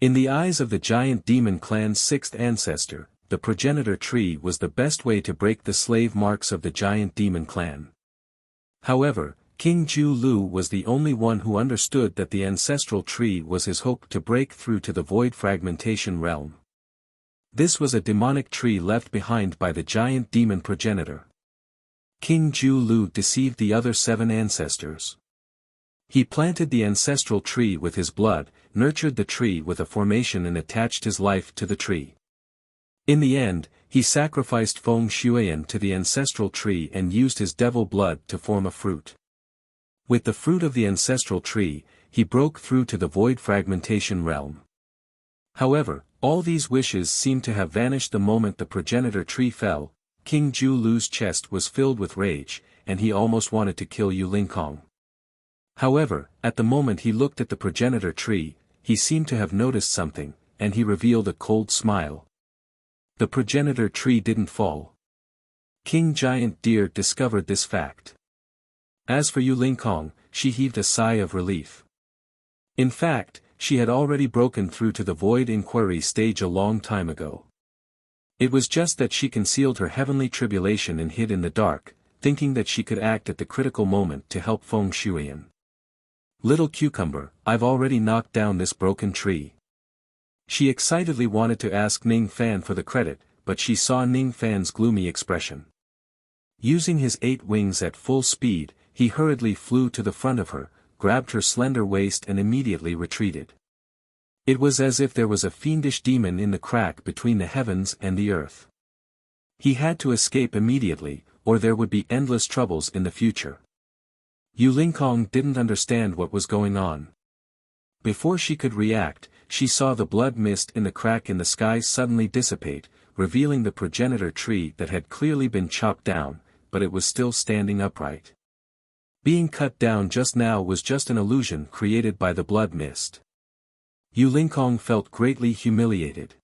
S1: In the eyes of the giant demon clan's sixth ancestor, the progenitor tree was the best way to break the slave marks of the giant demon clan. However, King Ju Lu was the only one who understood that the ancestral tree was his hope to break through to the void fragmentation realm. This was a demonic tree left behind by the giant demon progenitor. King Ju Lu deceived the other 7 ancestors. He planted the ancestral tree with his blood, nurtured the tree with a formation and attached his life to the tree. In the end, he sacrificed Feng Shuiyan to the ancestral tree and used his devil blood to form a fruit. With the fruit of the ancestral tree, he broke through to the void fragmentation realm. However, all these wishes seemed to have vanished the moment the progenitor tree fell. King Ju Lu's chest was filled with rage, and he almost wanted to kill Yu Lingkong. However, at the moment he looked at the progenitor tree, he seemed to have noticed something, and he revealed a cold smile. The progenitor tree didn't fall. King Giant Deer discovered this fact. As for Yu Lingkong, she heaved a sigh of relief. In fact, she had already broken through to the void inquiry stage a long time ago. It was just that she concealed her heavenly tribulation and hid in the dark, thinking that she could act at the critical moment to help Feng Shuiyan. Little Cucumber, I've already knocked down this broken tree. She excitedly wanted to ask Ning Fan for the credit, but she saw Ning Fan's gloomy expression. Using his 8 wings at full speed, he hurriedly flew to the front of her, grabbed her slender waist and immediately retreated. It was as if there was a fiendish demon in the crack between the heavens and the earth. He had to escape immediately, or there would be endless troubles in the future. Yu Lingkong didn't understand what was going on. Before she could react, she saw the blood mist in the crack in the sky suddenly dissipate, revealing the progenitor tree that had clearly been chopped down, but it was still standing upright. Being cut down just now was just an illusion created by the blood mist. Yu Lingkong felt greatly humiliated.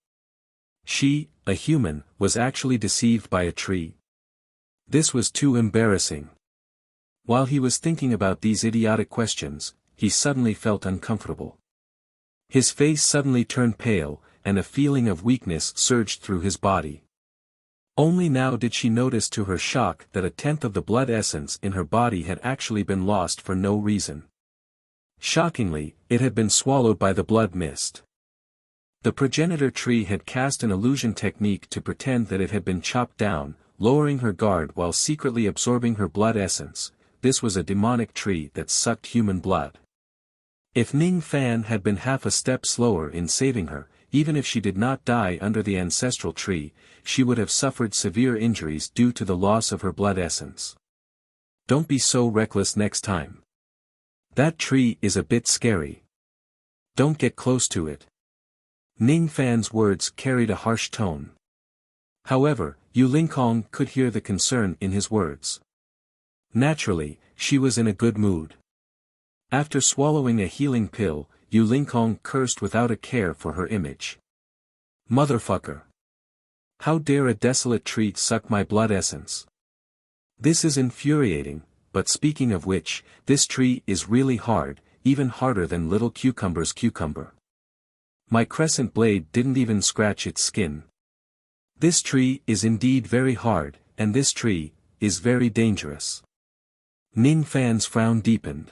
S1: She, a human, was actually deceived by a tree. This was too embarrassing. While he was thinking about these idiotic questions, he suddenly felt uncomfortable. His face suddenly turned pale, and a feeling of weakness surged through his body. Only now did she notice to her shock that 1/10 of the blood essence in her body had actually been lost for no reason. Shockingly, it had been swallowed by the blood mist. The progenitor tree had cast an illusion technique to pretend that it had been chopped down, lowering her guard while secretly absorbing her blood essence. This was a demonic tree that sucked human blood. If Ning Fan had been half a step slower in saving her, even if she did not die under the ancestral tree, she would have suffered severe injuries due to the loss of her blood essence. Don't be so reckless next time. That tree is a bit scary. Don't get close to it. Ning Fan's words carried a harsh tone. However, Yu Lingkong could hear the concern in his words. Naturally, she was in a good mood. After swallowing a healing pill, Yu Lingkong cursed without a care for her image. Motherfucker! How dare a desolate tree suck my blood essence? This is infuriating, but speaking of which, this tree is really hard, even harder than Little Cucumber's cucumber. My crescent blade didn't even scratch its skin. This tree is indeed very hard, and this tree is very dangerous. Ning Fan's frown deepened.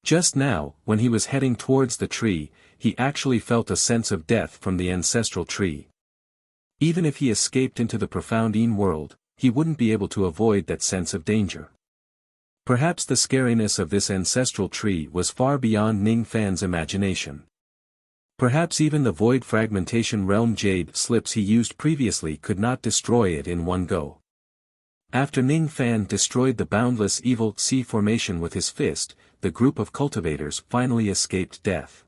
S1: Just now, when he was heading towards the tree, he actually felt a sense of death from the ancestral tree. Even if he escaped into the profound Yin world, he wouldn't be able to avoid that sense of danger. Perhaps the scariness of this ancestral tree was far beyond Ning Fan's imagination. Perhaps even the void fragmentation realm jade slips he used previously could not destroy it in one go. After Ning Fan destroyed the boundless evil sea formation with his fist, the group of cultivators finally escaped death.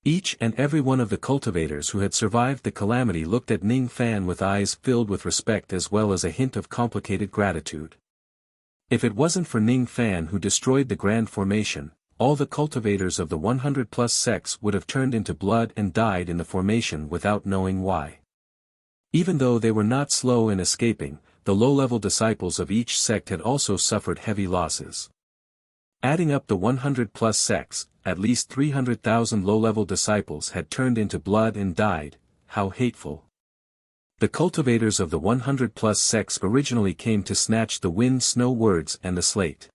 S1: Each and every one of the cultivators who had survived the calamity looked at Ning Fan with eyes filled with respect as well as a hint of complicated gratitude. If it wasn't for Ning Fan who destroyed the grand formation, all the cultivators of the 100+ sects would have turned into blood and died in the formation without knowing why. Even though they were not slow in escaping, the low-level disciples of each sect had also suffered heavy losses. Adding up the 100+ sects, at least 300,000 low-level disciples had turned into blood and died. How hateful. The cultivators of the 100+ sects originally came to snatch the wind, snow words and the slate.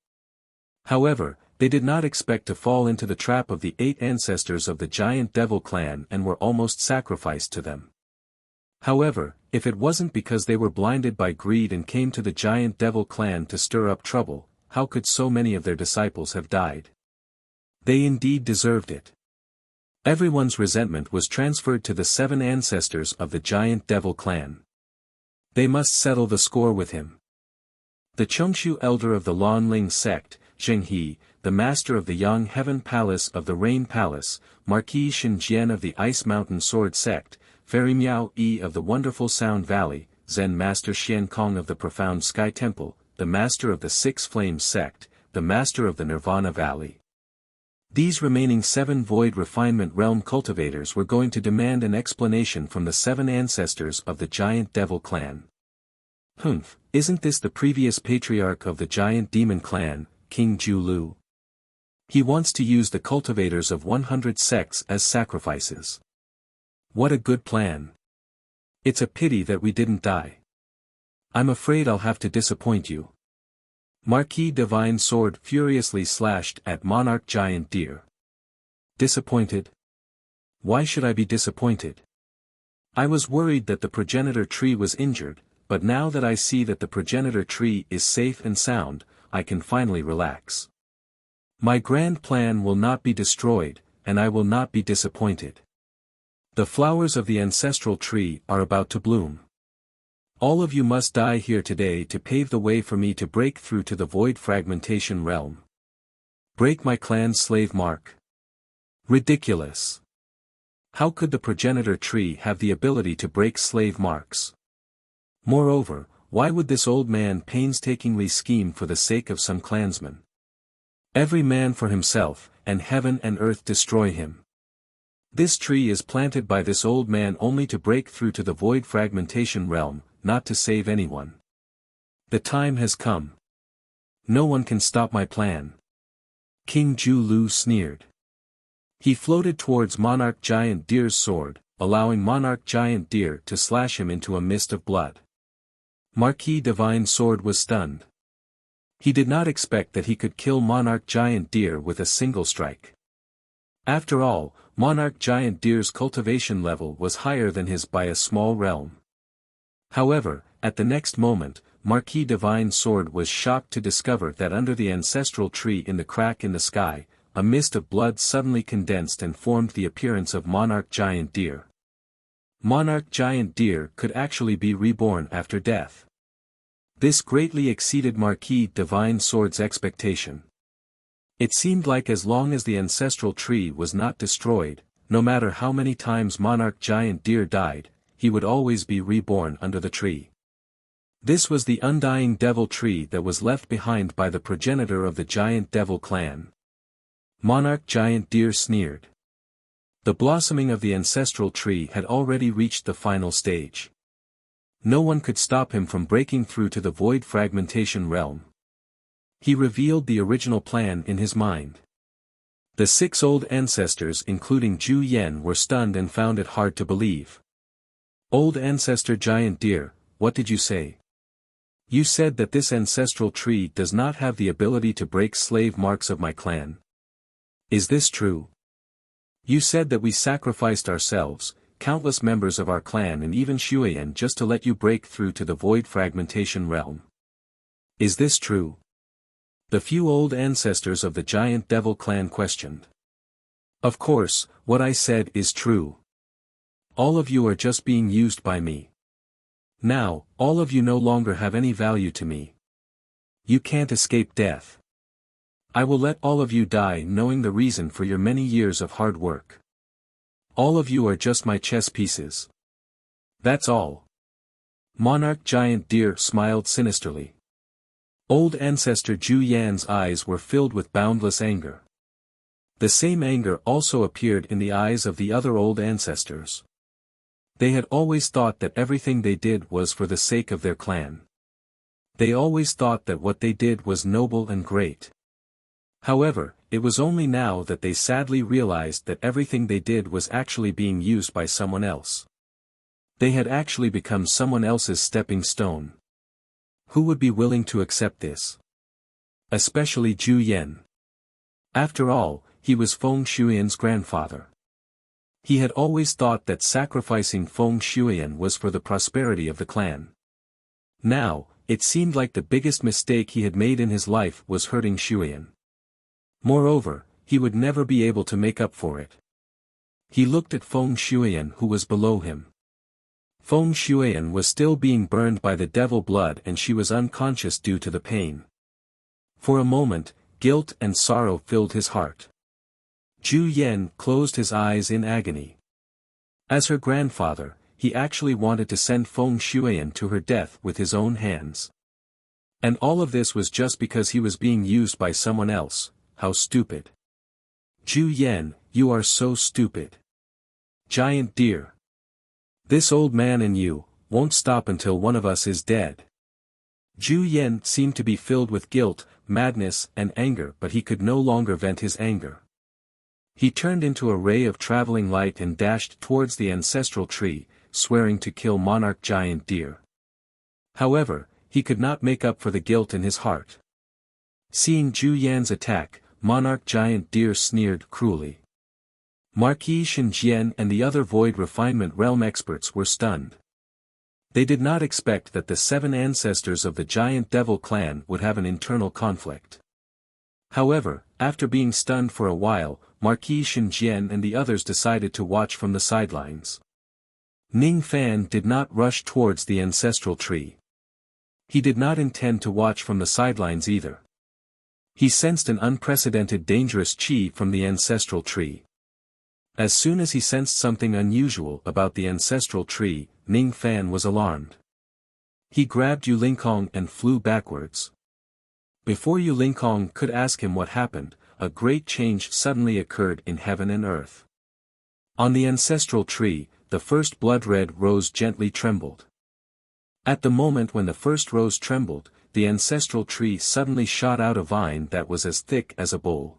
S1: However, they did not expect to fall into the trap of the 8 ancestors of the giant devil clan and were almost sacrificed to them. However, if it wasn't because they were blinded by greed and came to the giant devil clan to stir up trouble, how could so many of their disciples have died? They indeed deserved it. Everyone's resentment was transferred to the 7 ancestors of the giant devil clan. They must settle the score with him. The Chongshu elder of the Lanling sect, Zheng He, the master of the Yang Heaven Palace of the Rain Palace, Marquis Shen Jian of the Ice Mountain Sword sect, Fairy Miao Yi of the Wonderful Sound Valley, Zen Master Xian Kong of the Profound Sky Temple, the master of the Six Flames sect, the master of the Nirvana Valley. These remaining 7 void refinement realm cultivators were going to demand an explanation from the 7 ancestors of the giant devil clan. Isn't this the previous patriarch of the giant demon clan, King Ju Lu? He wants to use the cultivators of 100 sects as sacrifices. What a good plan. It's a pity that we didn't die. I'm afraid I'll have to disappoint you. Marquis Divine Sword furiously slashed at Monarch Giant Deer. Disappointed? Why should I be disappointed? I was worried that the progenitor tree was injured, but now that I see that the progenitor tree is safe and sound, I can finally relax. My grand plan will not be destroyed, and I will not be disappointed. The flowers of the ancestral tree are about to bloom. All of you must die here today to pave the way for me to break through to the void fragmentation realm. Break my clan's slave mark. Ridiculous. How could the progenitor tree have the ability to break slave marks? Moreover, why would this old man painstakingly scheme for the sake of some clansmen? Every man for himself, and heaven and earth destroy him. This tree is planted by this old man only to break through to the void fragmentation realm, not to save anyone. The time has come. No one can stop my plan. King Ju Lu sneered. He floated towards Monarch Giant Deer's sword, allowing Monarch Giant Deer to slash him into a mist of blood. Marquis Divine Sword was stunned. He did not expect that he could kill Monarch Giant Deer with a single strike. After all, Monarch Giant Deer's cultivation level was higher than his by a small realm. However, at the next moment, Marquis Divine Sword was shocked to discover that under the ancestral tree in the crack in the sky, a mist of blood suddenly condensed and formed the appearance of Monarch Giant Deer. Monarch Giant Deer could actually be reborn after death. This greatly exceeded Marquis Divine Sword's expectation. It seemed like as long as the ancestral tree was not destroyed, no matter how many times Monarch Giant Deer died, he would always be reborn under the tree. This was the undying devil tree that was left behind by the progenitor of the giant devil clan. Monarch Giant Deer sneered. The blossoming of the ancestral tree had already reached the final stage. No one could stop him from breaking through to the void fragmentation realm. He revealed the original plan in his mind. The 6 old ancestors including Zhu Yan were stunned and found it hard to believe. Old Ancestor Giant Deer, what did you say? You said that this ancestral tree does not have the ability to break slave marks of my clan. Is this true? You said that we sacrificed ourselves, countless members of our clan and even Shuyan just to let you break through to the void fragmentation realm. Is this true? The few old ancestors of the giant devil clan questioned. Of course, what I said is true. All of you are just being used by me. Now, all of you no longer have any value to me. You can't escape death. I will let all of you die knowing the reason for your many years of hard work. All of you are just my chess pieces. That's all. Monarch Giant Deer smiled sinisterly. Old Ancestor Zhu Yan's eyes were filled with boundless anger. The same anger also appeared in the eyes of the other old ancestors. They had always thought that everything they did was for the sake of their clan. They always thought that what they did was noble and great. However, it was only now that they sadly realized that everything they did was actually being used by someone else. They had actually become someone else's stepping stone. Who would be willing to accept this? Especially Zhu Yan. After all, he was Feng Shuiyan's grandfather. He had always thought that sacrificing Feng Shuiyan was for the prosperity of the clan. Now, it seemed like the biggest mistake he had made in his life was hurting Shuiyan. Moreover, he would never be able to make up for it. He looked at Feng Shuiyan who was below him. Feng Shuiyan was still being burned by the devil blood and she was unconscious due to the pain. For a moment, guilt and sorrow filled his heart. Zhu Yan closed his eyes in agony. As her grandfather, he actually wanted to send Feng Shuiyan to her death with his own hands. And all of this was just because he was being used by someone else. How stupid. Zhu Yan, you are so stupid. Giant deer. This old man and you won't stop until one of us is dead. Zhu Yan seemed to be filled with guilt, madness, and anger, but he could no longer vent his anger. He turned into a ray of traveling light and dashed towards the ancestral tree, swearing to kill monarch giant deer. However, he could not make up for the guilt in his heart. Seeing Zhu Yan's attack, monarch giant deer sneered cruelly. Marquis Shenjian and the other Void Refinement Realm experts were stunned. They did not expect that the 7 ancestors of the giant devil clan would have an internal conflict. However, after being stunned for a while, Marquis Shenjian and the others decided to watch from the sidelines. Ning Fan did not rush towards the ancestral tree. He did not intend to watch from the sidelines either. He sensed an unprecedented dangerous qi from the ancestral tree. As soon as he sensed something unusual about the ancestral tree, Ning Fan was alarmed. He grabbed Yu Lingkong and flew backwards. Before Yu Lingkong could ask him what happened, a great change suddenly occurred in heaven and earth. On the ancestral tree, the first blood-red rose gently trembled. At the moment when the first rose trembled, the ancestral tree suddenly shot out a vine that was as thick as a bowl.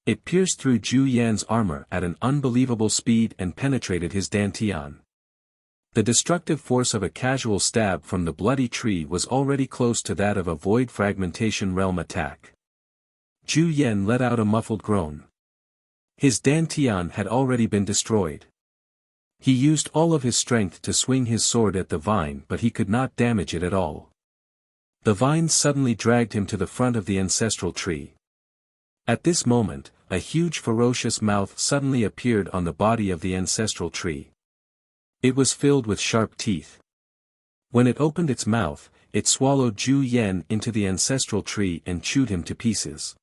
S1: It pierced through Zhu Yan's armor at an unbelievable speed and penetrated his dantian. The destructive force of a casual stab from the bloody tree was already close to that of a void fragmentation realm attack. Zhu Yan let out a muffled groan. His dantian had already been destroyed. He used all of his strength to swing his sword at the vine, but he could not damage it at all. The vine suddenly dragged him to the front of the ancestral tree. At this moment, a huge ferocious mouth suddenly appeared on the body of the ancestral tree. It was filled with sharp teeth. When it opened its mouth, it swallowed Zhu Yan into the ancestral tree and chewed him to pieces.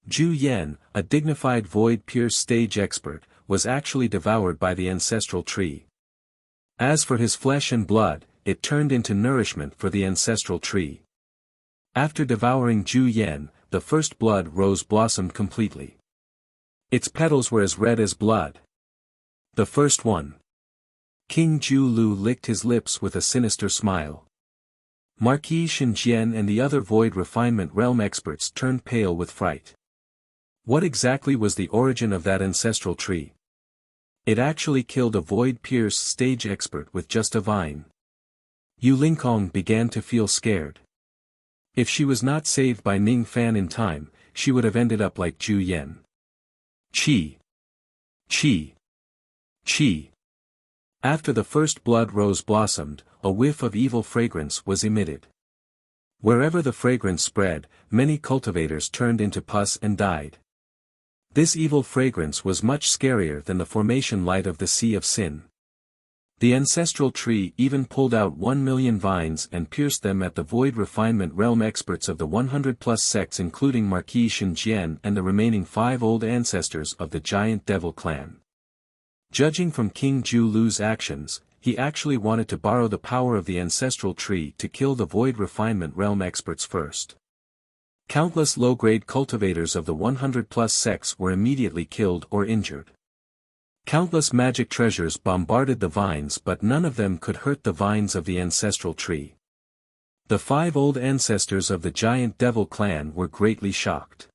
S1: Zhu Yan, a dignified Void Pierce stage expert, was actually devoured by the ancestral tree. As for his flesh and blood, it turned into nourishment for the ancestral tree. After devouring Zhu Yan, the first blood rose blossomed completely. Its petals were as red as blood. The first one. King Zhu Lu licked his lips with a sinister smile. Marquis Shenjian and the other Void Refinement Realm experts turned pale with fright. What exactly was the origin of that ancestral tree? It actually killed a Void Pierce stage expert with just a vine. Yu Lingkong began to feel scared. If she was not saved by Ning Fan in time, she would have ended up like Zhu Yan. Qi. Qi. Qi. After the first blood rose blossomed, a whiff of evil fragrance was emitted. Wherever the fragrance spread, many cultivators turned into pus and died. This evil fragrance was much scarier than the formation light of the Sea of Sin. The ancestral tree even pulled out 1,000,000 vines and pierced them at the Void Refinement Realm experts of the 100+ sects, including Marquis Shenjian and the remaining 5 old ancestors of the giant devil clan. Judging from King Zhu Lu's actions, he actually wanted to borrow the power of the ancestral tree to kill the Void Refinement Realm experts first. Countless low-grade cultivators of the 100-plus sects were immediately killed or injured. Countless magic treasures bombarded the vines, but none of them could hurt the vines of the ancestral tree. The 5 old ancestors of the giant devil clan were greatly shocked.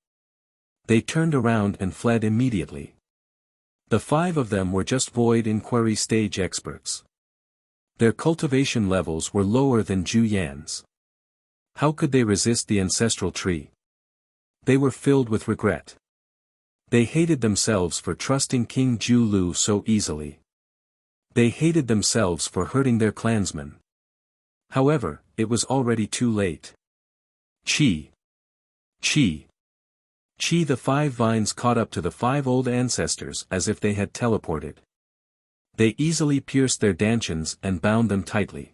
S1: They turned around and fled immediately. The 5 of them were just void inquiry stage experts. Their cultivation levels were lower than Zhu Yan's. How could they resist the ancestral tree? They were filled with regret. They hated themselves for trusting King Zhu Lu so easily. They hated themselves for hurting their clansmen. However, it was already too late. Chi! Chi! Chi! The 5 vines caught up to the 5 old ancestors as if they had teleported. They easily pierced their dantians and bound them tightly.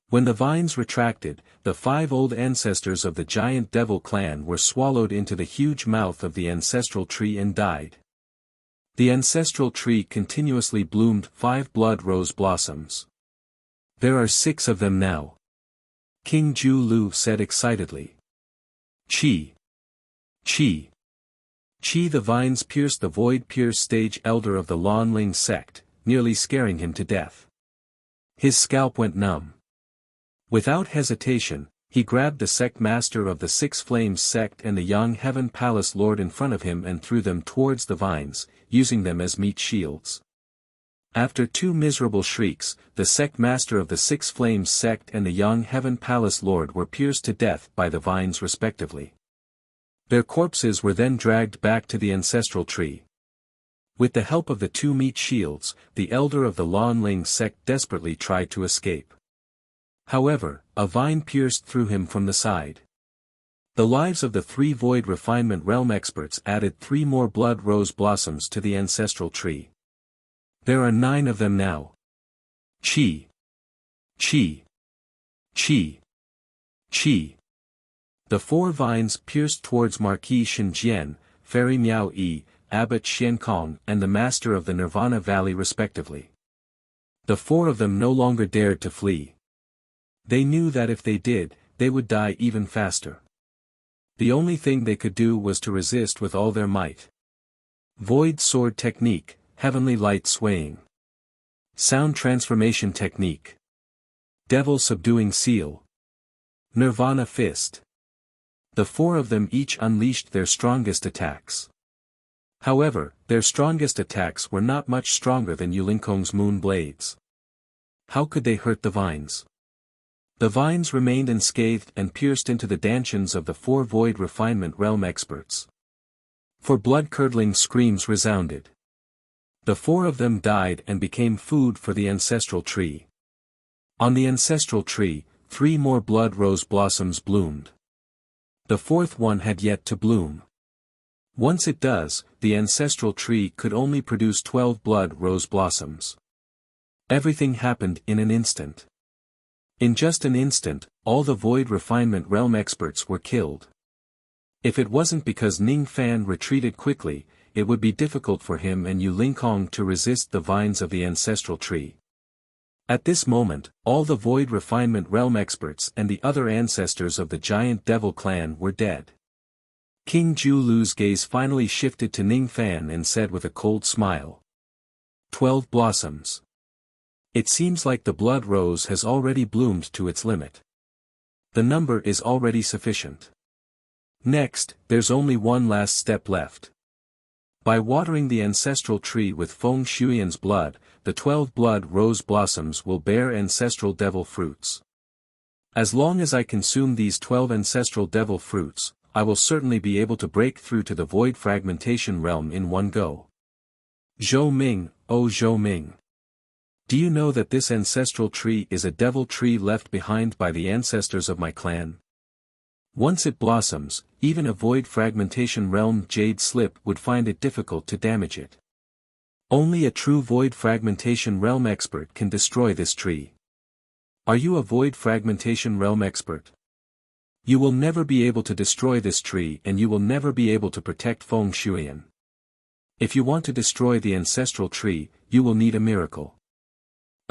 S1: When the vines retracted, the 5 old ancestors of the giant devil clan were swallowed into the huge mouth of the ancestral tree and died. The ancestral tree continuously bloomed 5 blood rose blossoms. There are 6 of them now. King Zhu Lu said excitedly. Chi! Chi! Chi! The vines pierced the void pierce stage elder of the Lanling sect, nearly scaring him to death. His scalp went numb. Without hesitation, he grabbed the sect master of the 6 Flames sect and the young Heaven Palace Lord in front of him and threw them towards the vines, using them as meat shields. After 2 miserable shrieks, the sect master of the 6 Flames sect and the young Heaven Palace Lord were pierced to death by the vines respectively. Their corpses were then dragged back to the ancestral tree. With the help of the 2 meat shields, the elder of the Lanling sect desperately tried to escape. However, a vine pierced through him from the side. The lives of the 3 Void Refinement Realm experts added 3 more blood rose blossoms to the ancestral tree. There are 9 of them now. Chi! Chi! Chi! Chi! The 4 vines pierced towards Marquis Shenjian, Fairy Miao Yi, Abbot Xiankong and the Master of the Nirvana Valley respectively. The 4 of them no longer dared to flee. They knew that if they did, they would die even faster. The only thing they could do was to resist with all their might. Void Sword Technique, Heavenly Light Swaying. Sound Transformation Technique. Devil Subduing Seal. Nirvana Fist. The 4 of them each unleashed their strongest attacks. However, their strongest attacks were not much stronger than Yulinkong's moon blades. How could they hurt the vines? The vines remained unscathed and pierced into the dantians of the 4 Void Refinement Realm experts. For blood-curdling screams resounded. The 4 of them died and became food for the ancestral tree. On the ancestral tree, 3 more blood rose blossoms bloomed. The 4th one had yet to bloom. Once it does, the ancestral tree could only produce 12 blood rose blossoms. Everything happened in an instant. In just an instant, all the Void Refinement Realm experts were killed. If it wasn't because Ning Fan retreated quickly, it would be difficult for him and Yu Lingkong to resist the vines of the ancestral tree. At this moment, all the Void Refinement Realm experts and the other ancestors of the giant devil clan were dead. King Zhu Lu's gaze finally shifted to Ning Fan and said with a cold smile. 12 blossoms. It seems like the blood rose has already bloomed to its limit. The number is already sufficient. Next, there's only one last step left. By watering the ancestral tree with Feng Shuiyan's blood, the 12 blood rose blossoms will bear ancestral devil fruits. As long as I consume these 12 ancestral devil fruits, I will certainly be able to break through to the void fragmentation realm in one go. Zhou Ming, oh Zhou Ming. Do you know that this ancestral tree is a devil tree left behind by the ancestors of my clan? Once it blossoms, even a void fragmentation realm jade slip would find it difficult to damage it. Only a true void fragmentation realm expert can destroy this tree. Are you a void fragmentation realm expert? You will never be able to destroy this tree and you will never be able to protect Feng Shuiyan. If you want to destroy the ancestral tree, you will need a miracle.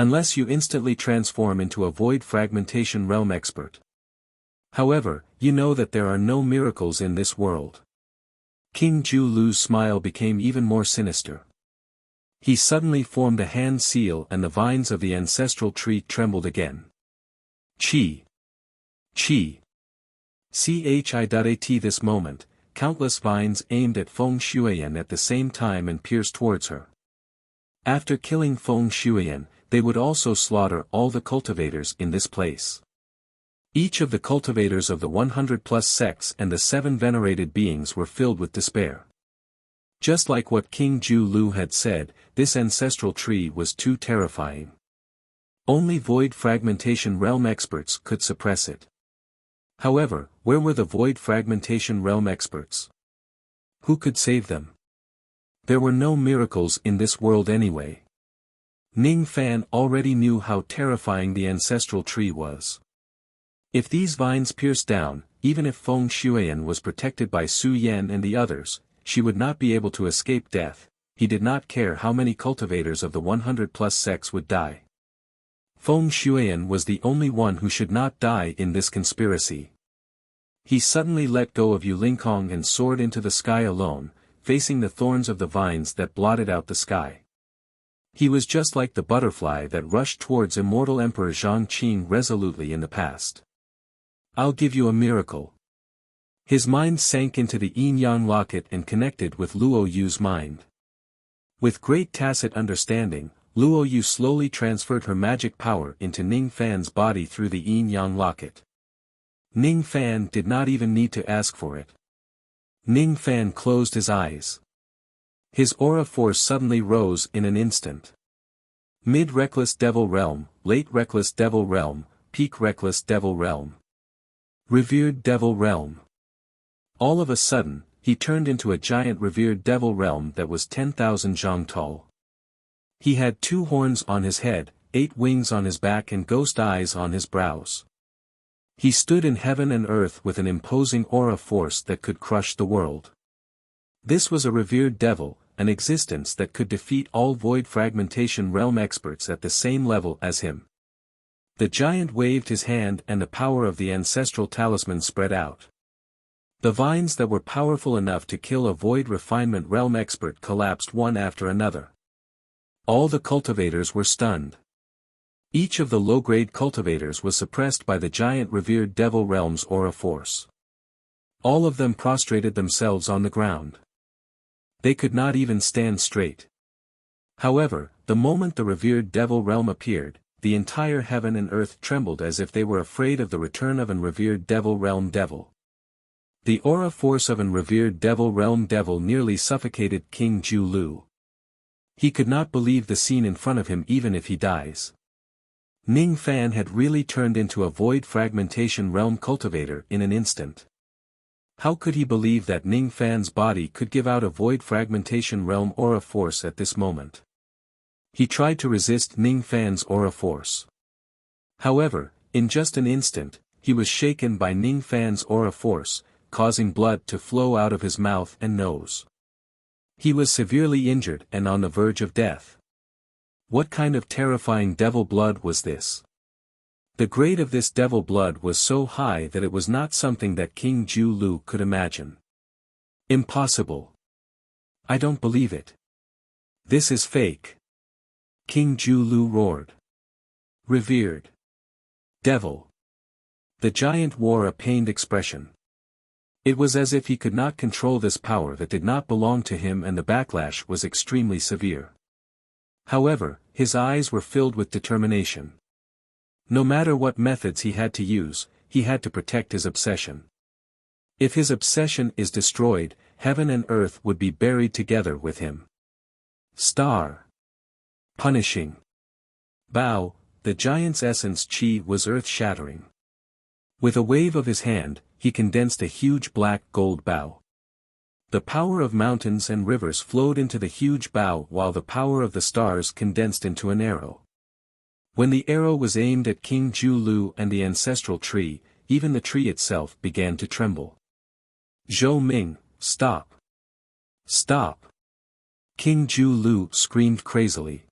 S1: Unless you instantly transform into a void fragmentation realm expert. However, you know that there are no miracles in this world. King Ju Lu's smile became even more sinister. He suddenly formed a hand seal and the vines of the ancestral tree trembled again. Chi! Chi! Chi.at this moment, countless vines aimed at Feng Shuiyan at the same time and pierced towards her. After killing Feng Shuiyan, they would also slaughter all the cultivators in this place. Each of the cultivators of the 100+ sects and the 7 venerated beings were filled with despair. Just like what King Ju Lu had said, this ancestral tree was too terrifying. Only void fragmentation realm experts could suppress it. However, where were the void fragmentation realm experts? Who could save them? There were no miracles in this world anyway. Ning Fan already knew how terrifying the ancestral tree was. If these vines pierced down, even if Feng Shuiyan was protected by Su Yan and the others, she would not be able to escape death. He did not care how many cultivators of the 100+ sects would die. Feng Shuiyan was the only one who should not die in this conspiracy. He suddenly let go of Yu Lingkong and soared into the sky alone, facing the thorns of the vines that blotted out the sky. He was just like the butterfly that rushed towards immortal Emperor Zhang Qing resolutely in the past. I'll give you a miracle. His mind sank into the yin-yang locket and connected with Luo Yu's mind. With great tacit understanding, Luo Yu slowly transferred her magic power into Ning Fan's body through the yin-yang locket. Ning Fan did not even need to ask for it. Ning Fan closed his eyes. His aura force suddenly rose in an instant. Mid-reckless devil realm, late reckless devil realm, peak reckless devil realm. Revered devil realm. All of a sudden, he turned into a giant revered devil realm that was 10,000 zhang tall. He had 2 horns on his head, 8 wings on his back and ghost eyes on his brows. He stood in heaven and earth with an imposing aura force that could crush the world. This was a revered devil, an existence that could defeat all void fragmentation realm experts at the same level as him. The giant waved his hand and the power of the ancestral talisman spread out. The vines that were powerful enough to kill a void refinement realm expert collapsed one after another. All the cultivators were stunned. Each of the low-grade cultivators was suppressed by the giant revered devil realm's aura force. All of them prostrated themselves on the ground. They could not even stand straight. However, the moment the revered devil realm appeared, the entire heaven and earth trembled as if they were afraid of the return of an revered devil realm devil. The aura force of an revered devil realm devil nearly suffocated King Ju Lu. He could not believe the scene in front of him even if he dies. Ning Fan had really turned into a void fragmentation realm cultivator in an instant. How could he believe that Ning Fan's body could give out a void fragmentation realm aura force at this moment? He tried to resist Ning Fan's aura force. However, in just an instant, he was shaken by Ning Fan's aura force, causing blood to flow out of his mouth and nose. He was severely injured and on the verge of death. What kind of terrifying devil blood was this? The grade of this devil blood was so high that it was not something that King Ju Lu could imagine. Impossible. I don't believe it. This is fake. King Ju Lu roared. Revered devil. The giant wore a pained expression. It was as if he could not control this power that did not belong to him and the backlash was extremely severe. However, his eyes were filled with determination. No matter what methods he had to use, he had to protect his obsession. If his obsession is destroyed, heaven and earth would be buried together with him. Star. Punishing. Bao, the giant's essence chi was earth-shattering. With a wave of his hand, he condensed a huge black gold bow. The power of mountains and rivers flowed into the huge bow while the power of the stars condensed into an arrow. When the arrow was aimed at King Ju Lu and the ancestral tree, even the tree itself began to tremble. Zhou Ming, stop! Stop! King Ju Lu screamed crazily.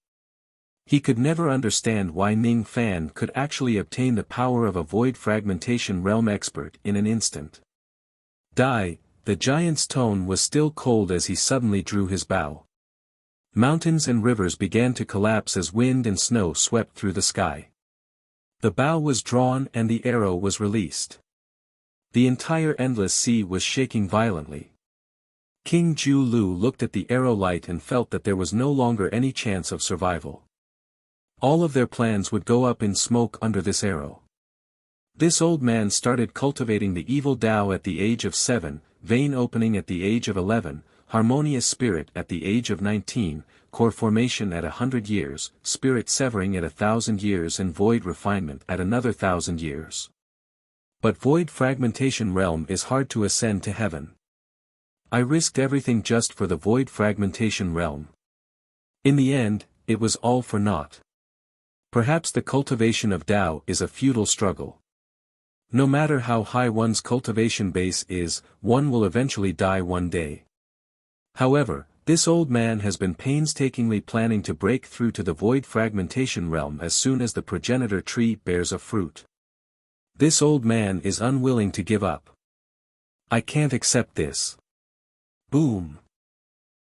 S1: He could never understand why Ning Fan could actually obtain the power of a void fragmentation realm expert in an instant. Die, the giant's tone was still cold as he suddenly drew his bow. Mountains and rivers began to collapse as wind and snow swept through the sky. The bow was drawn and the arrow was released. The entire endless sea was shaking violently. King Ju Lu looked at the arrow light and felt that there was no longer any chance of survival. All of their plans would go up in smoke under this arrow. This old man started cultivating the evil Tao at the age of 7, vein opening at the age of 11, harmonious spirit at the age of 19, core formation at 100 years, spirit severing at 1,000 years and void refinement at another 1,000 years. But void fragmentation realm is hard to ascend to heaven. I risked everything just for the void fragmentation realm. In the end, it was all for naught. Perhaps the cultivation of Tao is a futile struggle. No matter how high one's cultivation base is, one will eventually die one day. However, this old man has been painstakingly planning to break through to the void fragmentation realm as soon as the progenitor tree bears a fruit. This old man is unwilling to give up. I can't accept this. Boom!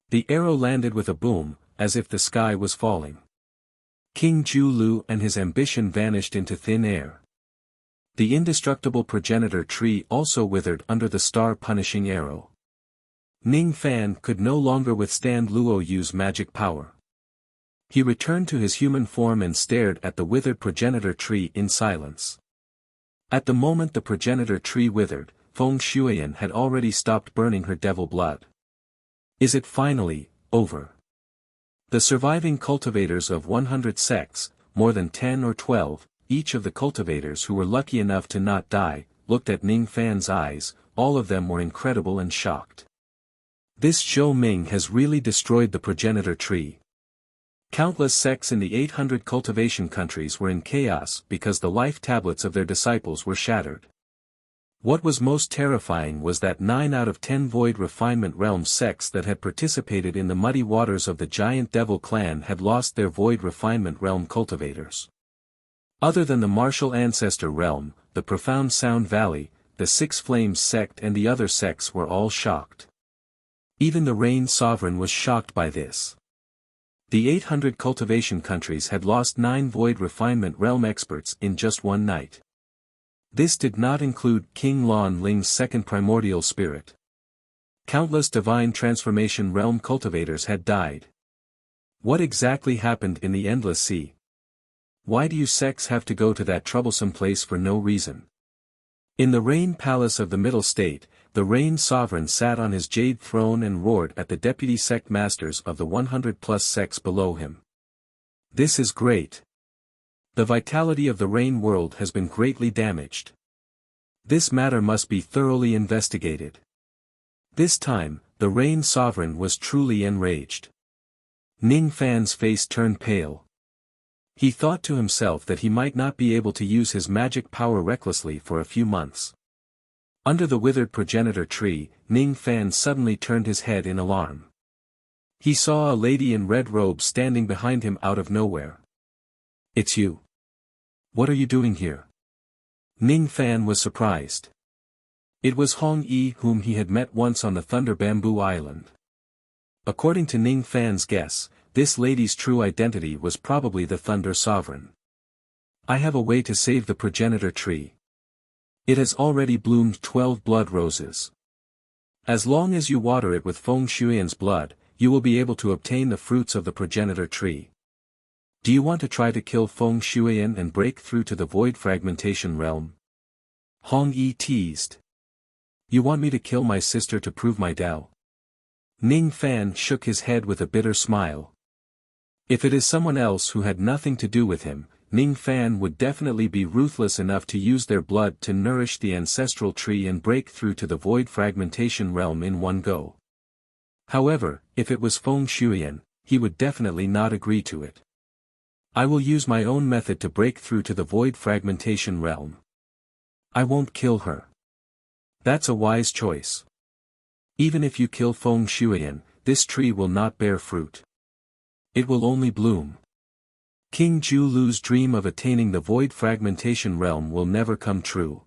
S1: The arrow landed with a boom, as if the sky was falling. King Ju Lu and his ambition vanished into thin air. The indestructible progenitor tree also withered under the star-punishing arrow. Ning Fan could no longer withstand Luo Yu's magic power. He returned to his human form and stared at the withered progenitor tree in silence. At the moment the progenitor tree withered, Feng Shuiyan had already stopped burning her devil blood. Is it finally over? The surviving cultivators of 100 sects, more than 10 or 12, each of the cultivators who were lucky enough to not die, looked at Ning Fan's eyes, all of them were incredible and shocked. This Zhou Ming has really destroyed the progenitor tree. Countless sects in the 800 cultivation countries were in chaos because the life tablets of their disciples were shattered. What was most terrifying was that 9 out of 10 void refinement realm sects that had participated in the muddy waters of the giant devil clan had lost their void refinement realm cultivators. Other than the martial ancestor realm, the profound sound valley, the Six Flames sect and the other sects were all shocked. Even the Rain Sovereign was shocked by this. The 800 cultivation countries had lost 9 void refinement realm experts in just one night. This did not include King Lon Ling's second primordial spirit. Countless divine transformation realm cultivators had died. What exactly happened in the Endless Sea? Why do you sects have to go to that troublesome place for no reason? In the Rain Palace of the Middle State, the Rain Sovereign sat on his jade throne and roared at the deputy sect masters of the 100+ sects below him. This is great. The vitality of the Rain world has been greatly damaged. This matter must be thoroughly investigated. This time, the Rain Sovereign was truly enraged. Ning Fan's face turned pale. He thought to himself that he might not be able to use his magic power recklessly for a few months. Under the withered progenitor tree, Ning Fan suddenly turned his head in alarm. He saw a lady in red robes standing behind him out of nowhere. It's you. What are you doing here? Ning Fan was surprised. It was Hong Yi whom he had met once on the Thunder Bamboo Island. According to Ning Fan's guess, this lady's true identity was probably the Thunder Sovereign. I have a way to save the progenitor tree. It has already bloomed 12 blood roses. As long as you water it with Feng Shuiyan's blood, you will be able to obtain the fruits of the progenitor tree. Do you want to try to kill Feng Shuiyan and break through to the void fragmentation realm? Hong Yi teased. You want me to kill my sister to prove my Tao? Ning Fan shook his head with a bitter smile. If it is someone else who had nothing to do with him, Ning Fan would definitely be ruthless enough to use their blood to nourish the ancestral tree and break through to the void fragmentation realm in one go. However, if it was Feng Shuiyan, he would definitely not agree to it. I will use my own method to break through to the void fragmentation realm. I won't kill her. That's a wise choice. Even if you kill Feng Shuiyan, this tree will not bear fruit. It will only bloom. King Julu's dream of attaining the void fragmentation realm will never come true.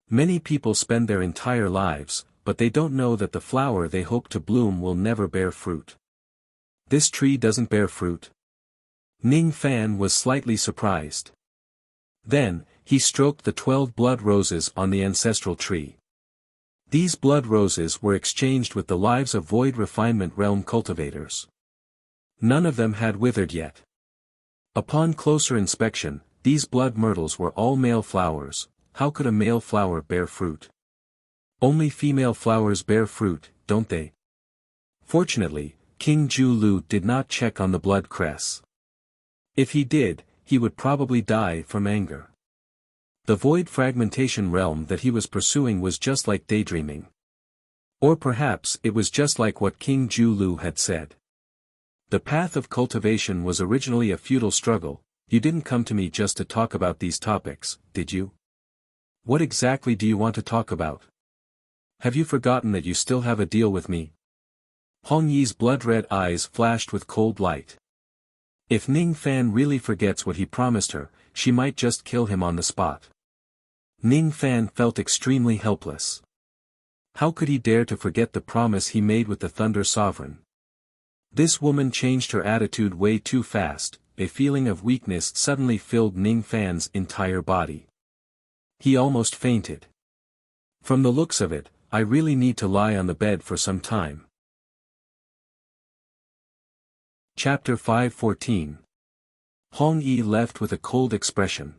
S1: Many people spend their entire lives, but they don't know that the flower they hope to bloom will never bear fruit. This tree doesn't bear fruit. Ning Fan was slightly surprised. Then, he stroked the 12 blood roses on the ancestral tree. These blood roses were exchanged with the lives of void refinement realm cultivators. None of them had withered yet. Upon closer inspection, these blood myrtles were all male flowers. How could a male flower bear fruit? Only female flowers bear fruit, don't they? Fortunately, King Julu did not check on the blood cress. If he did, he would probably die from anger. The void fragmentation realm that he was pursuing was just like daydreaming. Or perhaps it was just like what King Julu had said. The path of cultivation was originally a futile struggle. You didn't come to me just to talk about these topics, did you? What exactly do you want to talk about? Have you forgotten that you still have a deal with me? Hong Yi's blood-red eyes flashed with cold light. If Ning Fan really forgets what he promised her, she might just kill him on the spot. Ning Fan felt extremely helpless. How could he dare to forget the promise he made with the Thunder Sovereign? This woman changed her attitude way too fast. A feeling of weakness suddenly filled Ning Fan's entire body. He almost fainted. From the looks of it, I really need to lie on the bed for some time. Chapter 5:14. Hong Yi left with a cold expression.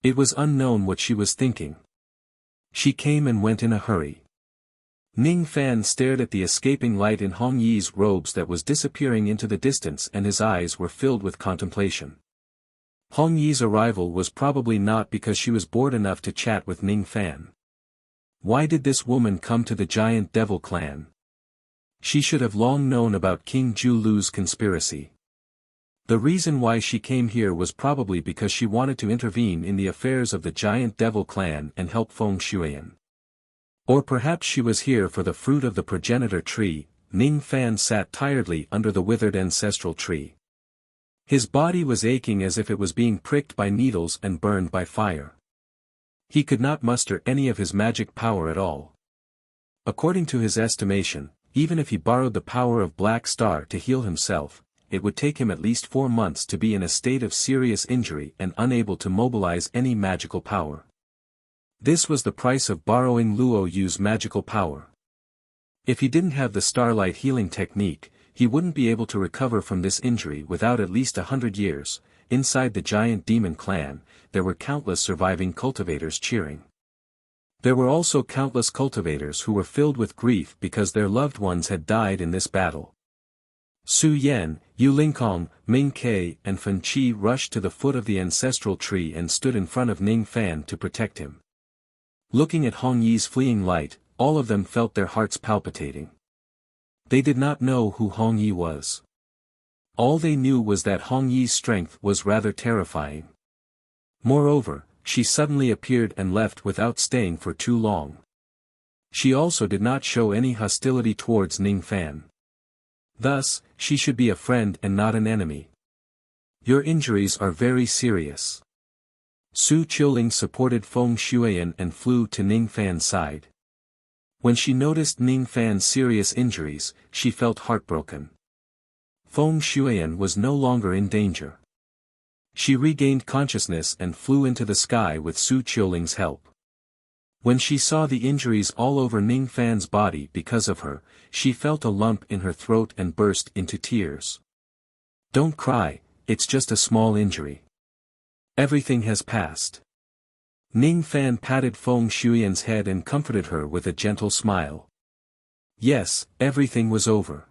S1: It was unknown what she was thinking. She came and went in a hurry. Ning Fan stared at the escaping light in Hong Yi's robes that was disappearing into the distance, and his eyes were filled with contemplation. Hong Yi's arrival was probably not because she was bored enough to chat with Ning Fan. Why did this woman come to the giant devil clan? She should have long known about King Julu's conspiracy. The reason why she came here was probably because she wanted to intervene in the affairs of the giant devil clan and help Feng Shuiyan. Or perhaps she was here for the fruit of the progenitor tree. Ning Fan sat tiredly under the withered ancestral tree. His body was aching as if it was being pricked by needles and burned by fire. He could not muster any of his magic power at all. According to his estimation, even if he borrowed the power of Black Star to heal himself, it would take him at least 4 months to be in a state of serious injury and unable to mobilize any magical power. This was the price of borrowing Luo Yu's magical power. If he didn't have the starlight healing technique, he wouldn't be able to recover from this injury without at least 100 years. Inside the giant demon clan, there were countless surviving cultivators cheering. There were also countless cultivators who were filled with grief because their loved ones had died in this battle. Su Yan, Yu Lingkong, Ming Ke, and Fen Qi rushed to the foot of the ancestral tree and stood in front of Ning Fan to protect him. Looking at Hong Yi's fleeing light, all of them felt their hearts palpitating. They did not know who Hong Yi was. All they knew was that Hong Yi's strength was rather terrifying. Moreover, she suddenly appeared and left without staying for too long. She also did not show any hostility towards Ning Fan. Thus, she should be a friend and not an enemy. Your injuries are very serious. Su Qiuling supported Feng Shuiyan and flew to Ning Fan's side. When she noticed Ning Fan's serious injuries, she felt heartbroken. Feng Shuiyan was no longer in danger. She regained consciousness and flew into the sky with Su Qiuling's help. When she saw the injuries all over Ning Fan's body because of her, she felt a lump in her throat and burst into tears. Don't cry, it's just a small injury. Everything has passed. Ning Fan patted Feng Shuiyan's head and comforted her with a gentle smile. Yes, everything was over.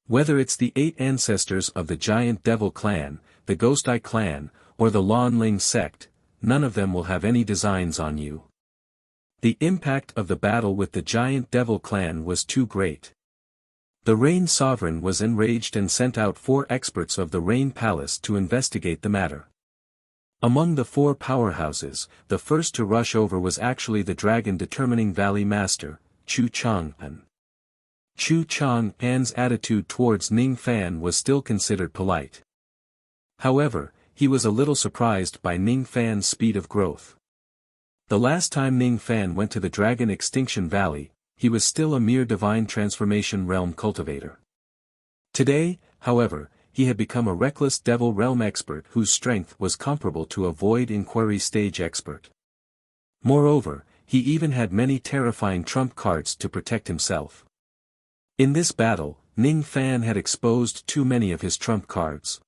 S1: Whether it's the 8 ancestors of the giant devil clan, the Ghost Eye clan, or the Lan Ling sect, none of them will have any designs on you. The impact of the battle with the giant devil clan was too great. The Rain Sovereign was enraged and sent out 4 experts of the Rain Palace to investigate the matter. Among the 4 powerhouses, the first to rush over was actually the Dragon Determining Valley Master, Chu Chang'an. Chu Chang'an's attitude towards Ning Fan was still considered polite. However, he was a little surprised by Ning Fan's speed of growth. The last time Ning Fan went to the Dragon Extinction Valley, he was still a mere divine transformation realm cultivator. Today, however, he had become a reckless devil realm expert whose strength was comparable to a void inquiry stage expert. Moreover, he even had many terrifying trump cards to protect himself. In this battle, Ning Fan had exposed too many of his trump cards.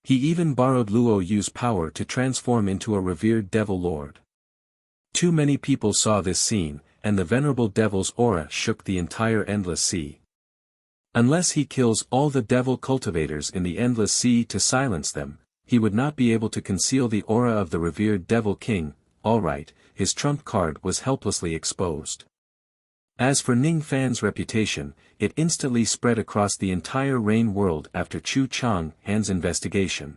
S1: He even borrowed Luo Yu's power to transform into a revered devil lord. Too many people saw this scene, and the venerable devil's aura shook the entire Endless Sea. Unless he kills all the devil cultivators in the Endless Sea to silence them, he would not be able to conceal the aura of the revered devil king. Alright, his trump card was helplessly exposed. As for Ning Fan's reputation, it instantly spread across the entire Rain world after Chu Chang's investigation.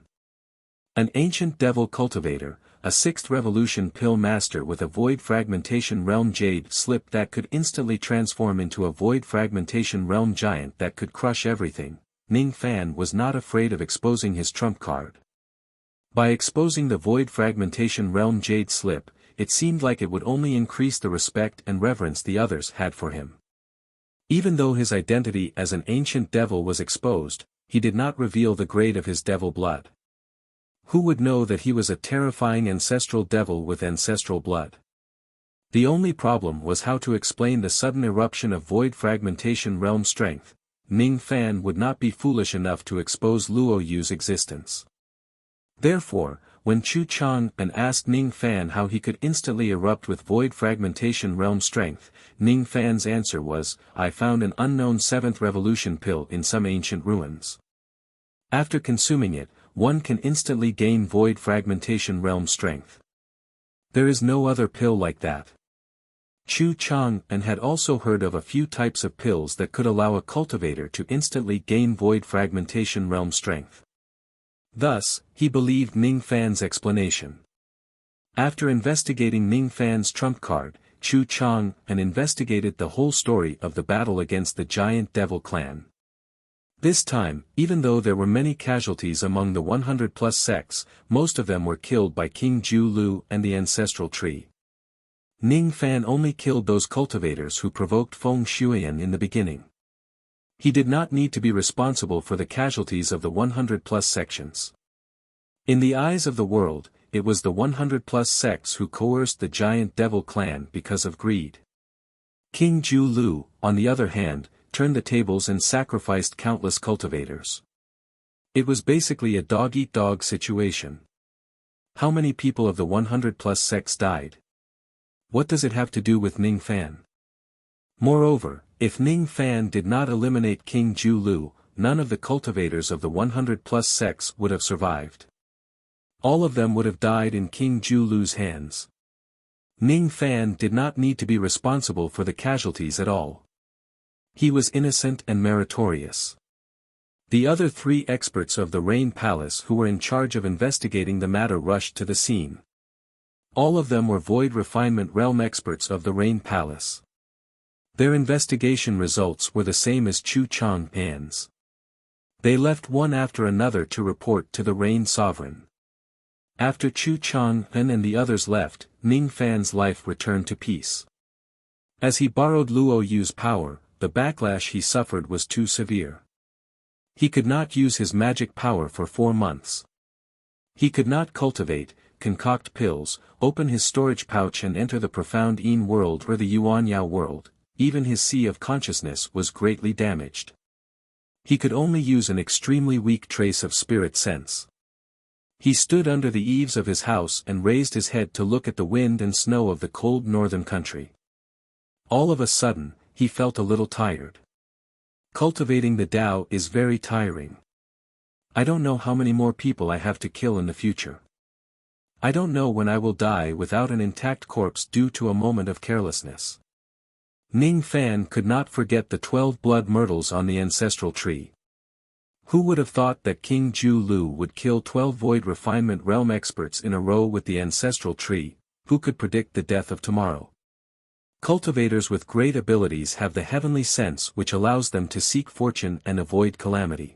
S1: An ancient devil cultivator, a 6th revolution pill master with a void fragmentation realm jade slip that could instantly transform into a void fragmentation realm giant that could crush everything, Ning Fan was not afraid of exposing his trump card. By exposing the void fragmentation realm jade slip, it seemed like it would only increase the respect and reverence the others had for him. Even though his identity as an ancient devil was exposed, he did not reveal the grade of his devil blood. Who would know that he was a terrifying ancestral devil with ancestral blood? The only problem was how to explain the sudden eruption of void fragmentation realm strength. Ning Fan would not be foolish enough to expose Luo Yu's existence. Therefore, when Chu Chang asked Ning Fan how he could instantly erupt with void fragmentation realm strength, Ning Fan's answer was, "I found an unknown 7th revolution pill in some ancient ruins. After consuming it, one can instantly gain void fragmentation realm strength. There is no other pill like that." Chu Chang had also heard of a few types of pills that could allow a cultivator to instantly gain void fragmentation realm strength. Thus, he believed Ning Fan's explanation. After investigating Ning Fan's trump card, Chu Chang investigated the whole story of the battle against the giant devil clan. This time, even though there were many casualties among the 100-plus sects, most of them were killed by King Ju Lu and the ancestral tree. Ning Fan only killed those cultivators who provoked Feng Shuiyan in the beginning. He did not need to be responsible for the casualties of the 100-plus sections. In the eyes of the world, it was the 100-plus sects who coerced the giant devil clan because of greed. King Ju Lu, on the other hand, turned the tables and sacrificed countless cultivators. It was basically a dog-eat-dog situation. How many people of the 100-plus sects died? What does it have to do with Ning Fan? Moreover, if Ning Fan did not eliminate King Ju Lu, none of the cultivators of the 100-plus sects would have survived. All of them would have died in King Ju Lu's hands. Ning Fan did not need to be responsible for the casualties at all. He was innocent and meritorious. The other 3 experts of the Rain Palace who were in charge of investigating the matter rushed to the scene. All of them were void refinement realm experts of the Rain Palace. Their investigation results were the same as Chu Chang's. They left one after another to report to the Rain Sovereign. After Chu Chang and the others left, Ning Fan's life returned to peace. As he borrowed Luo Yu's power, the backlash he suffered was too severe. He could not use his magic power for 4 months. He could not cultivate, concoct pills, open his storage pouch and enter the profound Yin world or the Yuanyao world. Even his sea of consciousness was greatly damaged. He could only use an extremely weak trace of spirit sense. He stood under the eaves of his house and raised his head to look at the wind and snow of the cold northern country. All of a sudden, he felt a little tired. Cultivating the Tao is very tiring. I don't know how many more people I have to kill in the future. I don't know when I will die without an intact corpse due to a moment of carelessness. Ning Fan could not forget the 12 blood myrtles on the ancestral tree. Who would have thought that King Ju Lu would kill 12 void refinement realm experts in a row with the ancestral tree? Who could predict the death of tomorrow? Cultivators with great abilities have the heavenly sense which allows them to seek fortune and avoid calamity.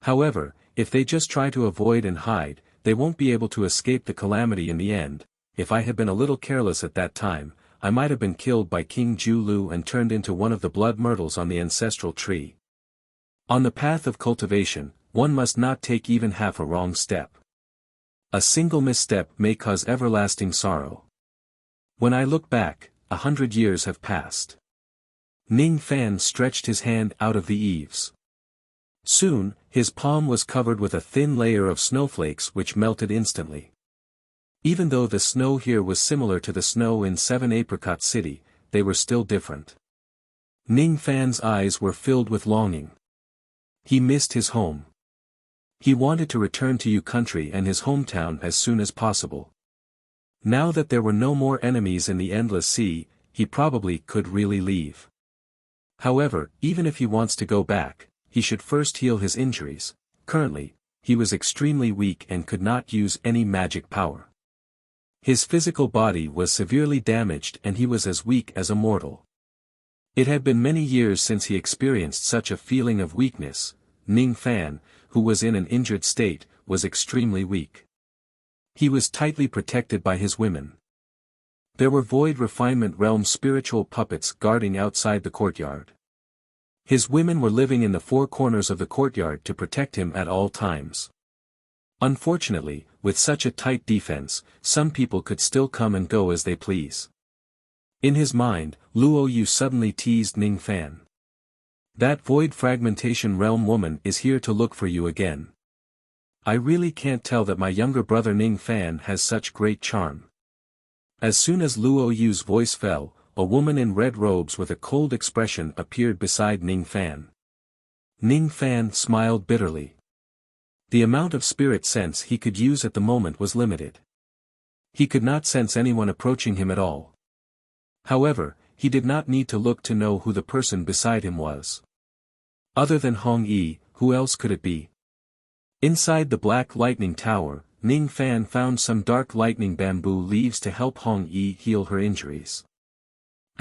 S1: However, If they just try to avoid and hide, they won't be able to escape the calamity in the end. If I had been a little careless at that time, I might have been killed by King Ju Lu and turned into one of the blood myrtles on the ancestral tree. On the path of cultivation, one must not take even half a wrong step. A single misstep may cause everlasting sorrow. When I look back, 100 years have passed. Ning Fan stretched his hand out of the eaves. Soon, his palm was covered with a thin layer of snowflakes which melted instantly. Even though the snow here was similar to the snow in 7 Apricot City, they were still different. Ning Fan's eyes were filled with longing. He missed his home. He wanted to return to Yu country and his hometown as soon as possible. Now that there were no more enemies in the endless sea, he probably could really leave. However, even if he wants to go back, he should first heal his injuries. Currently, he was extremely weak and could not use any magic power. His physical body was severely damaged and he was as weak as a mortal. It had been many years since he experienced such a feeling of weakness. Ning Fan, who was in an injured state, was extremely weak. He was tightly protected by his women. There were Void Refinement Realm spiritual puppets guarding outside the courtyard. His women were living in the four corners of the courtyard to protect him at all times. Unfortunately, with such a tight defense, some people could still come and go as they please. In his mind, Luo Yu suddenly teased Ning Fan. That Void Fragmentation Realm woman is here to look for you again. I really can't tell that my younger brother Ning Fan has such great charm. As soon as Luo Yu's voice fell, a woman in red robes with a cold expression appeared beside Ning Fan. Ning Fan smiled bitterly. The amount of spirit sense he could use at the moment was limited. He could not sense anyone approaching him at all. However, he did not need to look to know who the person beside him was. Other than Hong Yi, who else could it be? Inside the Black Lightning Tower, Ning Fan found some dark lightning bamboo leaves to help Hong Yi heal her injuries.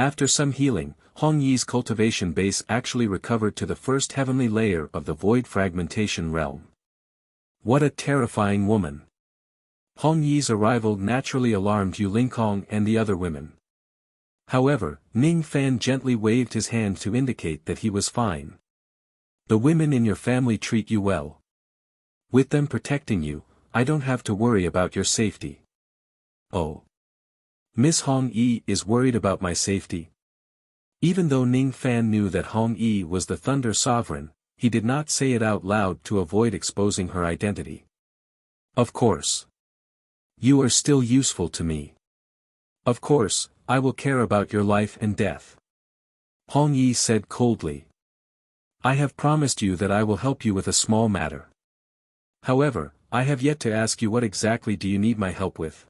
S1: After some healing, Hong Yi's cultivation base actually recovered to the first heavenly layer of the Void Fragmentation Realm. What a terrifying woman! Hong Yi's arrival naturally alarmed Yu Lingkong and the other women. However, Ning Fan gently waved his hand to indicate that he was fine. The women in your family treat you well. With them protecting you, I don't have to worry about your safety. Oh. Miss Hong Yi is worried about my safety? Even though Ning Fan knew that Hong Yi was the Thunder Sovereign, he did not say it out loud to avoid exposing her identity. Of course. You are still useful to me. Of course, I will care about your life and death. Hong Yi said coldly. I have promised you that I will help you with a small matter. However, I have yet to ask you what exactly do you need my help with?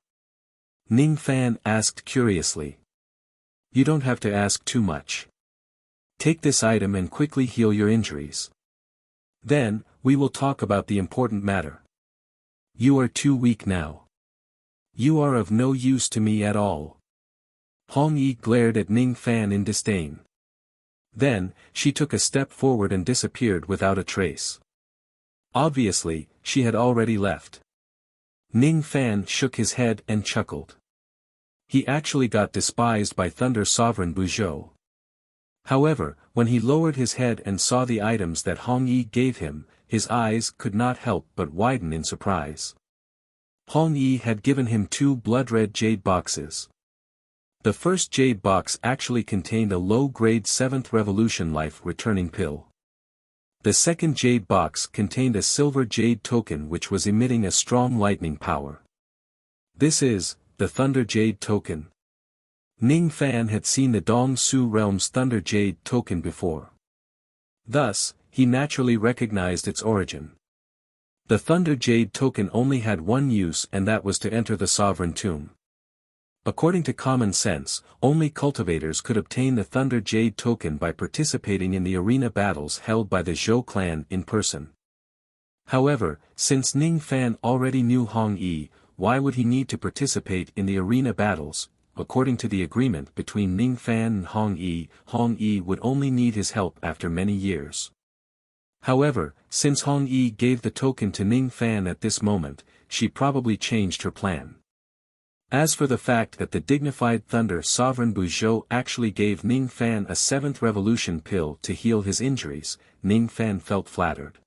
S1: Ning Fan asked curiously. You don't have to ask too much. Take this item and quickly heal your injuries. Then, we will talk about the important matter. You are too weak now. You are of no use to me at all. Hong Yi glared at Ning Fan in disdain. Then, she took a step forward and disappeared without a trace. Obviously, she had already left. Ning Fan shook his head and chuckled. He actually got despised by Thunder Sovereign Buzhou. However, when he lowered his head and saw the items that Hong Yi gave him, his eyes could not help but widen in surprise. Hong Yi had given him 2 blood-red jade boxes. The first jade box actually contained a low-grade 7th Revolution life-returning pill. The second jade box contained a silver jade token which was emitting a strong lightning power. This is, the Thunder Jade token. Ning Fan had seen the Dong Su Realm's Thunder Jade token before. Thus, he naturally recognized its origin. The Thunder Jade token only had one use and that was to enter the Sovereign Tomb. According to common sense, only cultivators could obtain the Thunder Jade token by participating in the arena battles held by the Zhou clan in person. However, since Ning Fan already knew Hong Yi, why would he need to participate in the arena battles? According to the agreement between Ning Fan and Hong Yi would only need his help after many years. However, since Hong Yi gave the token to Ning Fan at this moment, she probably changed her plan. As for the fact that the dignified Thunder Sovereign Buzhou actually gave Ning Fan a 7th revolution pill to heal his injuries, Ning Fan felt flattered.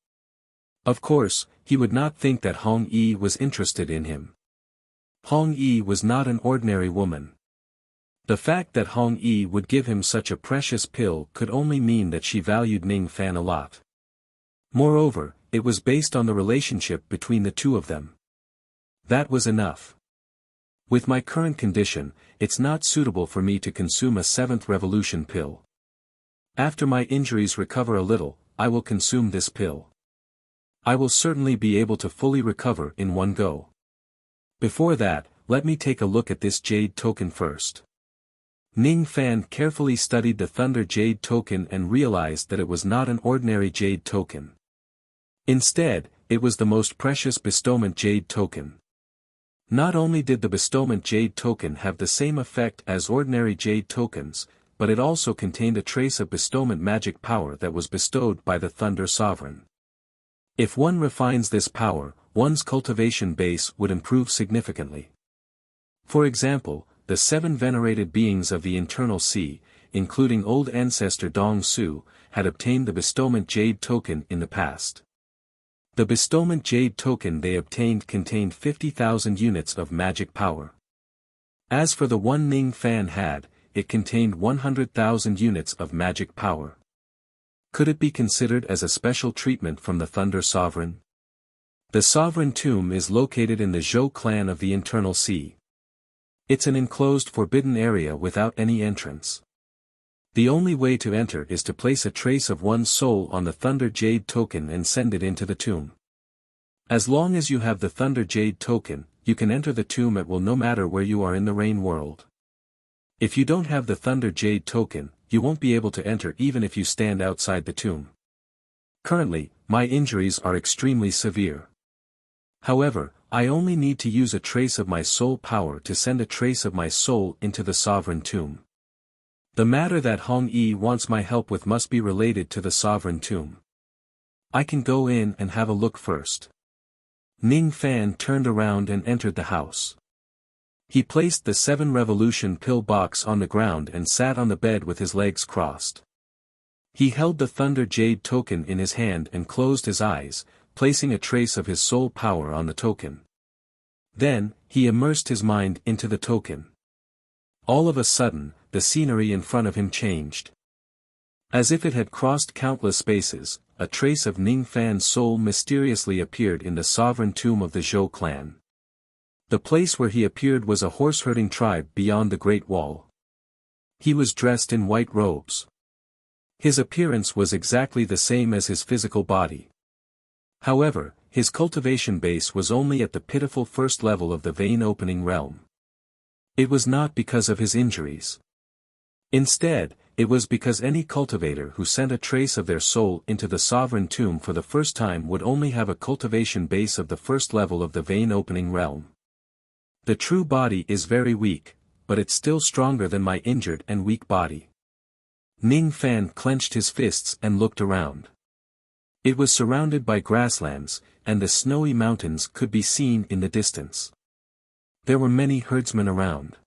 S1: Of course, he would not think that Hong Yi was interested in him. Hong Yi was not an ordinary woman. The fact that Hong Yi would give him such a precious pill could only mean that she valued Ning Fan a lot. Moreover, it was based on the relationship between the two of them. That was enough. With my current condition, it's not suitable for me to consume a 7th revolution pill. After my injuries recover a little, I will consume this pill. I will certainly be able to fully recover in one go. Before that, let me take a look at this jade token first. Ning Fan carefully studied the Thunder Jade token and realized that it was not an ordinary jade token. Instead, it was the most precious bestowment jade token. Not only did the bestowment jade token have the same effect as ordinary jade tokens, but it also contained a trace of bestowment magic power that was bestowed by the Thunder Sovereign. If one refines this power, one's cultivation base would improve significantly. For example, the 7 venerated beings of the Internal Sea, including old ancestor Dong Su, had obtained the bestowment jade token in the past. The bestowment jade token they obtained contained 50,000 units of magic power. As for the one Ning Fan had, it contained 100,000 units of magic power. Could it be considered as a special treatment from the Thunder Sovereign? The Sovereign Tomb is located in the Zhou clan of the Internal Sea. It's an enclosed forbidden area without any entrance. The only way to enter is to place a trace of one's soul on the Thunder Jade token and send it into the tomb. As long as you have the Thunder Jade token, you can enter the tomb at will no matter where you are in the Rain World. If you don't have the Thunder Jade token, you won't be able to enter even if you stand outside the tomb. Currently, my injuries are extremely severe. However, I only need to use a trace of my soul power to send a trace of my soul into the Sovereign Tomb. The matter that Hong Yi wants my help with must be related to the Sovereign Tomb. I can go in and have a look first. Ning Fan turned around and entered the house. He placed the 7 revolution pill box on the ground and sat on the bed with his legs crossed. He held the Thunder Jade token in his hand and closed his eyes, placing a trace of his soul power on the token. Then, he immersed his mind into the token. All of a sudden, the scenery in front of him changed. As if it had crossed countless spaces, a trace of Ning Fan's soul mysteriously appeared in the sovereign tomb of the Zhou clan. The place where he appeared was a horse-herding tribe beyond the Great Wall. He was dressed in white robes. His appearance was exactly the same as his physical body. However, his cultivation base was only at the pitiful first level of the vein-opening realm. It was not because of his injuries. Instead, it was because any cultivator who sent a trace of their soul into the sovereign tomb for the first time would only have a cultivation base of the first level of the vein-opening realm. The true body is very weak, but it's still stronger than my injured and weak body. Ning Fan clenched his fists and looked around. It was surrounded by grasslands, and the snowy mountains could be seen in the distance. There were many herdsmen around.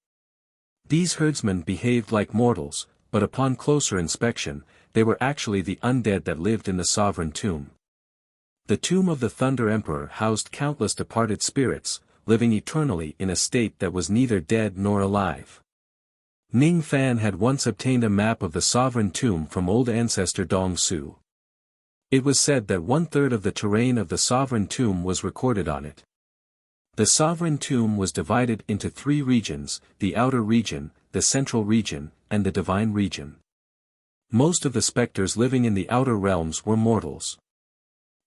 S1: These herdsmen behaved like mortals, but upon closer inspection, they were actually the undead that lived in the sovereign tomb. The tomb of the Thunder Emperor housed countless departed spirits, living eternally in a state that was neither dead nor alive. Ning Fan had once obtained a map of the sovereign tomb from old ancestor Dong Su. It was said that 1/3 of the terrain of the sovereign tomb was recorded on it. The sovereign tomb was divided into 3 regions, the outer region, the central region, and the divine region. Most of the specters living in the outer realms were mortals.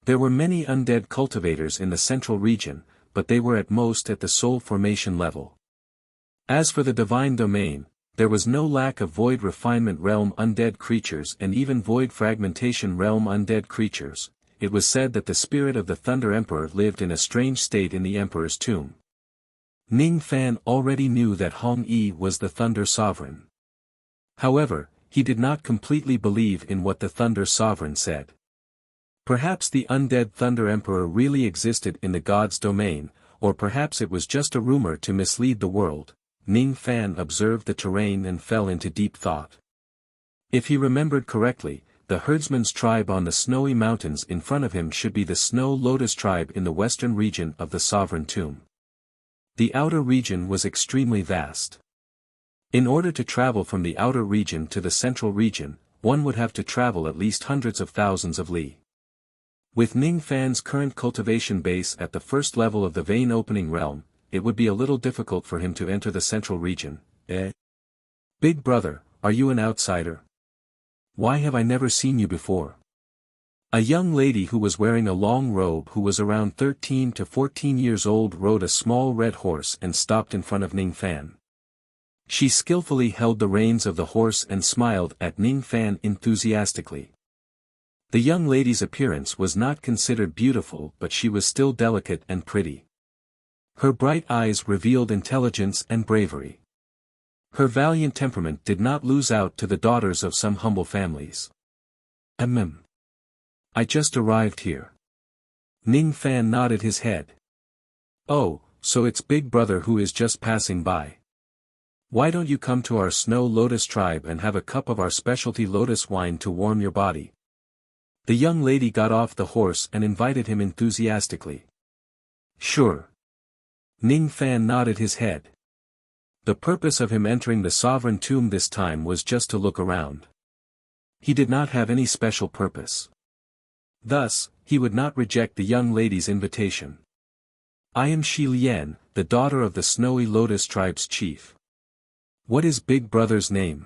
S1: There were many undead cultivators in the central region, but they were at most at the soul formation level. As for the divine domain, there was no lack of void refinement realm undead creatures and even void fragmentation realm undead creatures. It was said that the spirit of the Thunder Emperor lived in a strange state in the Emperor's tomb. Ning Fan already knew that Hong Yi was the Thunder Sovereign. However, he did not completely believe in what the Thunder Sovereign said. Perhaps the undead Thunder Emperor really existed in the god's domain, or perhaps it was just a rumor to mislead the world. Ning Fan observed the terrain and fell into deep thought. If he remembered correctly, the herdsman's tribe on the snowy mountains in front of him should be the Snow Lotus tribe in the western region of the Sovereign Tomb. The outer region was extremely vast. In order to travel from the outer region to the central region, one would have to travel at least hundreds of thousands of li. With Ning Fan's current cultivation base at the first level of the vein opening realm, it would be a little difficult for him to enter the central region. Big brother, are you an outsider? Why have I never seen you before? A young lady who was wearing a long robe who was around 13 to 14 years old rode a small red horse and stopped in front of Ning Fan. She skillfully held the reins of the horse and smiled at Ning Fan enthusiastically. The young lady's appearance was not considered beautiful, but she was still delicate and pretty. Her bright eyes revealed intelligence and bravery. Her valiant temperament did not lose out to the daughters of some humble families. I just arrived here. Ning Fan nodded his head. Oh, so it's Big Brother who is just passing by. Why don't you come to our Snow Lotus tribe and have a cup of our specialty lotus wine to warm your body? The young lady got off the horse and invited him enthusiastically. Sure. Ning Fan nodded his head. The purpose of him entering the Sovereign Tomb this time was just to look around. He did not have any special purpose. Thus, he would not reject the young lady's invitation. I am Shi Lian, the daughter of the Snowy Lotus tribe's chief. What is Big Brother's name?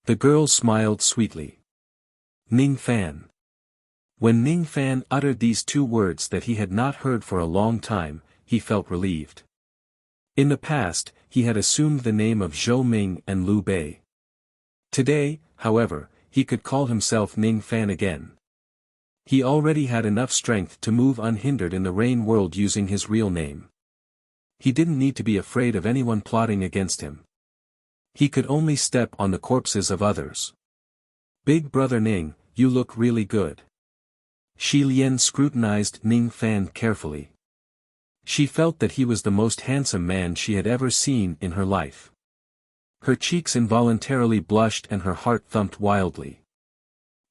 S1: The girl smiled sweetly. Ning Fan. When Ning Fan uttered these two words that he had not heard for a long time, he felt relieved. In the past, he had assumed the name of Zhou Ming and Liu Bei. Today, however, he could call himself Ning Fan again. He already had enough strength to move unhindered in the rain world using his real name. He didn't need to be afraid of anyone plotting against him. He could only step on the corpses of others. Big Brother Ning, you look really good. Shi Lian scrutinized Ning Fan carefully. She felt that he was the most handsome man she had ever seen in her life. Her cheeks involuntarily blushed and her heart thumped wildly.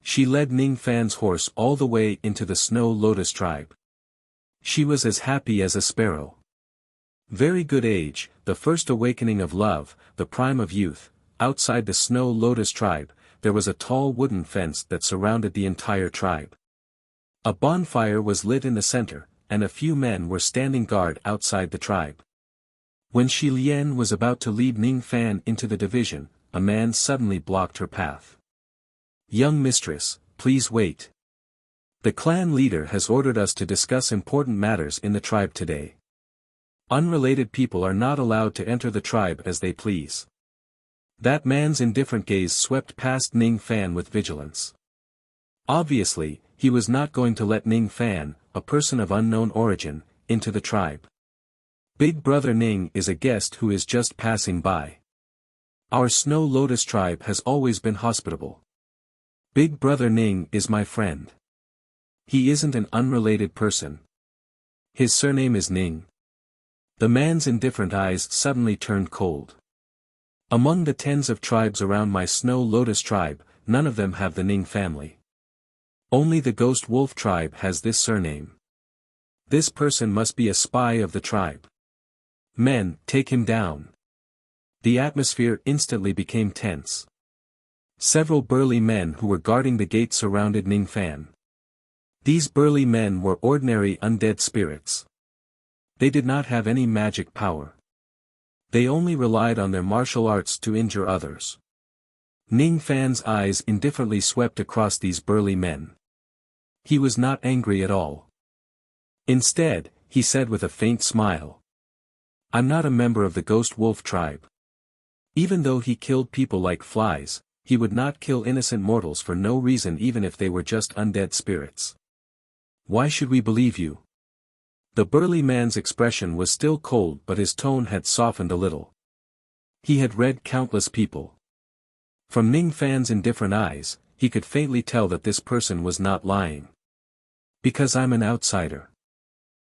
S1: She led Ning Fan's horse all the way into the Snow Lotus tribe. She was as happy as a sparrow. Very good age, the first awakening of love, the prime of youth. Outside the Snow Lotus tribe, there was a tall wooden fence that surrounded the entire tribe. A bonfire was lit in the center, and a few men were standing guard outside the tribe. When Shi Lian was about to lead Ning Fan into the division, a man suddenly blocked her path. Young mistress, please wait. The clan leader has ordered us to discuss important matters in the tribe today. Unrelated people are not allowed to enter the tribe as they please. That man's indifferent gaze swept past Ning Fan with vigilance. Obviously, he was not going to let Ning Fan, a person of unknown origin, into the tribe. Big Brother Ning is a guest who is just passing by. Our Snow Lotus tribe has always been hospitable. Big Brother Ning is my friend. He isn't an unrelated person. His surname is Ning. The man's indifferent eyes suddenly turned cold. Among the tens of tribes around my Snow Lotus tribe, none of them have the Ning family. Only the Ghost Wolf tribe has this surname. This person must be a spy of the tribe. Men, take him down. The atmosphere instantly became tense. Several burly men who were guarding the gate surrounded Ning Fan. These burly men were ordinary undead spirits. They did not have any magic power. They only relied on their martial arts to injure others. Ning Fan's eyes indifferently swept across these burly men. He was not angry at all. Instead, he said with a faint smile. I'm not a member of the Ghost Wolf tribe. Even though he killed people like flies, he would not kill innocent mortals for no reason even if they were just undead spirits. Why should we believe you? The burly man's expression was still cold but his tone had softened a little. He had read countless people. From Ning Fan's indifferent eyes, he could faintly tell that this person was not lying. Because I'm an outsider.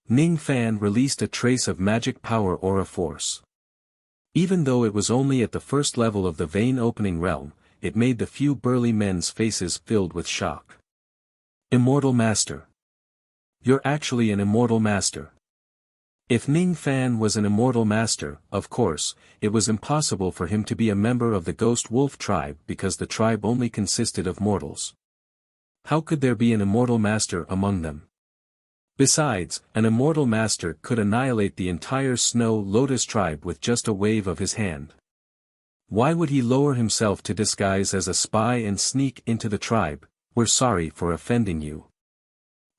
S1: Ning Fan released a trace of magic power aura force. Even though it was only at the first level of the vein-opening realm, it made the few burly men's faces filled with shock. Immortal Master. You're actually an immortal master. If Ning Fan was an immortal master, of course, it was impossible for him to be a member of the Ghost Wolf tribe because the tribe only consisted of mortals. How could there be an immortal master among them? Besides, an immortal master could annihilate the entire Snow Lotus tribe with just a wave of his hand. Why would he lower himself to disguise as a spy and sneak into the tribe? We're sorry for offending you.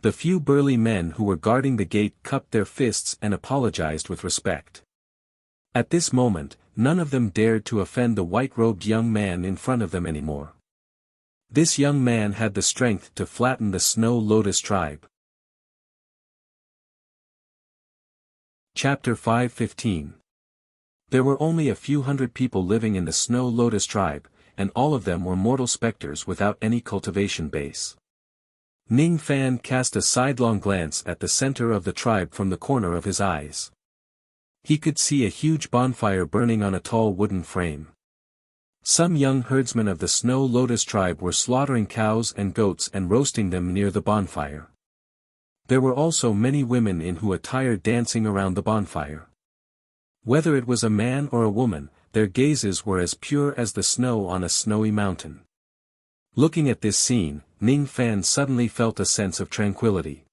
S1: The few burly men who were guarding the gate cupped their fists and apologized with respect. At this moment, none of them dared to offend the white-robed young man in front of them anymore. This young man had the strength to flatten the Snow Lotus tribe. Chapter 5:15. There were only a few hundred people living in the Snow Lotus tribe, and all of them were mortal specters without any cultivation base. Ning Fan cast a sidelong glance at the center of the tribe from the corner of his eyes. He could see a huge bonfire burning on a tall wooden frame. Some young herdsmen of the Snow Lotus tribe were slaughtering cows and goats and roasting them near the bonfire. There were also many women in attire dancing around the bonfire. Whether it was a man or a woman, their gazes were as pure as the snow on a snowy mountain. Looking at this scene, Ning Fan suddenly felt a sense of tranquility.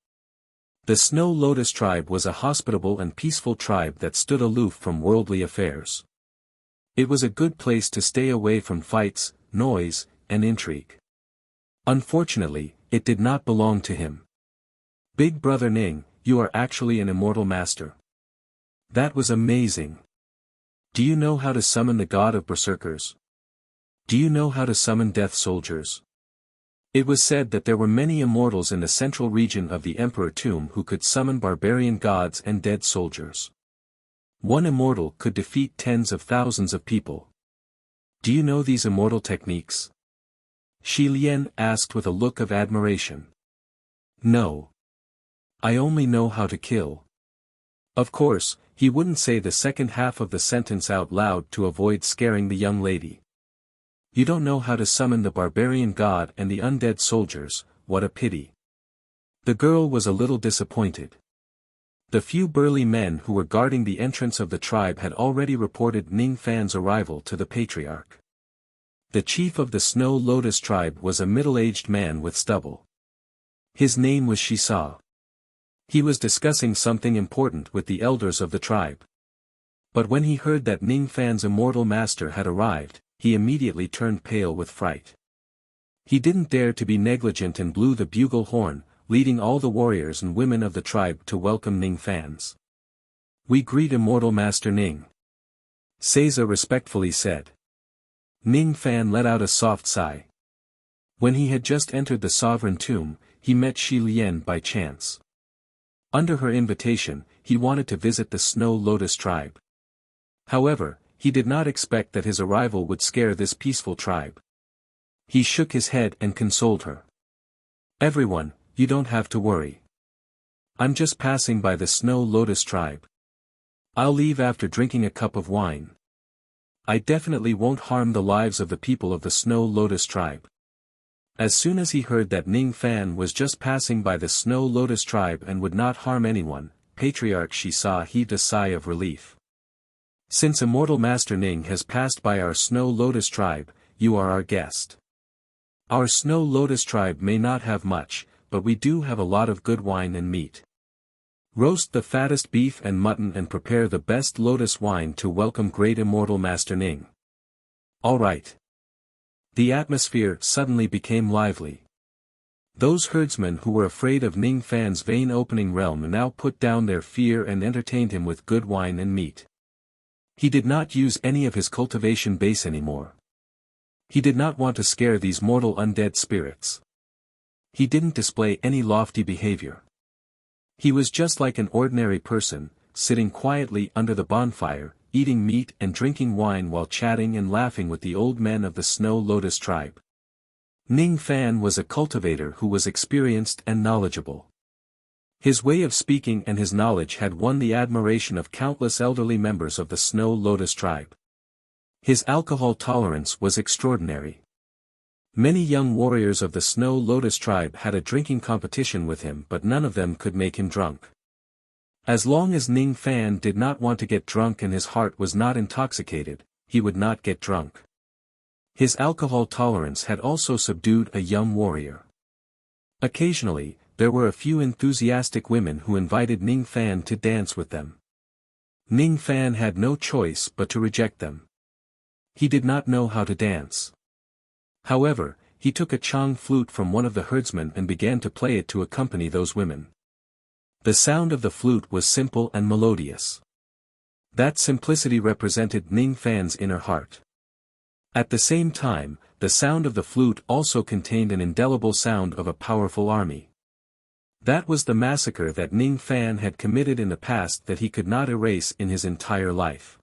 S1: The Snow Lotus tribe was a hospitable and peaceful tribe that stood aloof from worldly affairs. It was a good place to stay away from fights, noise, and intrigue. Unfortunately, it did not belong to him. Big Brother Ning, you are actually an immortal master. That was amazing. Do you know how to summon the god of berserkers? Do you know how to summon death soldiers? It was said that there were many immortals in the central region of the Emperor Tomb who could summon barbarian gods and dead soldiers. One immortal could defeat tens of thousands of people. Do you know these immortal techniques? Shi Lian asked with a look of admiration. No. I only know how to kill. Of course, he wouldn't say the second half of the sentence out loud to avoid scaring the young lady. You don't know how to summon the barbarian god and the undead soldiers, what a pity. The girl was a little disappointed. The few burly men who were guarding the entrance of the tribe had already reported Ning Fan's arrival to the patriarch. The chief of the Snow Lotus tribe was a middle-aged man with stubble. His name was Shisa. He was discussing something important with the elders of the tribe. But when he heard that Ning Fan's immortal master had arrived, he immediately turned pale with fright. He didn't dare to be negligent and blew the bugle horn, leading all the warriors and women of the tribe to welcome Ning Fan's. We greet Immortal Master Ning. Seiza respectfully said. Ning Fan let out a soft sigh. When he had just entered the sovereign tomb, he met Shi Lian by chance. Under her invitation, he wanted to visit the Snow Lotus tribe. However, he did not expect that his arrival would scare this peaceful tribe. He shook his head and consoled her. Everyone, you don't have to worry. I'm just passing by the Snow Lotus tribe. I'll leave after drinking a cup of wine. I definitely won't harm the lives of the people of the Snow Lotus tribe. As soon as he heard that Ning Fan was just passing by the Snow Lotus tribe and would not harm anyone, Patriarch Shisa heaved a sigh of relief. Since Immortal Master Ning has passed by our Snow Lotus tribe, you are our guest. Our Snow Lotus tribe may not have much, but we do have a lot of good wine and meat. Roast the fattest beef and mutton and prepare the best lotus wine to welcome great Immortal Master Ning. All right. The atmosphere suddenly became lively. Those herdsmen who were afraid of Ning Fan's vein-opening realm now put down their fear and entertained him with good wine and meat. He did not use any of his cultivation base anymore. He did not want to scare these mortal undead spirits. He didn't display any lofty behavior. He was just like an ordinary person, sitting quietly under the bonfire, eating meat and drinking wine while chatting and laughing with the old men of the Snow Lotus tribe. Ning Fan was a cultivator who was experienced and knowledgeable. His way of speaking and his knowledge had won the admiration of countless elderly members of the Snow Lotus tribe. His alcohol tolerance was extraordinary. Many young warriors of the Snow Lotus tribe had a drinking competition with him, but none of them could make him drunk. As long as Ning Fan did not want to get drunk and his heart was not intoxicated, he would not get drunk. His alcohol tolerance had also subdued a young warrior. Occasionally, there were a few enthusiastic women who invited Ning Fan to dance with them. Ning Fan had no choice but to reject them. He did not know how to dance. However, he took a chang flute from one of the herdsmen and began to play it to accompany those women. The sound of the flute was simple and melodious. That simplicity represented Ning Fan's inner heart. At the same time, the sound of the flute also contained an indelible sound of a powerful army. That was the massacre that Ning Fan had committed in the past that he could not erase in his entire life.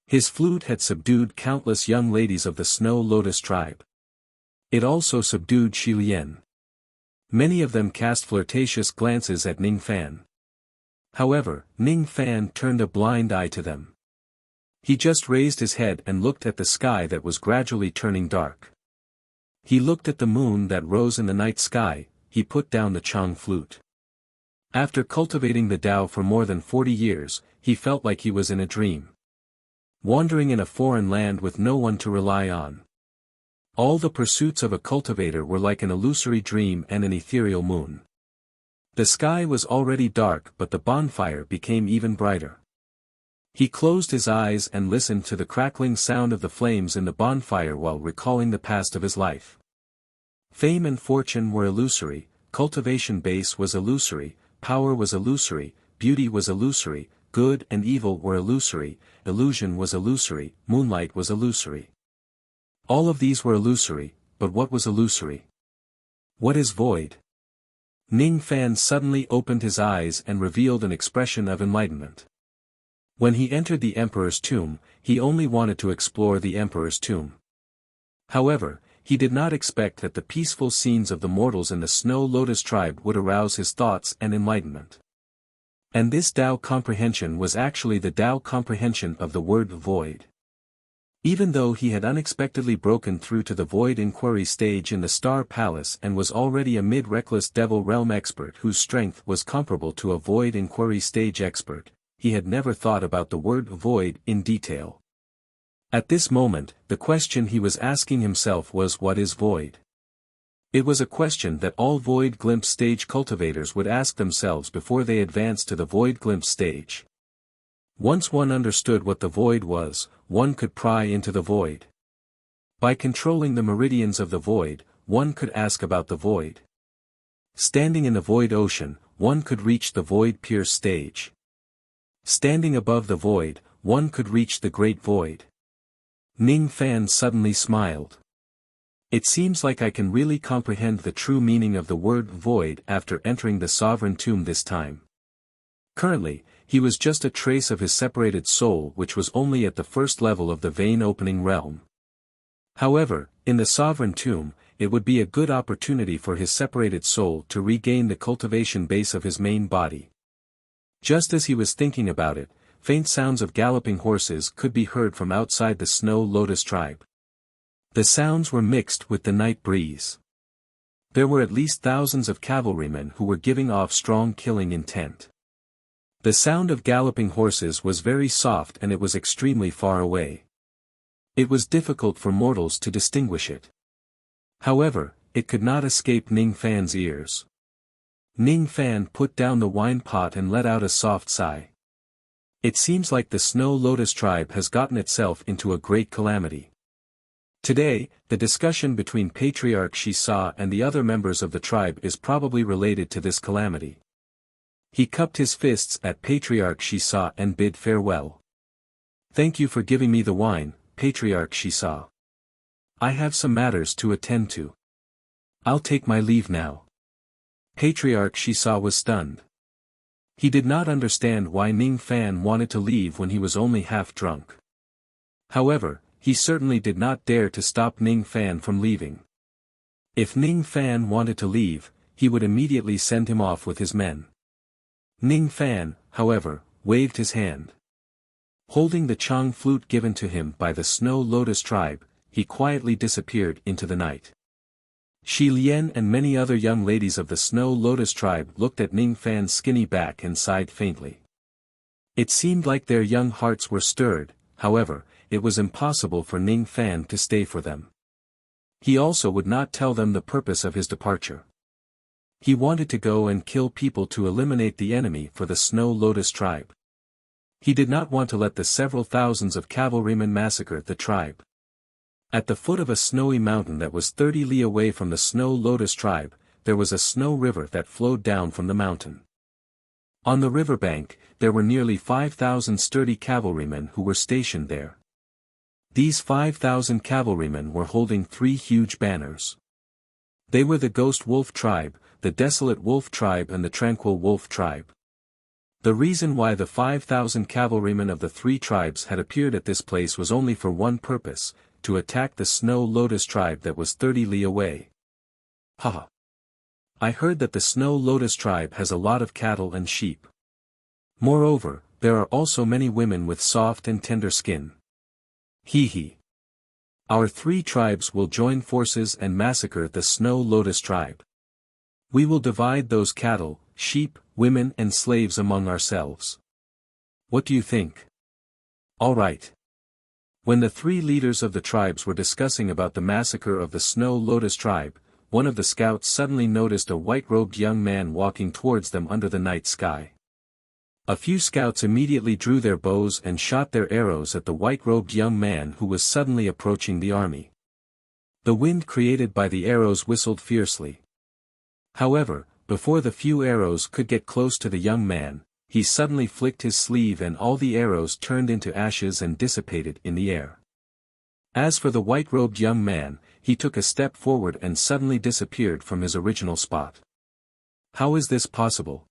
S1: His flute had subdued countless young ladies of the Snow Lotus tribe. It also subdued Shi Lian. Many of them cast flirtatious glances at Ning Fan. However, Ning Fan turned a blind eye to them. He just raised his head and looked at the sky that was gradually turning dark. He looked at the moon that rose in the night sky. He put down the chang flute. After cultivating the Tao for more than 40 years, he felt like he was in a dream. Wandering in a foreign land with no one to rely on. All the pursuits of a cultivator were like an illusory dream and an ethereal moon. The sky was already dark, but the bonfire became even brighter. He closed his eyes and listened to the crackling sound of the flames in the bonfire while recalling the past of his life. Fame and fortune were illusory, cultivation base was illusory, power was illusory, beauty was illusory, good and evil were illusory, illusion was illusory, moonlight was illusory. All of these were illusory, but what was illusory? What is void? Ning Fan suddenly opened his eyes and revealed an expression of enlightenment. When he entered the emperor's tomb, he only wanted to explore the emperor's tomb. However, he did not expect that the peaceful scenes of the mortals in the Snow Lotus tribe would arouse his thoughts and enlightenment. And this Tao comprehension was actually the Tao comprehension of the word void. Even though he had unexpectedly broken through to the void inquiry stage in the Star Palace and was already a mid-reckless Devil Realm expert whose strength was comparable to a void inquiry stage expert, he had never thought about the word void in detail. At this moment, the question he was asking himself was, what is void? It was a question that all void glimpse stage cultivators would ask themselves before they advanced to the void glimpse stage. Once one understood what the void was, one could pry into the void. By controlling the meridians of the void, one could ask about the void. Standing in the void ocean, one could reach the void pierce stage. Standing above the void, one could reach the great void. Ning Fan suddenly smiled. It seems like I can really comprehend the true meaning of the word void after entering the sovereign tomb this time. Currently, he was just a trace of his separated soul which was only at the first level of the vein opening realm. However, in the sovereign tomb, it would be a good opportunity for his separated soul to regain the cultivation base of his main body. Just as he was thinking about it, faint sounds of galloping horses could be heard from outside the Snow Lotus tribe. The sounds were mixed with the night breeze. There were at least thousands of cavalrymen who were giving off strong killing intent. The sound of galloping horses was very soft and it was extremely far away. It was difficult for mortals to distinguish it. However, it could not escape Ning Fan's ears. Ning Fan put down the wine pot and let out a soft sigh. It seems like the Snow Lotus tribe has gotten itself into a great calamity. Today, the discussion between Patriarch Shisa and the other members of the tribe is probably related to this calamity. He cupped his fists at Patriarch Shisa and bid farewell. Thank you for giving me the wine, Patriarch Shisa. I have some matters to attend to. I'll take my leave now. Patriarch Shisa was stunned. He did not understand why Ning Fan wanted to leave when he was only half drunk. However, he certainly did not dare to stop Ning Fan from leaving. If Ning Fan wanted to leave, he would immediately send him off with his men. Ning Fan, however, waved his hand. Holding the Chang flute given to him by the Snow Lotus tribe, he quietly disappeared into the night. Shi Lian and many other young ladies of the Snow Lotus tribe looked at Ning Fan's skinny back and sighed faintly. It seemed like their young hearts were stirred, however, it was impossible for Ning Fan to stay for them. He also would not tell them the purpose of his departure. He wanted to go and kill people to eliminate the enemy for the Snow Lotus tribe. He did not want to let the several thousands of cavalrymen massacre the tribe. At the foot of a snowy mountain that was 30 li away from the Snow Lotus tribe, there was a snow river that flowed down from the mountain. On the riverbank, there were nearly 5,000 sturdy cavalrymen who were stationed there. These 5,000 cavalrymen were holding 3 huge banners. They were the Ghost Wolf tribe, the Desolate Wolf tribe and the Tranquil Wolf tribe. The reason why the 5,000 cavalrymen of the 3 tribes had appeared at this place was only for one purpose, to attack the Snow Lotus tribe that was 30 li away. Haha! I heard that the Snow Lotus tribe has a lot of cattle and sheep. Moreover, there are also many women with soft and tender skin. Hee hee. Our 3 tribes will join forces and massacre the Snow Lotus tribe. We will divide those cattle, sheep, women and slaves among ourselves. What do you think? All right. When the 3 leaders of the tribes were discussing about the massacre of the Snow Lotus tribe, one of the scouts suddenly noticed a white-robed young man walking towards them under the night sky. A few scouts immediately drew their bows and shot their arrows at the white-robed young man who was suddenly approaching the army. The wind created by the arrows whistled fiercely. However, before the few arrows could get close to the young man, he suddenly flicked his sleeve and all the arrows turned into ashes and dissipated in the air. As for the white-robed young man, he took a step forward and suddenly disappeared from his original spot. How is this possible?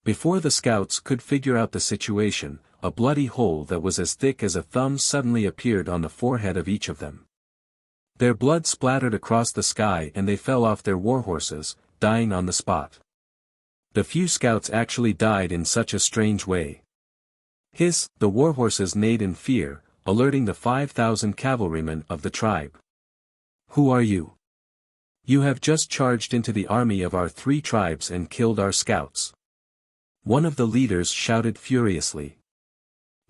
S1: Before the scouts could figure out the situation, a bloody hole that was as thick as a thumb suddenly appeared on the forehead of each of them. Their blood splattered across the sky and they fell off their warhorses, dying on the spot. The few scouts actually died in such a strange way. Hiss, the warhorses neighed in fear, alerting the 5,000 cavalrymen of the tribe. Who are you? You have just charged into the army of our 3 tribes and killed our scouts. One of the leaders shouted furiously.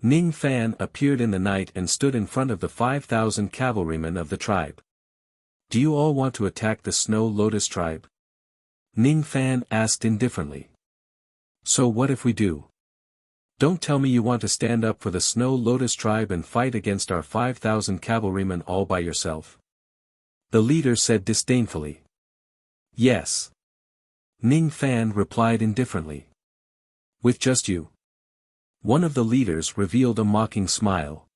S1: Ning Fan appeared in the night and stood in front of the 5,000 cavalrymen of the tribe. Do you all want to attack the Snow Lotus tribe? Ning Fan asked indifferently. So what if we do? Don't tell me you want to stand up for the Snow Lotus tribe and fight against our 5,000 cavalrymen all by yourself. The leader said disdainfully. Yes. Ning Fan replied indifferently. With just you? One of the leaders revealed a mocking smile.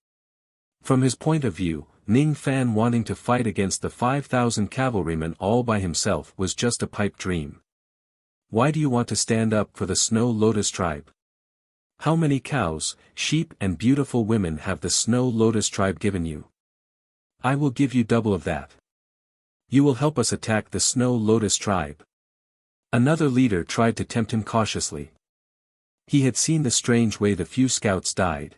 S1: From his point of view, Ning Fan wanting to fight against the 5,000 cavalrymen all by himself was just a pipe dream. Why do you want to stand up for the Snow Lotus tribe? How many cows, sheep and beautiful women have the Snow Lotus tribe given you? I will give you double of that. You will help us attack the Snow Lotus tribe. Another leader tried to tempt him cautiously. He had seen the strange way the few scouts died.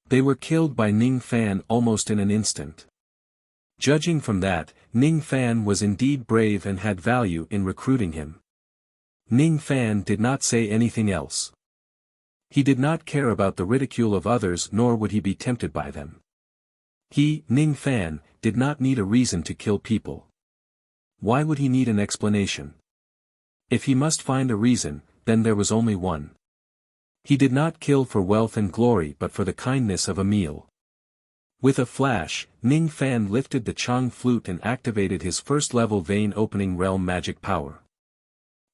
S1: They were killed by Ning Fan almost in an instant. Judging from that, Ning Fan was indeed brave and had value in recruiting him. Ning Fan did not say anything else. He did not care about the ridicule of others nor would he be tempted by them. He, Ning Fan, did not need a reason to kill people. Why would he need an explanation? If he must find a reason, then there was only one. He did not kill for wealth and glory but for the kindness of a meal. With a flash, Ning Fan lifted the Chang flute and activated his first-level vein-opening realm magic power.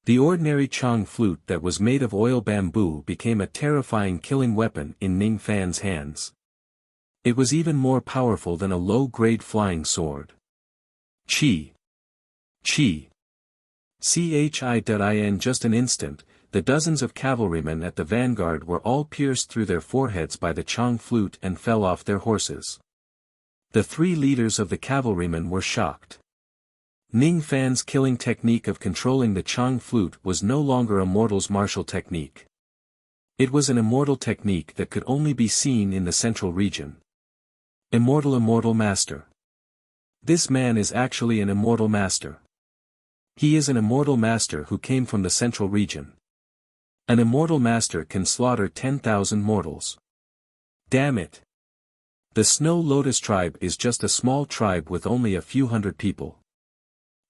S1: The ordinary Chang flute that was made of oil bamboo became a terrifying killing weapon in Ning Fan's hands. It was even more powerful than a low-grade flying sword. Chi! Chi! In just an instant, the dozens of cavalrymen at the vanguard were all pierced through their foreheads by the Chang flute and fell off their horses. The 3 leaders of the cavalrymen were shocked. Ning Fan's killing technique of controlling the Chang flute was no longer a mortal's martial technique. It was an immortal technique that could only be seen in the central region. Immortal master. This man is actually an immortal master. He is an immortal master who came from the central region. An immortal master can slaughter 10,000 mortals. Damn it. The Snow Lotus tribe is just a small tribe with only a few hundred people.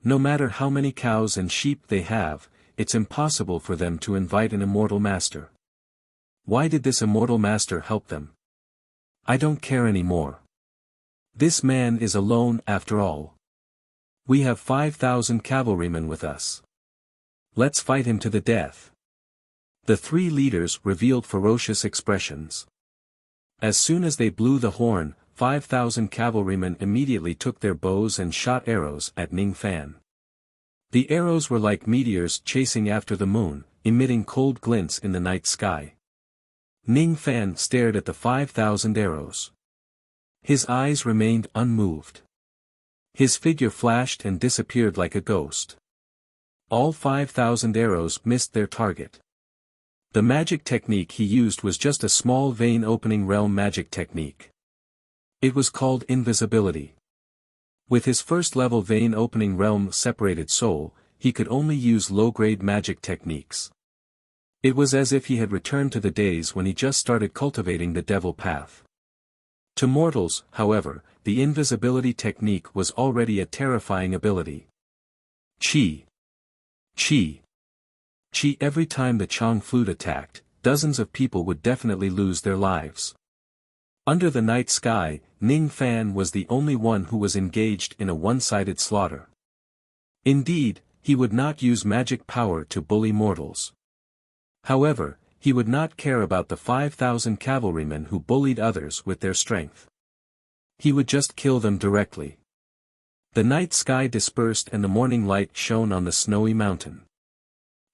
S1: No matter how many cows and sheep they have, it's impossible for them to invite an immortal master. Why did this immortal master help them? I don't care anymore. This man is alone after all. We have 5,000 cavalrymen with us. Let's fight him to the death. The three leaders revealed ferocious expressions. As soon as they blew the horn, 5,000 cavalrymen immediately took their bows and shot arrows at Ning Fan. The arrows were like meteors chasing after the moon, emitting cold glints in the night sky. Ning Fan stared at the 5,000 arrows. His eyes remained unmoved. His figure flashed and disappeared like a ghost. All 5,000 arrows missed their target. The magic technique he used was just a small vein-opening realm magic technique. It was called invisibility. With his first-level vein-opening realm-separated soul, he could only use low-grade magic techniques. It was as if he had returned to the days when he just started cultivating the devil path. To mortals, however, the invisibility technique was already a terrifying ability. Chi. Chi. Chi. Every time the Chang flute attacked, dozens of people would definitely lose their lives. Under the night sky, Ning Fan was the only one who was engaged in a one-sided slaughter. Indeed, he would not use magic power to bully mortals. However, he would not care about the 5,000 cavalrymen who bullied others with their strength. He would just kill them directly. The night sky dispersed and the morning light shone on the snowy mountain.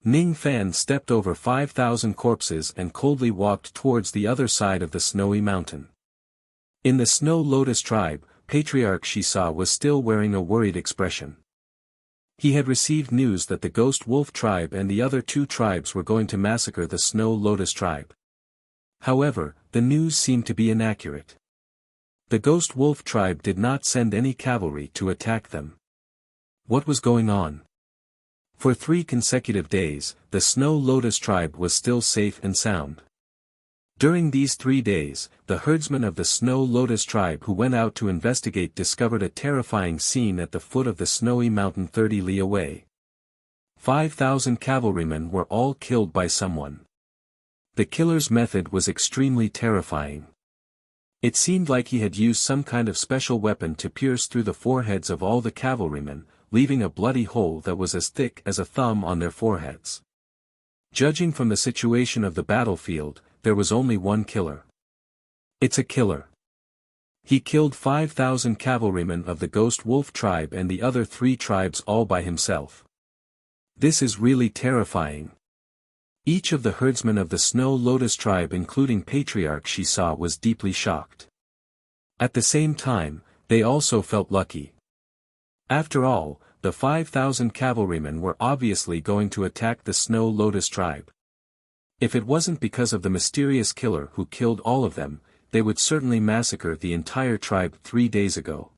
S1: Ning Fan stepped over 5,000 corpses and coldly walked towards the other side of the snowy mountain. In the Snow Lotus tribe, Patriarch Shisa was still wearing a worried expression. He had received news that the Ghost Wolf tribe and the other two tribes were going to massacre the Snow Lotus tribe. However, the news seemed to be inaccurate. The Ghost Wolf tribe did not send any cavalry to attack them. What was going on? For 3 consecutive days, the Snow Lotus tribe was still safe and sound. During these 3 days, the herdsmen of the Snow Lotus tribe who went out to investigate discovered a terrifying scene at the foot of the snowy mountain 30 li away. 5,000 cavalrymen were all killed by someone. The killer's method was extremely terrifying. It seemed like he had used some kind of special weapon to pierce through the foreheads of all the cavalrymen, leaving a bloody hole that was as thick as a thumb on their foreheads. Judging from the situation of the battlefield, there was only one killer. It's a killer. He killed 5,000 cavalrymen of the Ghost Wolf tribe and the other 3 tribes all by himself. This is really terrifying. Each of the herdsmen of the Snow Lotus tribe including Patriarch Shisa was deeply shocked. At the same time, they also felt lucky. After all, the 5,000 cavalrymen were obviously going to attack the Snow Lotus tribe. If it wasn't because of the mysterious killer who killed all of them, they would certainly massacre the entire tribe 3 days ago.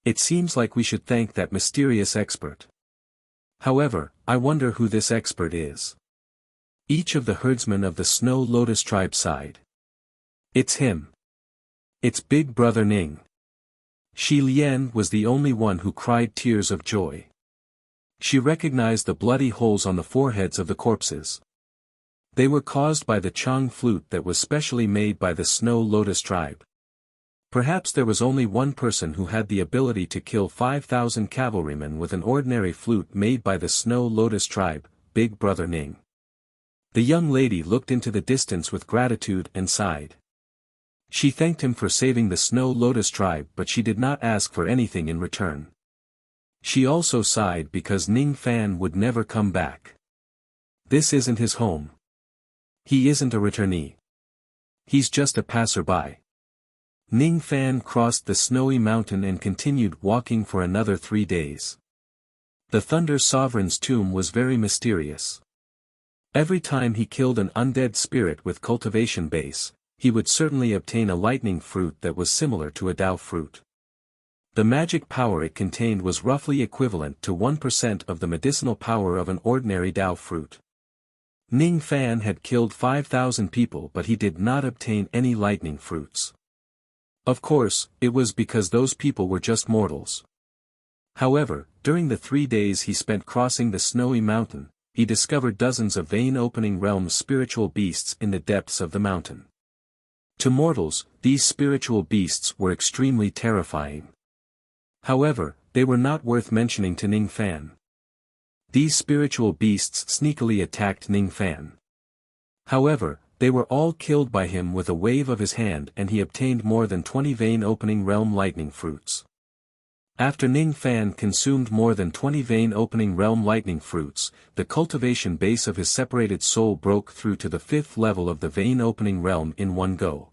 S1: It seems like we should thank that mysterious expert. However, I wonder who this expert is. Each of the herdsmen of the Snow Lotus tribe sighed. It's him. It's Big Brother Ning. Shi Lian was the only one who cried tears of joy. She recognized the bloody holes on the foreheads of the corpses. They were caused by the Chang flute that was specially made by the Snow Lotus tribe. Perhaps there was only one person who had the ability to kill 5,000 cavalrymen with an ordinary flute made by the Snow Lotus tribe, Big Brother Ning. The young lady looked into the distance with gratitude and sighed. She thanked him for saving the Snow Lotus tribe, but she did not ask for anything in return. She also sighed because Ning Fan would never come back. This isn't his home. He isn't a returnee. He's just a passerby. Ning Fan crossed the snowy mountain and continued walking for another 3 days. The Thunder Sovereign's tomb was very mysterious. Every time he killed an undead spirit with cultivation base, he would certainly obtain a lightning fruit that was similar to a Dao fruit. The magic power it contained was roughly equivalent to 1% of the medicinal power of an ordinary Dao fruit. Ning Fan had killed 5,000 people, but he did not obtain any lightning fruits. Of course, it was because those people were just mortals. However, during the 3 days he spent crossing the snowy mountain, he discovered dozens of vein-opening realms spiritual beasts in the depths of the mountain. To mortals, these spiritual beasts were extremely terrifying. However, they were not worth mentioning to Ning Fan. These spiritual beasts sneakily attacked Ning Fan. However, they were all killed by him with a wave of his hand, and he obtained more than 20 vein-opening realm lightning fruits. After Ning Fan consumed more than 20 vein-opening realm lightning fruits, the cultivation base of his separated soul broke through to the 5th level of the vein-opening realm in one go.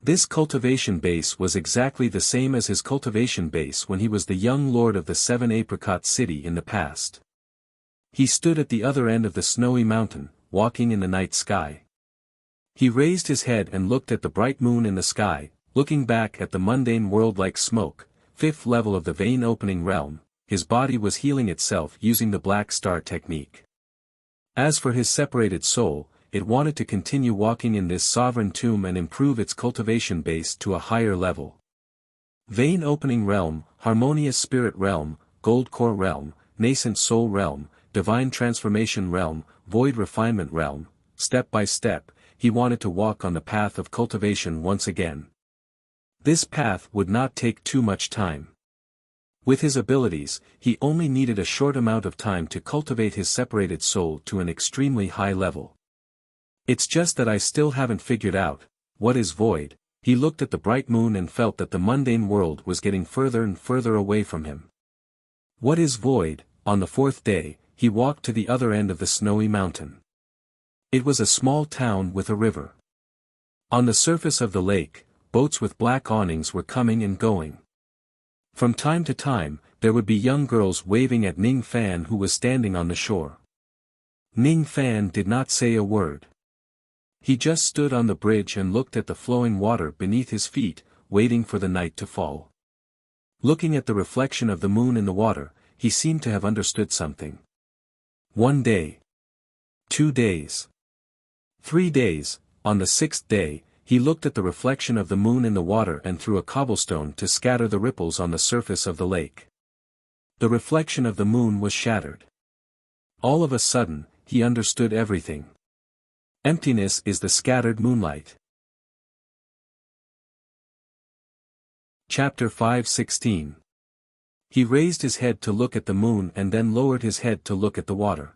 S1: This cultivation base was exactly the same as his cultivation base when he was the young lord of the 7 Apricot City in the past. He stood at the other end of the snowy mountain, walking in the night sky. He raised his head and looked at the bright moon in the sky, looking back at the mundane world like smoke, 5th level of the vein-opening realm. His body was healing itself using the Black Star technique. As for his separated soul, it wanted to continue walking in this sovereign tomb and improve its cultivation base to a higher level. Vein-opening realm, harmonious spirit realm, gold core realm, nascent soul realm, divine transformation realm, void refinement realm. Step by step, he wanted to walk on the path of cultivation once again. This path would not take too much time. With his abilities, he only needed a short amount of time to cultivate his separated soul to an extremely high level. It's just that I still haven't figured out, what is void. He looked at the bright moon and felt that the mundane world was getting further and further away from him. What is void? On the 4th day, he walked to the other end of the snowy mountain. It was a small town with a river. On the surface of the lake, boats with black awnings were coming and going. From time to time, there would be young girls waving at Ning Fan, who was standing on the shore. Ning Fan did not say a word. He just stood on the bridge and looked at the flowing water beneath his feet, waiting for the night to fall. Looking at the reflection of the moon in the water, he seemed to have understood something. 1 day. 2 days. 3 days. On the 6th day, he looked at the reflection of the moon in the water and threw a cobblestone to scatter the ripples on the surface of the lake. The reflection of the moon was shattered. All of a sudden, he understood everything. Emptiness is the scattered moonlight. Chapter 5:16. He raised his head to look at the moon and then lowered his head to look at the water.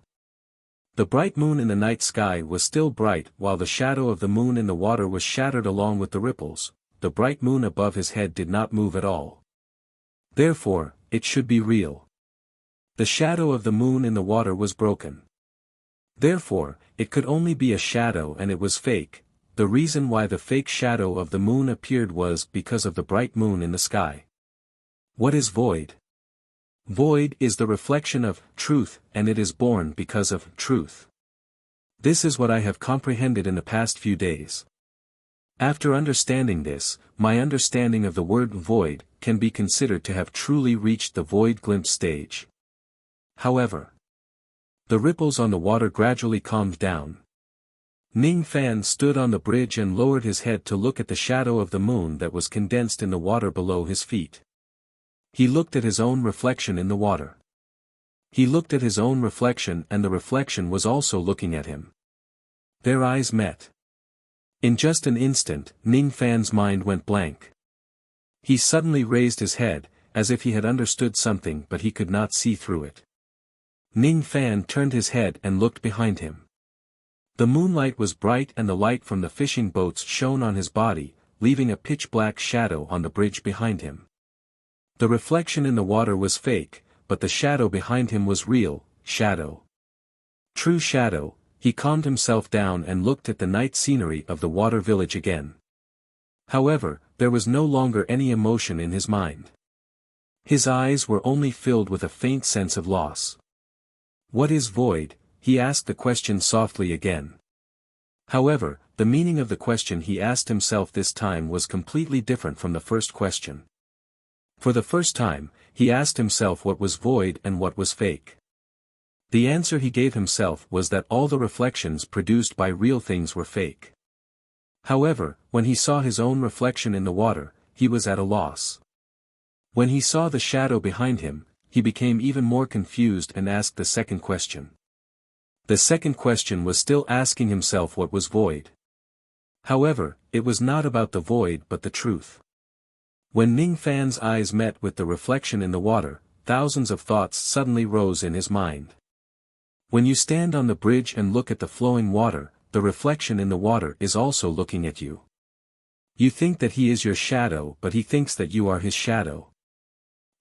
S1: The bright moon in the night sky was still bright while the shadow of the moon in the water was shattered along with the ripples. The bright moon above his head did not move at all. Therefore, it should be real. The shadow of the moon in the water was broken. Therefore, it could only be a shadow and it was fake. The reason why the fake shadow of the moon appeared was because of the bright moon in the sky. What is void? Void is the reflection of truth, and it is born because of truth. This is what I have comprehended in the past few days. After understanding this, my understanding of the word void can be considered to have truly reached the void glimpse stage. However, the ripples on the water gradually calmed down. Ning Fan stood on the bridge and lowered his head to look at the shadow of the moon that was condensed in the water below his feet. He looked at his own reflection in the water. He looked at his own reflection and the reflection was also looking at him. Their eyes met. In just an instant, Ning Fan's mind went blank. He suddenly raised his head, as if he had understood something but he could not see through it. Ning Fan turned his head and looked behind him. The moonlight was bright and the light from the fishing boats shone on his body, leaving a pitch-black shadow on the bridge behind him. The reflection in the water was fake, but the shadow behind him was real, shadow. True shadow. He calmed himself down and looked at the night scenery of the water village again. However, there was no longer any emotion in his mind. His eyes were only filled with a faint sense of loss. What is void? He asked the question softly again. However, the meaning of the question he asked himself this time was completely different from the first question. For the first time, he asked himself what was void and what was fake. The answer he gave himself was that all the reflections produced by real things were fake. However, when he saw his own reflection in the water, he was at a loss. When he saw the shadow behind him, he became even more confused and asked the second question. The second question was still asking himself what was void. However, it was not about the void but the truth. When Ning Fan's eyes met with the reflection in the water, thousands of thoughts suddenly rose in his mind. When you stand on the bridge and look at the flowing water, the reflection in the water is also looking at you. You think that he is your shadow, but he thinks that you are his shadow.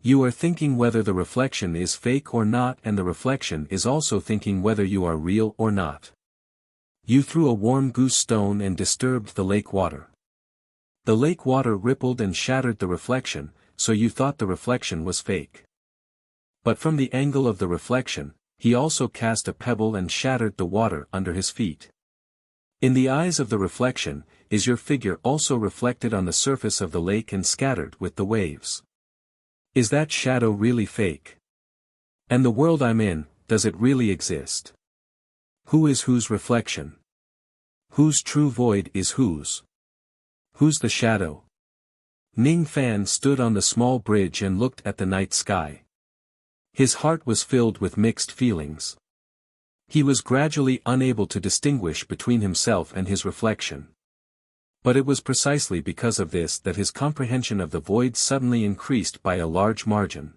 S1: You are thinking whether the reflection is fake or not, and the reflection is also thinking whether you are real or not. You threw a warm goose stone and disturbed the lake water. The lake water rippled and shattered the reflection, so you thought the reflection was fake. But from the angle of the reflection, he also cast a pebble and shattered the water under his feet. In the eyes of the reflection, is your figure also reflected on the surface of the lake and scattered with the waves? Is that shadow really fake? And the world I'm in, does it really exist? Who is whose reflection? Whose true void is whose? Who's the shadow? Ning Fan stood on the small bridge and looked at the night sky. His heart was filled with mixed feelings. He was gradually unable to distinguish between himself and his reflection. But it was precisely because of this that his comprehension of the void suddenly increased by a large margin.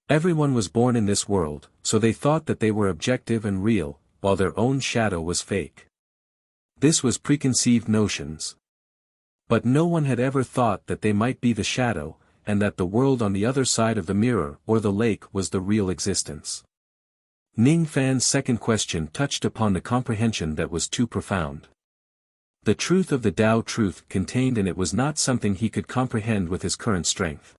S1: Everyone was born in this world, so they thought that they were objective and real, while their own shadow was fake. This was preconceived notions. But no one had ever thought that they might be the shadow, and that the world on the other side of the mirror or the lake was the real existence. Ning Fan's second question touched upon the comprehension that was too profound. The truth of the Tao truth contained in it was not something he could comprehend with his current strength.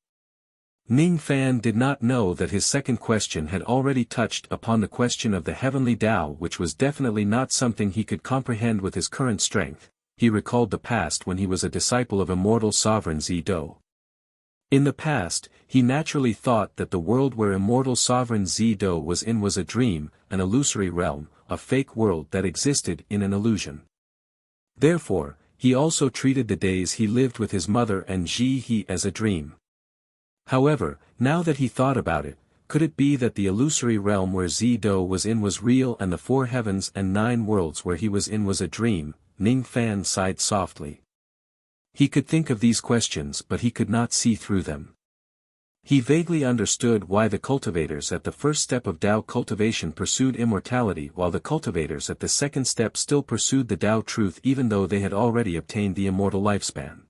S1: Ning Fan did not know that his second question had already touched upon the question of the heavenly Tao, which was definitely not something he could comprehend with his current strength. He recalled the past when he was a disciple of immortal sovereign Zido. In the past, he naturally thought that the world where immortal sovereign Zido was in was a dream, an illusory realm, a fake world that existed in an illusion. Therefore, he also treated the days he lived with his mother and Ji He as a dream. However, now that he thought about it, could it be that the illusory realm where Zido was in was real and the 4 heavens and 9 worlds where he was in was a dream? Ning Fan sighed softly. He could think of these questions but he could not see through them. He vaguely understood why the cultivators at the first step of Tao cultivation pursued immortality while the cultivators at the second step still pursued the Tao truth even though they had already obtained the immortal lifespan.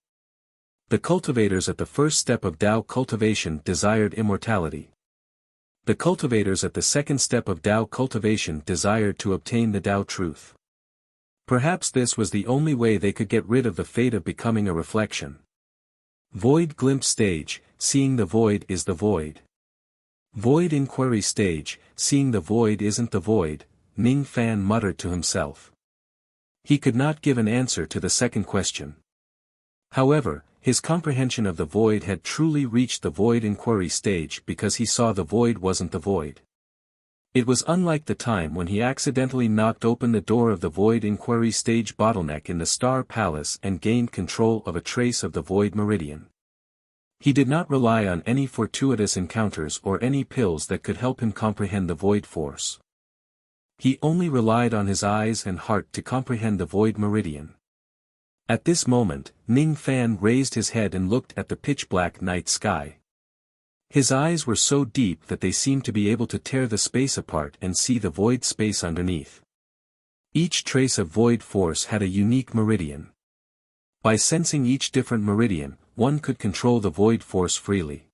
S1: The cultivators at the first step of Tao cultivation desired immortality. The cultivators at the second step of Tao cultivation desired to obtain the Tao truth. Perhaps this was the only way they could get rid of the fate of becoming a reflection. Void glimpse stage, seeing the void is the void. Void inquiry stage, seeing the void isn't the void, Ning Fan muttered to himself. He could not give an answer to the second question. However, his comprehension of the void had truly reached the void inquiry stage because he saw the void wasn't the void. It was unlike the time when he accidentally knocked open the door of the void inquiry stage bottleneck in the Star Palace and gained control of a trace of the void meridian. He did not rely on any fortuitous encounters or any pills that could help him comprehend the void force. He only relied on his eyes and heart to comprehend the void meridian. At this moment, Ning Fan raised his head and looked at the pitch-black night sky. His eyes were so deep that they seemed to be able to tear the space apart and see the void space underneath. Each trace of void force had a unique meridian. By sensing each different meridian, one could control the void force freely.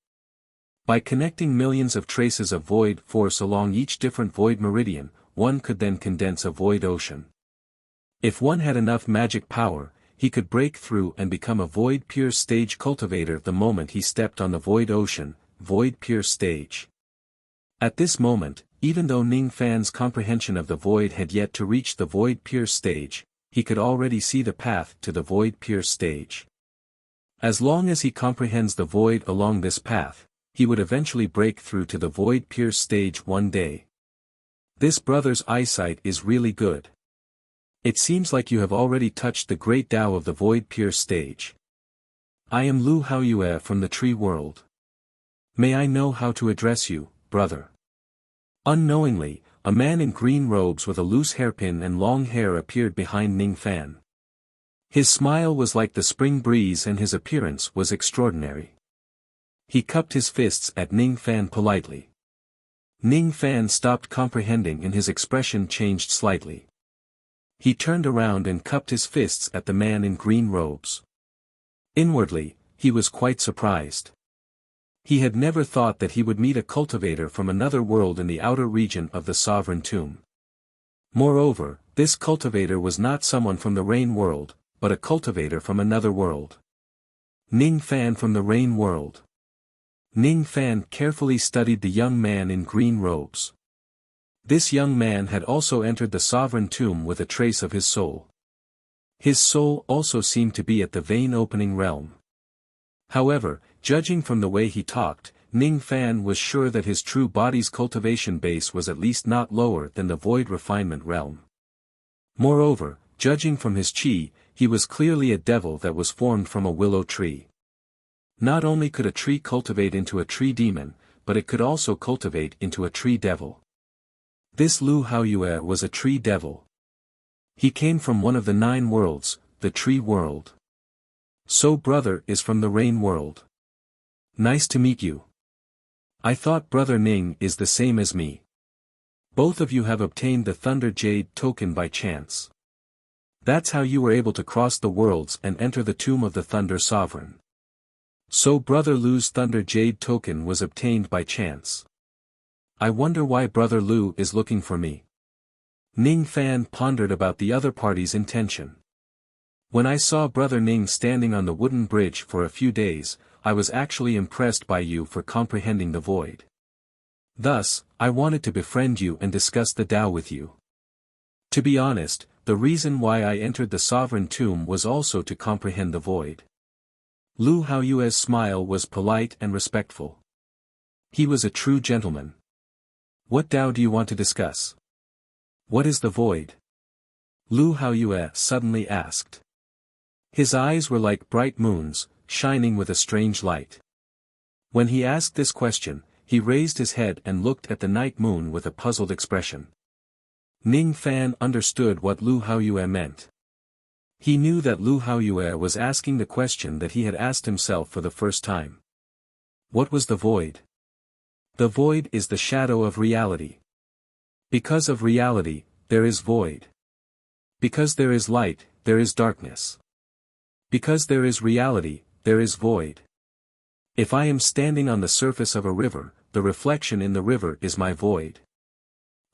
S1: By connecting millions of traces of void force along each different void meridian, one could then condense a void ocean. If one had enough magic power, he could break through and become a void pure stage cultivator the moment he stepped on the void ocean. void pure stage. At this moment, even though Ning Fan's comprehension of the void had yet to reach the void pure stage, he could already see the path to the void pure stage. As long as he comprehends the void along this path, he would eventually break through to the void pure stage one day. This brother's eyesight is really good. It seems like you have already touched the great Tao of the void pure stage. I am Lu Haoyue from the tree world. May I know how to address you, brother? Unknowingly, a man in green robes with a loose hairpin and long hair appeared behind Ning Fan. His smile was like the spring breeze and his appearance was extraordinary. He cupped his fists at Ning Fan politely. Ning Fan stopped comprehending and his expression changed slightly. He turned around and cupped his fists at the man in green robes. Inwardly, he was quite surprised. He had never thought that he would meet a cultivator from another world in the outer region of the sovereign tomb. Moreover, this cultivator was not someone from the rain world, but a cultivator from another world. Ning Fan from the rain world. Ning Fan carefully studied the young man in green robes. This young man had also entered the sovereign tomb with a trace of his soul. His soul also seemed to be at the vein-opening realm. However, judging from the way he talked, Ning Fan was sure that his true body's cultivation base was at least not lower than the void refinement realm. Moreover, judging from his qi, he was clearly a devil that was formed from a willow tree. Not only could a tree cultivate into a tree demon, but it could also cultivate into a tree devil. This Lu Haoyue was a tree devil. He came from one of the 9 worlds, the tree world. So brother is from the rain world. Nice to meet you. I thought brother Ning is the same as me. Both of you have obtained the Thunder Jade token by chance. That's how you were able to cross the worlds and enter the tomb of the Thunder Sovereign. So brother Lu's Thunder Jade token was obtained by chance. I wonder why brother Lu is looking for me. Ning Fan pondered about the other party's intention. When I saw brother Ning standing on the wooden bridge for a few days, I was actually impressed by you for comprehending the void. Thus, I wanted to befriend you and discuss the Tao with you. To be honest, the reason why I entered the sovereign tomb was also to comprehend the void. Lu Haoyue's smile was polite and respectful. He was a true gentleman. What Tao do you want to discuss? What is the void? Lu Haoyue suddenly asked. His eyes were like bright moons, shining with a strange light. When he asked this question, he raised his head and looked at the night moon with a puzzled expression. Ning Fan understood what Lu Haoyue meant. He knew that Lu Haoyue was asking the question that he had asked himself for the first time. What was the void? The void is the shadow of reality. Because of reality, there is void. Because there is light, there is darkness. Because there is reality, there is void. If I am standing on the surface of a river, the reflection in the river is my void.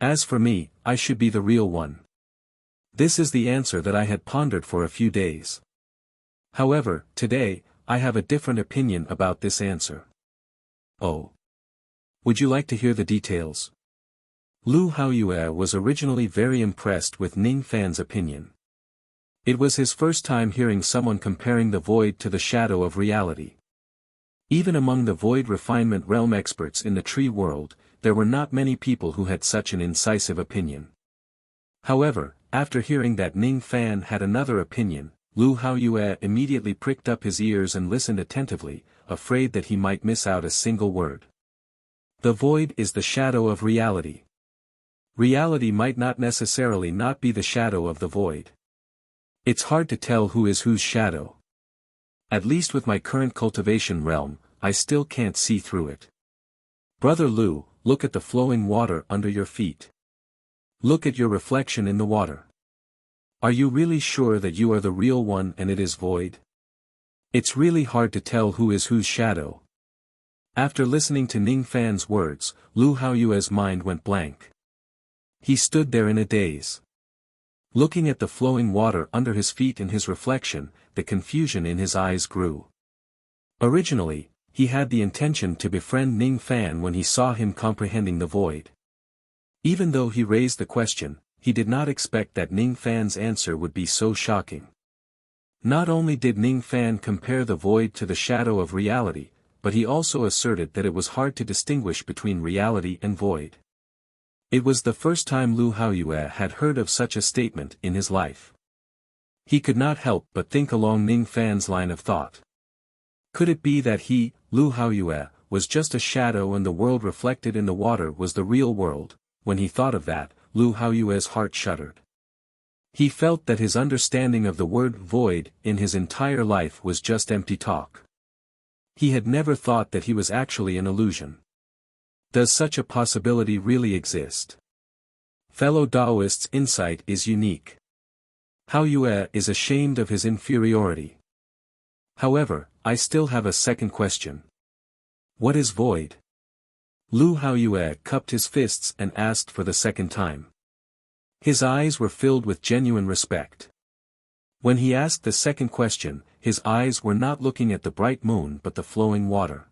S1: As for me, I should be the real one. This is the answer that I had pondered for a few days. However, today, I have a different opinion about this answer. Oh. Would you like to hear the details? Lu Haoyue was originally very impressed with Ning Fan's opinion. It was his first time hearing someone comparing the void to the shadow of reality. Even among the void refinement realm experts in the tree world, there were not many people who had such an incisive opinion. However, after hearing that Ning Fan had another opinion, Lu Haoyue immediately pricked up his ears and listened attentively, afraid that he might miss out a single word. The void is the shadow of reality. Reality might not necessarily not be the shadow of the void. It's hard to tell who is whose shadow. At least with my current cultivation realm, I still can't see through it. Brother Lu, look at the flowing water under your feet. Look at your reflection in the water. Are you really sure that you are the real one and it is void? It's really hard to tell who is whose shadow. After listening to Ning Fan's words, Lu Haoyue's mind went blank. He stood there in a daze. Looking at the flowing water under his feet and his reflection, the confusion in his eyes grew. Originally, he had the intention to befriend Ning Fan when he saw him comprehending the void. Even though he raised the question, he did not expect that Ning Fan's answer would be so shocking. Not only did Ning Fan compare the void to the shadow of reality, but he also asserted that it was hard to distinguish between reality and void. It was the first time Lu Haoyue had heard of such a statement in his life. He could not help but think along Ning Fan's line of thought. Could it be that he, Lu Haoyue, was just a shadow and the world reflected in the water was the real world? When he thought of that, Lu Haoyue's heart shuddered. He felt that his understanding of the word void in his entire life was just empty talk. He had never thought that he was actually an illusion. Does such a possibility really exist? Fellow Taoists' insight is unique. Haoyue is ashamed of his inferiority. However, I still have a second question. What is void? Lu Haoyue cupped his fists and asked for the second time. His eyes were filled with genuine respect. When he asked the second question, his eyes were not looking at the bright moon but the flowing water.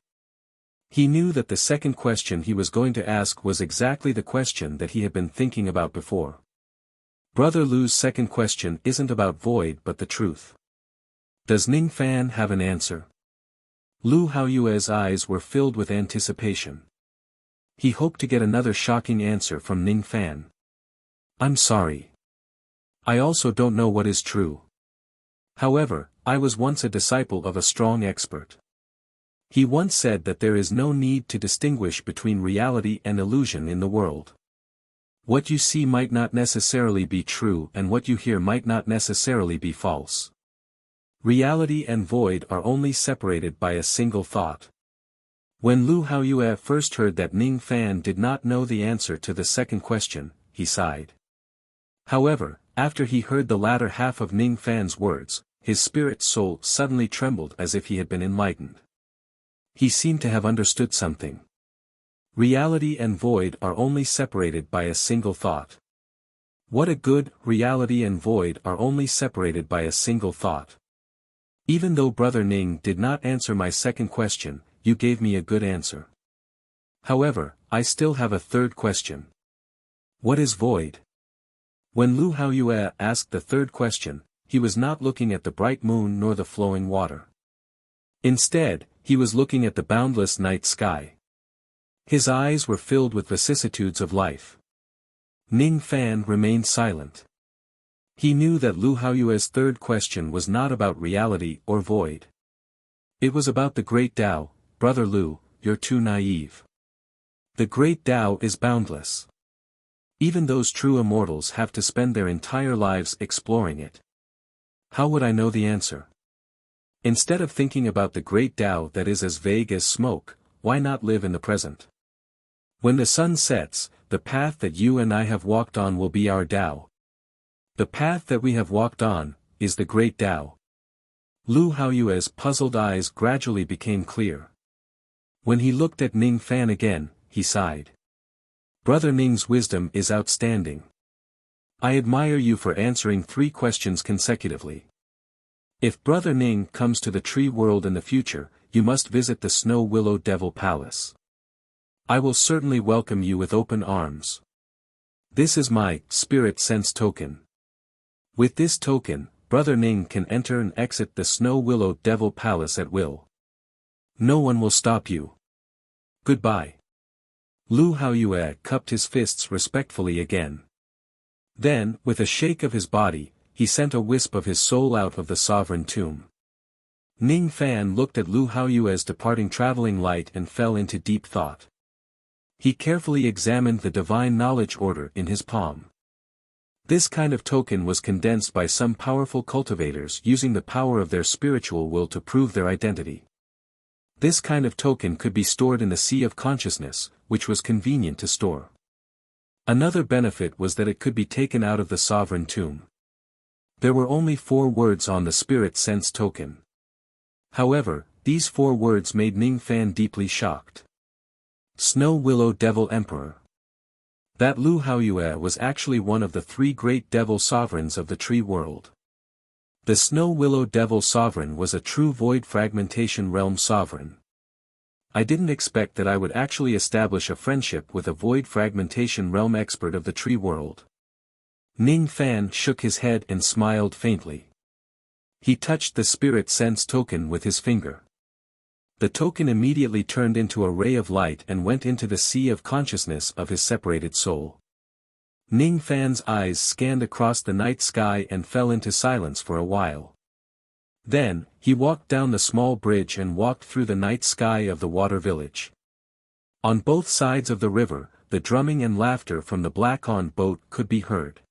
S1: He knew that the second question he was going to ask was exactly the question that he had been thinking about before. Brother Lu's second question isn't about void but the truth. Does Ning Fan have an answer? Lu Haoyue's eyes were filled with anticipation. He hoped to get another shocking answer from Ning Fan. I'm sorry. I also don't know what is true. However, I was once a disciple of a strong expert. He once said that there is no need to distinguish between reality and illusion in the world. What you see might not necessarily be true and what you hear might not necessarily be false. Reality and void are only separated by a single thought. When Lu Haoyue first heard that Ning Fan did not know the answer to the second question, he sighed. However, after he heard the latter half of Ning Fan's words, his spirit soul suddenly trembled as if he had been enlightened. He seemed to have understood something. Reality and void are only separated by a single thought. What a good reality and void are only separated by a single thought. Even though Brother Ning did not answer my second question, you gave me a good answer. However, I still have a third question. What is void? When Lu Haoyue asked the third question, he was not looking at the bright moon nor the flowing water. Instead, he was looking at the boundless night sky. His eyes were filled with vicissitudes of life. Ning Fan remained silent. He knew that Lu Haoyue's third question was not about reality or void. It was about the great Tao. Brother Lu, you're too naive. The great Tao is boundless. Even those true immortals have to spend their entire lives exploring it. How would I know the answer? Instead of thinking about the great Tao that is as vague as smoke, why not live in the present? When the sun sets, the path that you and I have walked on will be our Tao. The path that we have walked on, is the great Tao. Lu Haoyue's puzzled eyes gradually became clear. When he looked at Ning Fan again, he sighed. Brother Ning's wisdom is outstanding. I admire you for answering 3 questions consecutively. If Brother Ning comes to the tree world in the future, you must visit the Snow Willow Devil Palace. I will certainly welcome you with open arms. This is my spirit sense token. With this token, Brother Ning can enter and exit the Snow Willow Devil Palace at will. No one will stop you. Goodbye. Lu Haoyue cupped his fists respectfully again. Then, with a shake of his body, he sent a wisp of his soul out of the sovereign tomb. Ning Fan looked at Lu Haoyue's departing traveling light and fell into deep thought. He carefully examined the divine knowledge order in his palm. This kind of token was condensed by some powerful cultivators using the power of their spiritual will to prove their identity. This kind of token could be stored in the sea of consciousness, which was convenient to store. Another benefit was that it could be taken out of the sovereign tomb. There were only 4 words on the spirit sense token. However, these 4 words made Ning Fan deeply shocked. Snow Willow Devil Emperor. That Lu Haoyue was actually one of the 3 great devil sovereigns of the tree world. The Snow Willow Devil Sovereign was a true void fragmentation realm sovereign. I didn't expect that I would actually establish a friendship with a void fragmentation realm expert of the tree world. Ning Fan shook his head and smiled faintly. He touched the spirit sense token with his finger. The token immediately turned into a ray of light and went into the sea of consciousness of his separated soul. Ning Fan's eyes scanned across the night sky and fell into silence for a while. Then, he walked down the small bridge and walked through the night sky of the water village. On both sides of the river, the drumming and laughter from the black-owned boat could be heard.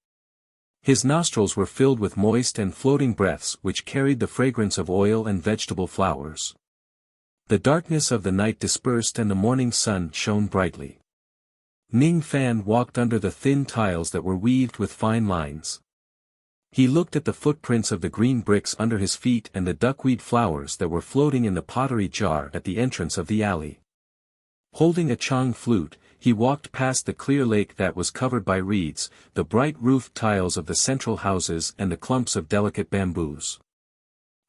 S1: His nostrils were filled with moist and floating breaths which carried the fragrance of oil and vegetable flowers. The darkness of the night dispersed and the morning sun shone brightly. Ning Fan walked under the thin tiles that were weaved with fine lines. He looked at the footprints of the green bricks under his feet and the duckweed flowers that were floating in the pottery jar at the entrance of the alley. Holding a chang flute, he walked past the clear lake that was covered by reeds, the bright roofed tiles of the central houses and the clumps of delicate bamboos.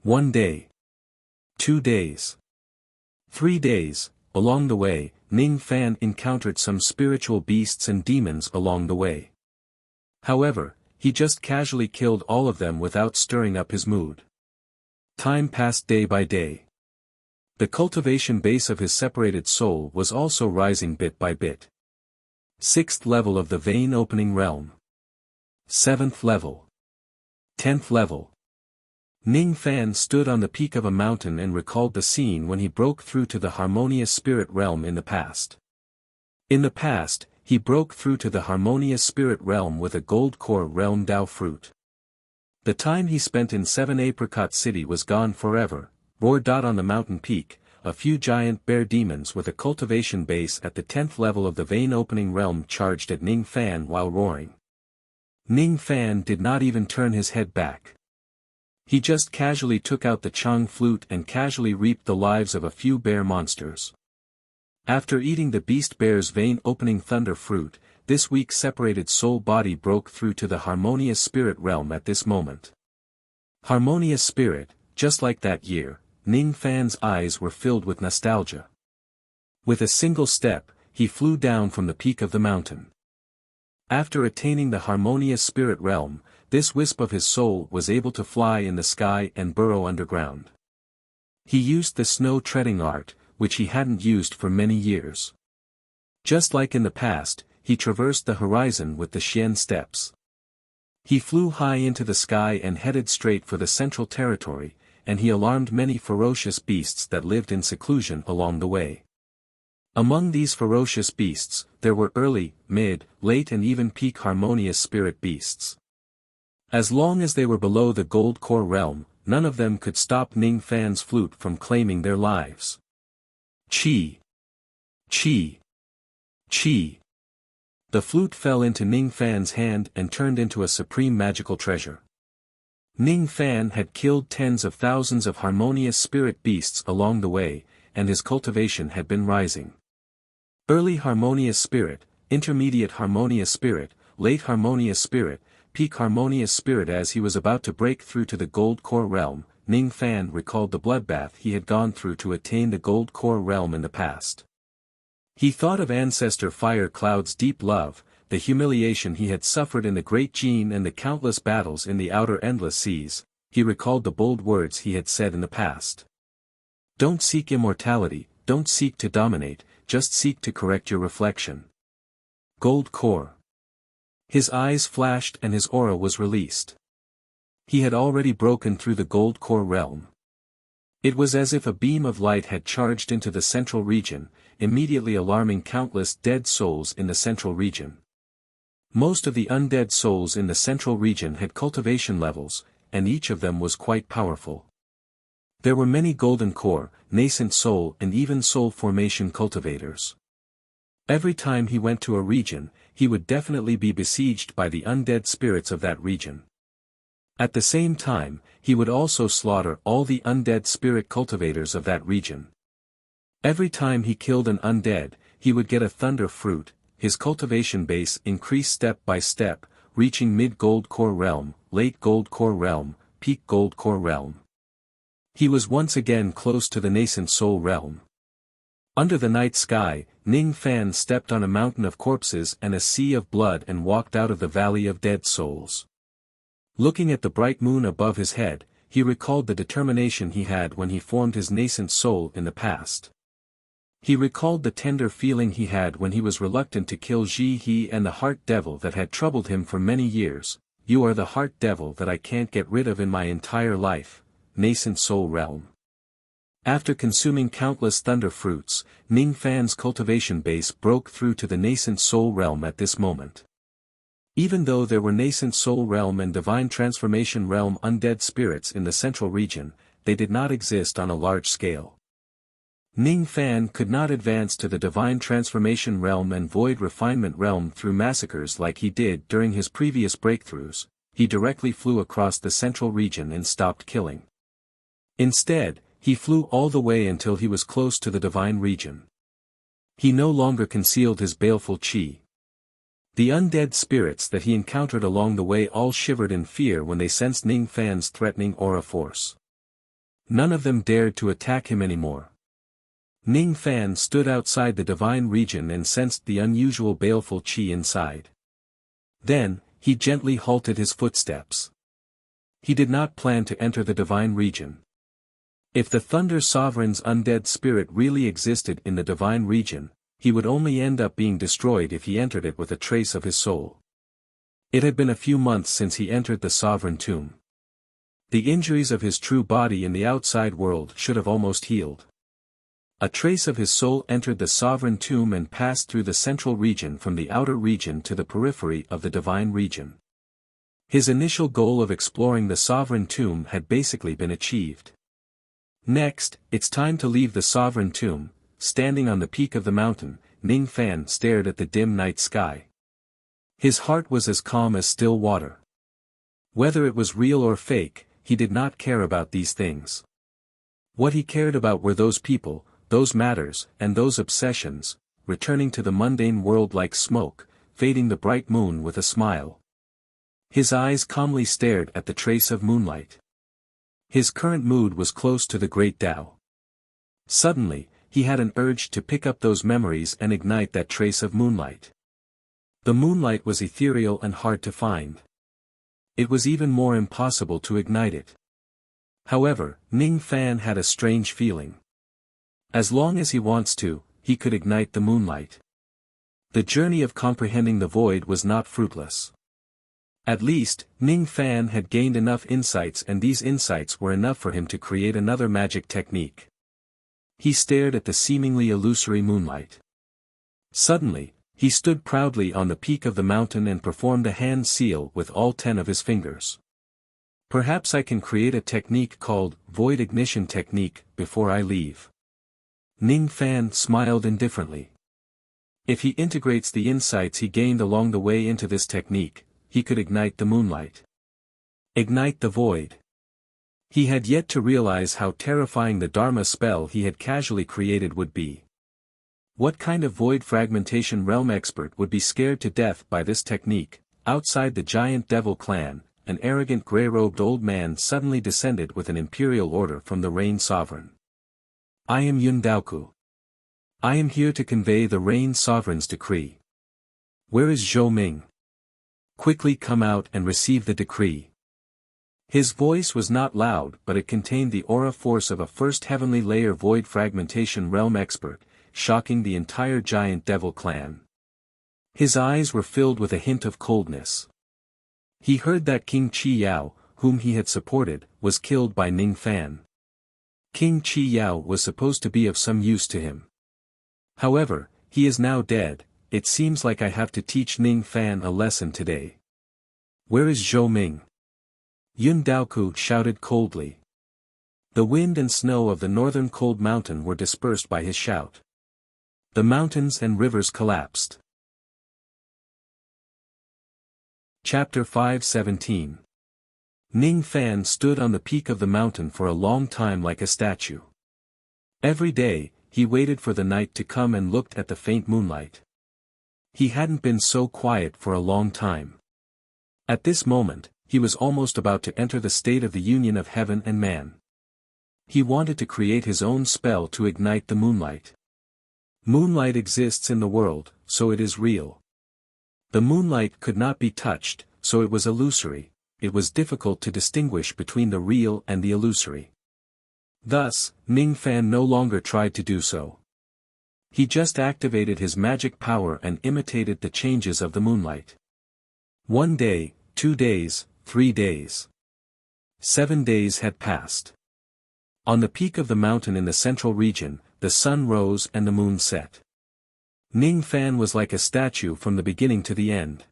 S1: 1 day. 2 days. 3 days. Along the way, Ning Fan encountered some spiritual beasts and demons along the way. However, he just casually killed all of them without stirring up his mood. Time passed day by day. The cultivation base of his separated soul was also rising bit by bit. 6th level of the vein opening realm. 7th level. 10th level. Ning Fan stood on the peak of a mountain and recalled the scene when he broke through to the harmonious spirit realm in the past. In the past, he broke through to the harmonious spirit realm with a gold core realm Dao fruit. The time he spent in 7 Apricot City was gone forever. Roared on the mountain peak, a few giant bear demons with a cultivation base at the 10th level of the vein opening realm charged at Ning Fan while roaring. Ning Fan did not even turn his head back. He just casually took out the chang flute and casually reaped the lives of a few bear monsters. After eating the beast bear's vein-opening thunder fruit, this weak separated soul body broke through to the harmonious spirit realm at this moment. Harmonious spirit, just like that year, Ning Fan's eyes were filled with nostalgia. With a single step, he flew down from the peak of the mountain. After attaining the harmonious spirit realm, this wisp of his soul was able to fly in the sky and burrow underground. He used the snow-treading art, which he hadn't used for many years. Just like in the past, he traversed the horizon with the Xian steps. He flew high into the sky and headed straight for the central territory, and he alarmed many ferocious beasts that lived in seclusion along the way. Among these ferocious beasts, there were early, mid, late and even peak harmonious spirit beasts. As long as they were below the gold core realm, none of them could stop Ning Fan's flute from claiming their lives. Chi! Chi! Chi! The flute fell into Ning Fan's hand and turned into a supreme magical treasure. Ning Fan had killed tens of thousands of harmonious spirit beasts along the way, and his cultivation had been rising. Early harmonious spirit, intermediate harmonious spirit, late harmonious spirit, peak harmonious spirit. As he was about to break through to the gold core realm, Ning Fan recalled the bloodbath he had gone through to attain the gold core realm in the past. He thought of Ancestor Fire Cloud's deep love, the humiliation he had suffered in the Great Gene and the countless battles in the outer endless seas. He recalled the bold words he had said in the past. Don't seek immortality, don't seek to dominate, just seek to correct your reflection. Gold core. His eyes flashed and his aura was released. He had already broken through the gold core realm. It was as if a beam of light had charged into the central region, immediately alarming countless dead souls in the central region. Most of the undead souls in the central region had cultivation levels, and each of them was quite powerful. There were many golden core, nascent soul and even soul formation cultivators. Every time he went to a region, he would definitely be besieged by the undead spirits of that region. At the same time, he would also slaughter all the undead spirit cultivators of that region. Every time he killed an undead, he would get a thunder fruit. His cultivation base increased step by step, reaching mid-gold core realm, late gold core realm, peak gold core realm. He was once again close to the nascent soul realm. Under the night sky, Ning Fan stepped on a mountain of corpses and a sea of blood and walked out of the valley of dead souls. Looking at the bright moon above his head, he recalled the determination he had when he formed his nascent soul in the past. He recalled the tender feeling he had when he was reluctant to kill Ji He and the heart devil that had troubled him for many years. You are the heart devil that I can't get rid of in my entire life, nascent soul realm. After consuming countless thunder fruits, Ning Fan's cultivation base broke through to the nascent soul realm at this moment. Even though there were nascent soul realm and divine transformation realm undead spirits in the central region, they did not exist on a large scale. Ning Fan could not advance to the divine transformation realm and void refinement realm through massacres like he did during his previous breakthroughs. He directly flew across the central region and stopped killing. Instead, he flew all the way until he was close to the divine region. He no longer concealed his baleful chi. The undead spirits that he encountered along the way all shivered in fear when they sensed Ning Fan's threatening aura force. None of them dared to attack him anymore. Ning Fan stood outside the divine region and sensed the unusual baleful chi inside. Then, he gently halted his footsteps. He did not plan to enter the divine region. If the Thunder Sovereign's undead spirit really existed in the divine region, he would only end up being destroyed if he entered it with a trace of his soul. It had been a few months since he entered the sovereign tomb. The injuries of his true body in the outside world should have almost healed. A trace of his soul entered the sovereign tomb and passed through the central region from the outer region to the periphery of the divine region. His initial goal of exploring the sovereign tomb had basically been achieved. Next, it's time to leave the sovereign tomb. Standing on the peak of the mountain, Ning Fan stared at the dim night sky. His heart was as calm as still water. Whether it was real or fake, he did not care about these things. What he cared about were those people, those matters, and those obsessions, returning to the mundane world like smoke, fading the bright moon with a smile. His eyes calmly stared at the trace of moonlight. His current mood was close to the great Tao. Suddenly, he had an urge to pick up those memories and ignite that trace of moonlight. The moonlight was ethereal and hard to find. It was even more impossible to ignite it. However, Ning Fan had a strange feeling. As long as he wants to, he could ignite the moonlight. The journey of comprehending the void was not fruitless. At least, Ning Fan had gained enough insights, and these insights were enough for him to create another magic technique. He stared at the seemingly illusory moonlight. Suddenly, he stood proudly on the peak of the mountain and performed a hand seal with all 10 of his fingers. Perhaps I can create a technique called Void Ignition Technique before I leave. Ning Fan smiled indifferently. If he integrates the insights he gained along the way into this technique, he could ignite the moonlight. Ignite the void. He had yet to realize how terrifying the Dharma spell he had casually created would be. What kind of void fragmentation realm expert would be scared to death by this technique? Outside the giant devil clan, an arrogant grey-robed old man suddenly descended with an imperial order from the Rain Sovereign. I am Yun Daoku. I am here to convey the Rain Sovereign's decree. Where is Zhou Ming? Quickly come out and receive the decree. His voice was not loud, but it contained the aura force of a first heavenly layer void fragmentation realm expert, shocking the entire giant devil clan. His eyes were filled with a hint of coldness. He heard that King Chi Yao, whom he had supported, was killed by Ning Fan. King Chi Yao was supposed to be of some use to him. However, he is now dead. It seems like I have to teach Ning Fan a lesson today. Where is Zhou Ming? Yun Daoku shouted coldly. The wind and snow of the northern cold mountain were dispersed by his shout. The mountains and rivers collapsed. Chapter 5:17. Ning Fan stood on the peak of the mountain for a long time like a statue. Every day, he waited for the night to come and looked at the faint moonlight. He hadn't been so quiet for a long time. At this moment, he was almost about to enter the state of the union of heaven and man. He wanted to create his own spell to ignite the moonlight. Moonlight exists in the world, so it is real. The moonlight could not be touched, so it was illusory. It was difficult to distinguish between the real and the illusory. Thus, Ning Fan no longer tried to do so. He just activated his magic power and imitated the changes of the moonlight. 1 day, 2 days, 3 days. 7 days had passed. On the peak of the mountain in the central region, the sun rose and the moon set. Ning Fan was like a statue from the beginning to the end.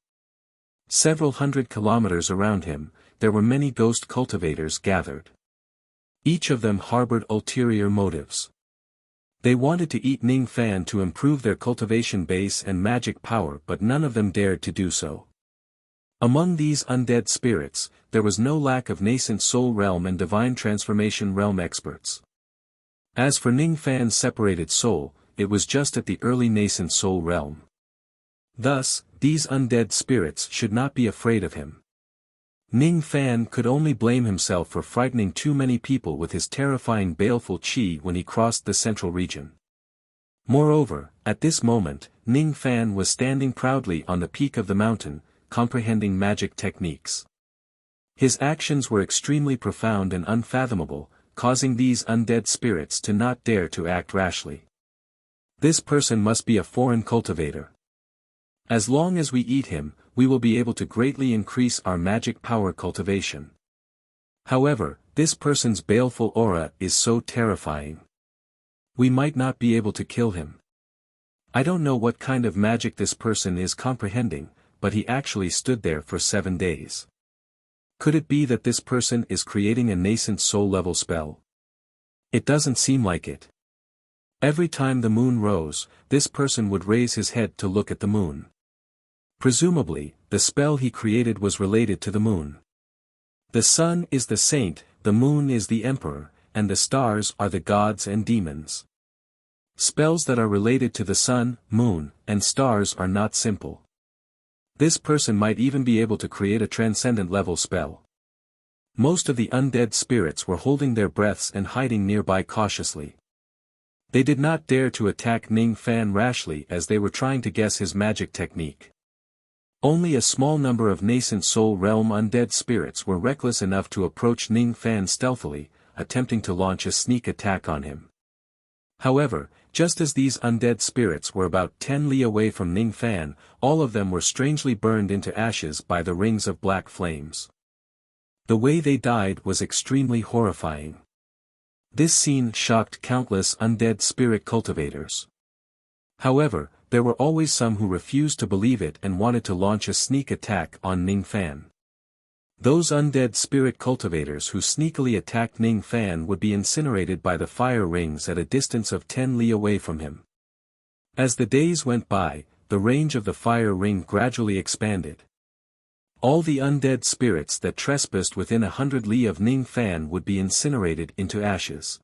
S1: Several hundred kilometers around him, there were many ghost cultivators gathered. Each of them harbored ulterior motives. They wanted to eat Ning Fan to improve their cultivation base and magic power, but none of them dared to do so. Among these undead spirits, there was no lack of nascent soul realm and divine transformation realm experts. As for Ning Fan's separated soul, it was just at the early nascent soul realm. Thus, these undead spirits should not be afraid of him. Ning Fan could only blame himself for frightening too many people with his terrifying baleful qi when he crossed the central region. Moreover, at this moment, Ning Fan was standing proudly on the peak of the mountain, comprehending magic techniques. His actions were extremely profound and unfathomable, causing these undead spirits to not dare to act rashly. This person must be a foreign cultivator. As long as we eat him, we will be able to greatly increase our magic power cultivation. However, this person's baleful aura is so terrifying. We might not be able to kill him. I don't know what kind of magic this person is comprehending, but he actually stood there for 7 days. Could it be that this person is creating a nascent soul level spell? It doesn't seem like it. Every time the moon rose, this person would raise his head to look at the moon. Presumably, the spell he created was related to the moon. The sun is the saint, the moon is the emperor, and the stars are the gods and demons. Spells that are related to the sun, moon, and stars are not simple. This person might even be able to create a transcendent level spell. Most of the undead spirits were holding their breaths and hiding nearby cautiously. They did not dare to attack Ning Fan rashly as they were trying to guess his magic technique. Only a small number of nascent soul realm undead spirits were reckless enough to approach Ning Fan stealthily, attempting to launch a sneak attack on him. However, just as these undead spirits were about 10 li away from Ning Fan, all of them were strangely burned into ashes by the rings of black flames. The way they died was extremely horrifying. This scene shocked countless undead spirit cultivators. However, there were always some who refused to believe it and wanted to launch a sneak attack on Ning Fan. Those undead spirit cultivators who sneakily attacked Ning Fan would be incinerated by the fire rings at a distance of 10 li away from him. As the days went by, the range of the fire ring gradually expanded. All the undead spirits that trespassed within 100 li of Ning Fan would be incinerated into ashes.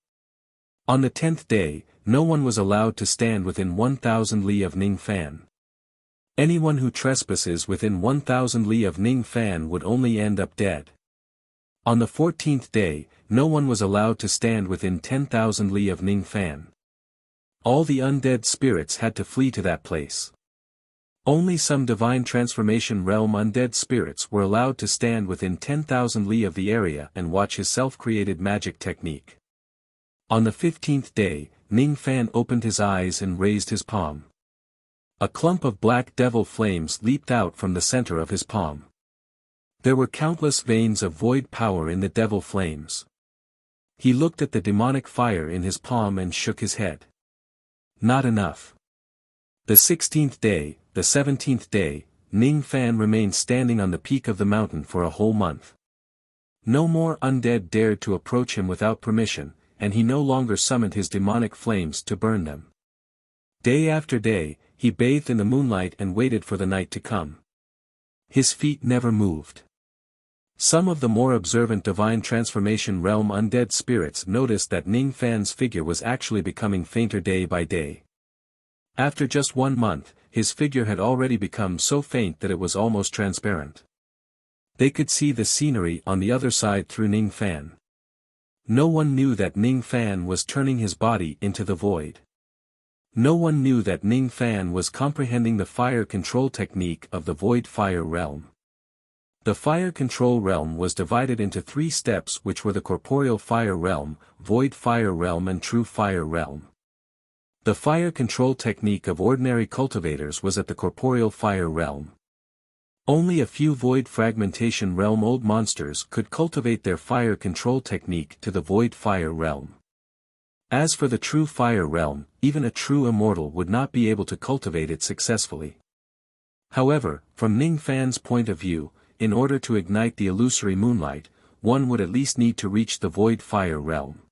S1: On the 10th day, no one was allowed to stand within 1,000 li of Ning Fan. Anyone who trespasses within 1,000 li of Ning Fan would only end up dead. On the 14th day, no one was allowed to stand within 10,000 li of Ning Fan. All the undead spirits had to flee to that place. Only some divine transformation realm undead spirits were allowed to stand within 10,000 li of the area and watch his self-created magic technique. On the 15th day, Ning Fan opened his eyes and raised his palm. A clump of black devil flames leaped out from the center of his palm. There were countless veins of void power in the devil flames. He looked at the demonic fire in his palm and shook his head. Not enough. The 16th day, the 17th day, Ning Fan remained standing on the peak of the mountain for a whole month. No more undead dared to approach him without permission, and he no longer summoned his demonic flames to burn them. Day after day, he bathed in the moonlight and waited for the night to come. His feet never moved. Some of the more observant divine transformation realm undead spirits noticed that Ning Fan's figure was actually becoming fainter day by day. After just 1 month, his figure had already become so faint that it was almost transparent. They could see the scenery on the other side through Ning Fan. No one knew that Ning Fan was turning his body into the void. No one knew that Ning Fan was comprehending the fire control technique of the Void Fire Realm. The fire control realm was divided into 3 steps, which were the Corporeal Fire Realm, Void Fire Realm and True Fire Realm. The fire control technique of ordinary cultivators was at the Corporeal Fire Realm. Only a few Void Fragmentation Realm old monsters could cultivate their fire control technique to the Void Fire Realm. As for the True Fire Realm, even a true immortal would not be able to cultivate it successfully. However, from Ning Fan's point of view, in order to ignite the illusory moonlight, one would at least need to reach the Void Fire Realm.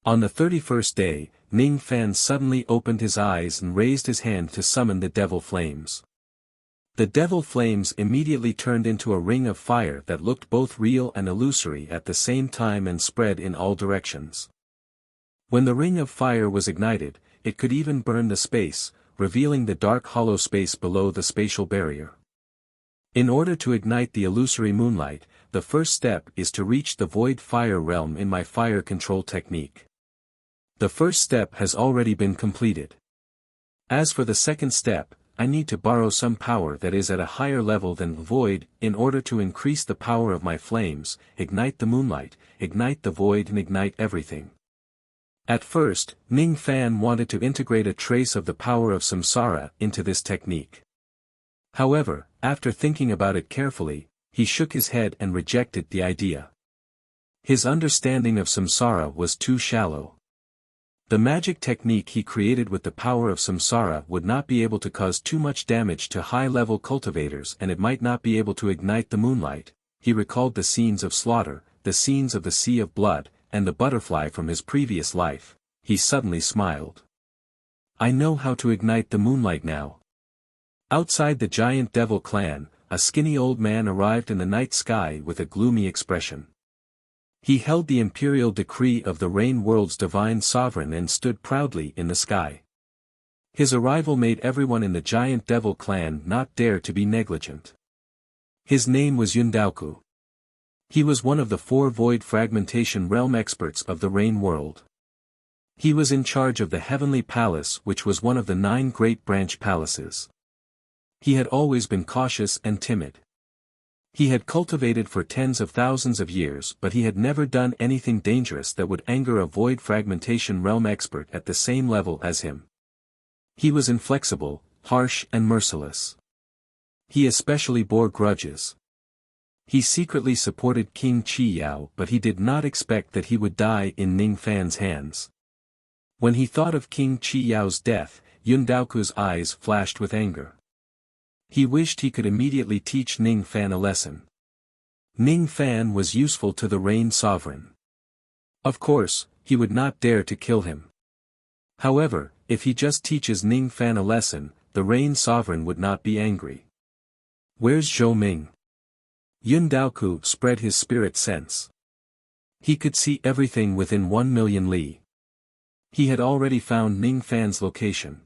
S1: On the 31st day, Ning Fan suddenly opened his eyes and raised his hand to summon the Devil Flames. The Devil Flames immediately turned into a ring of fire that looked both real and illusory at the same time and spread in all directions. When the ring of fire was ignited, it could even burn the space, revealing the dark hollow space below the spatial barrier. In order to ignite the illusory moonlight, the first step is to reach the Void Fire Realm in my fire control technique. The first step has already been completed. As for the second step, I need to borrow some power that is at a higher level than the void, in order to increase the power of my flames, ignite the moonlight, ignite the void and ignite everything. At first, Ning Fan wanted to integrate a trace of the power of samsara into this technique. However, after thinking about it carefully, he shook his head and rejected the idea. His understanding of samsara was too shallow. The magic technique he created with the power of samsara would not be able to cause too much damage to high-level cultivators, and it might not be able to ignite the moonlight. He recalled the scenes of slaughter, the scenes of the Sea of Blood, and the butterfly from his previous life. He suddenly smiled. I know how to ignite the moonlight now. Outside the giant devil clan, a skinny old man arrived in the night sky with a gloomy expression. He held the imperial decree of the Rain World's divine sovereign and stood proudly in the sky. His arrival made everyone in the giant devil clan not dare to be negligent. His name was Yundaoku. He was one of the 4 Void Fragmentation Realm experts of the Rain World. He was in charge of the Heavenly Palace, which was one of the 9 great branch palaces. He had always been cautious and timid. He had cultivated for tens of thousands of years, but he had never done anything dangerous that would anger a Void Fragmentation Realm expert at the same level as him. He was inflexible, harsh and merciless. He especially bore grudges. He secretly supported King Qi Yao, but he did not expect that he would die in Ning Fan's hands. When he thought of King Qi Yao's death, Yundaoku's eyes flashed with anger. He wished he could immediately teach Ning Fan a lesson. Ning Fan was useful to the Rain Sovereign. Of course, he would not dare to kill him. However, if he just teaches Ning Fan a lesson, the Rain Sovereign would not be angry. Where's Zhou Ming? Yundaoku spread his spirit sense. He could see everything within 1,000,000 li. He had already found Ning Fan's location.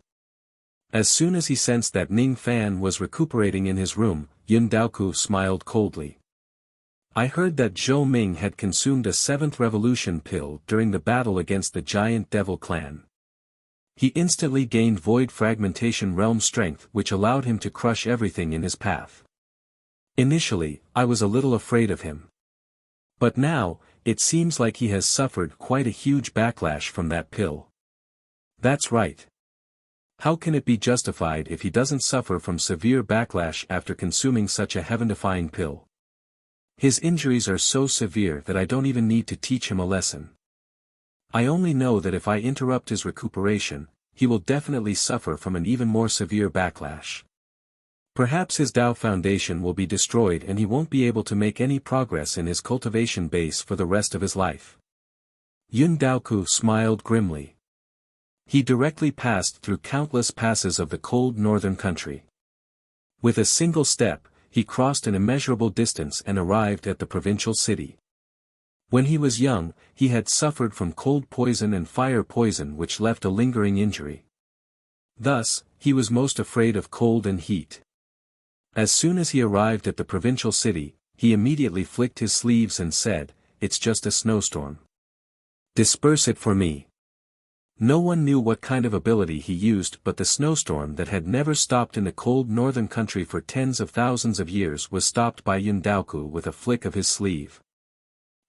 S1: As soon as he sensed that Ning Fan was recuperating in his room, Yundaoku smiled coldly. I heard that Zhou Ming had consumed a 7th revolution pill during the battle against the giant devil clan. He instantly gained Void Fragmentation Realm strength, which allowed him to crush everything in his path. Initially, I was a little afraid of him. But now, it seems like he has suffered quite a huge backlash from that pill. That's right. How can it be justified if he doesn't suffer from severe backlash after consuming such a heaven-defying pill? His injuries are so severe that I don't even need to teach him a lesson. I only know that if I interrupt his recuperation, he will definitely suffer from an even more severe backlash. Perhaps his Tao foundation will be destroyed and he won't be able to make any progress in his cultivation base for the rest of his life. Yundaoku smiled grimly. He directly passed through countless passes of the cold northern country. With a single step, he crossed an immeasurable distance and arrived at the provincial city. When he was young, he had suffered from cold poison and fire poison which left a lingering injury. Thus, he was most afraid of cold and heat. As soon as he arrived at the provincial city, he immediately flicked his sleeves and said, "It's just a snowstorm. Disperse it for me." No one knew what kind of ability he used, but the snowstorm that had never stopped in the cold northern country for tens of thousands of years was stopped by Yun Daoku with a flick of his sleeve.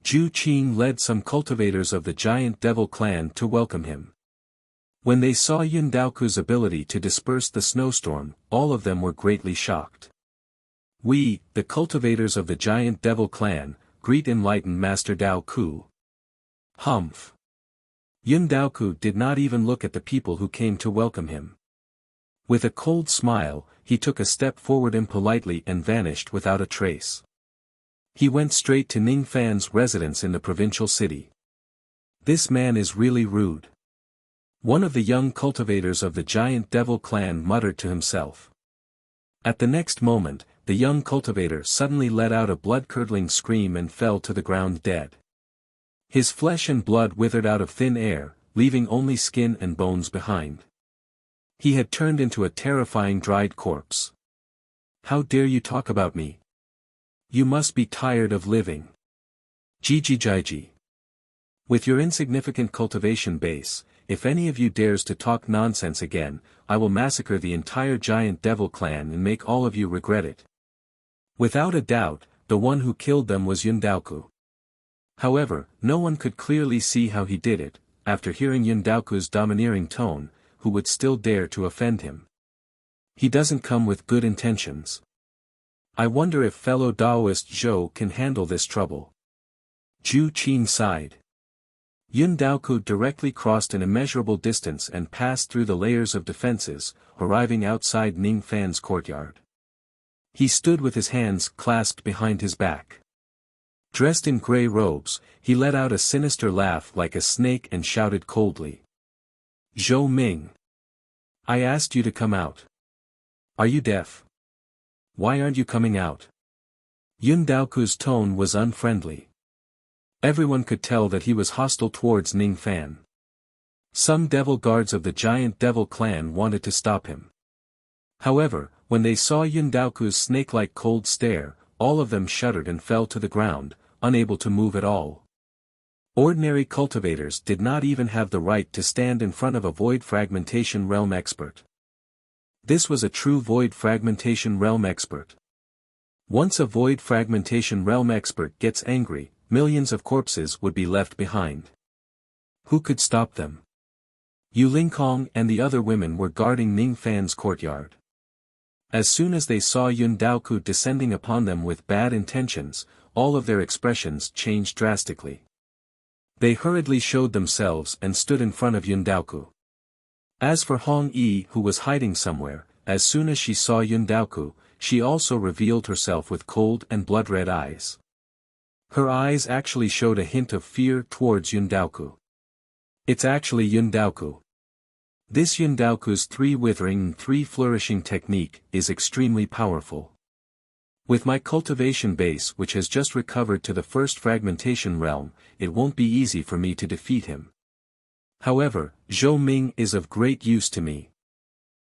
S1: Zhu Qing led some cultivators of the giant devil clan to welcome him. When they saw Yun Daoku's ability to disperse the snowstorm, all of them were greatly shocked. "We, the cultivators of the giant devil clan, greet enlightened Master Daoku." Humph. Yun Daoku did not even look at the people who came to welcome him. With a cold smile, he took a step forward impolitely and vanished without a trace. He went straight to Ning Fan's residence in the provincial city. "This man is really rude," one of the young cultivators of the giant devil clan muttered to himself. At the next moment, the young cultivator suddenly let out a blood-curdling scream and fell to the ground dead. His flesh and blood withered out of thin air, leaving only skin and bones behind. He had turned into a terrifying dried corpse. "How dare you talk about me? You must be tired of living. Jijijiji. With your insignificant cultivation base, if any of you dares to talk nonsense again, I will massacre the entire giant devil clan and make all of you regret it." Without a doubt, the one who killed them was Yun Daoku. However, no one could clearly see how he did it. After hearing Yun Daoku's domineering tone, who would still dare to offend him? He doesn't come with good intentions. I wonder if fellow Daoist Zhou can handle this trouble. Zhu Qin sighed. Yun Daoku directly crossed an immeasurable distance and passed through the layers of defenses, arriving outside Ning Fan's courtyard. He stood with his hands clasped behind his back. Dressed in grey robes, he let out a sinister laugh like a snake and shouted coldly. "Zhou Ming. I asked you to come out. Are you deaf? Why aren't you coming out?" Yun Daoku's tone was unfriendly. Everyone could tell that he was hostile towards Ning Fan. Some devil guards of the giant devil clan wanted to stop him. However, when they saw Yun Daoku's snake-like cold stare, all of them shuddered and fell to the ground, unable to move at all. Ordinary cultivators did not even have the right to stand in front of a void fragmentation realm expert. This was a true void fragmentation realm expert. Once a void fragmentation realm expert gets angry, millions of corpses would be left behind. Who could stop them? Yu Lingkong and the other women were guarding Ning Fan's courtyard. As soon as they saw Yun Daoku descending upon them with bad intentions, all of their expressions changed drastically. They hurriedly showed themselves and stood in front of Yun Daoku. As for Hong Yi, who was hiding somewhere, as soon as she saw Yun Daoku, she also revealed herself with cold and blood-red eyes. Her eyes actually showed a hint of fear towards Yun Daoku. "It's actually Yun Daoku. This Yun Daoku's three withering and three flourishing technique is extremely powerful. With my cultivation base which has just recovered to the first fragmentation realm, it won't be easy for me to defeat him. However, Zhou Ming is of great use to me.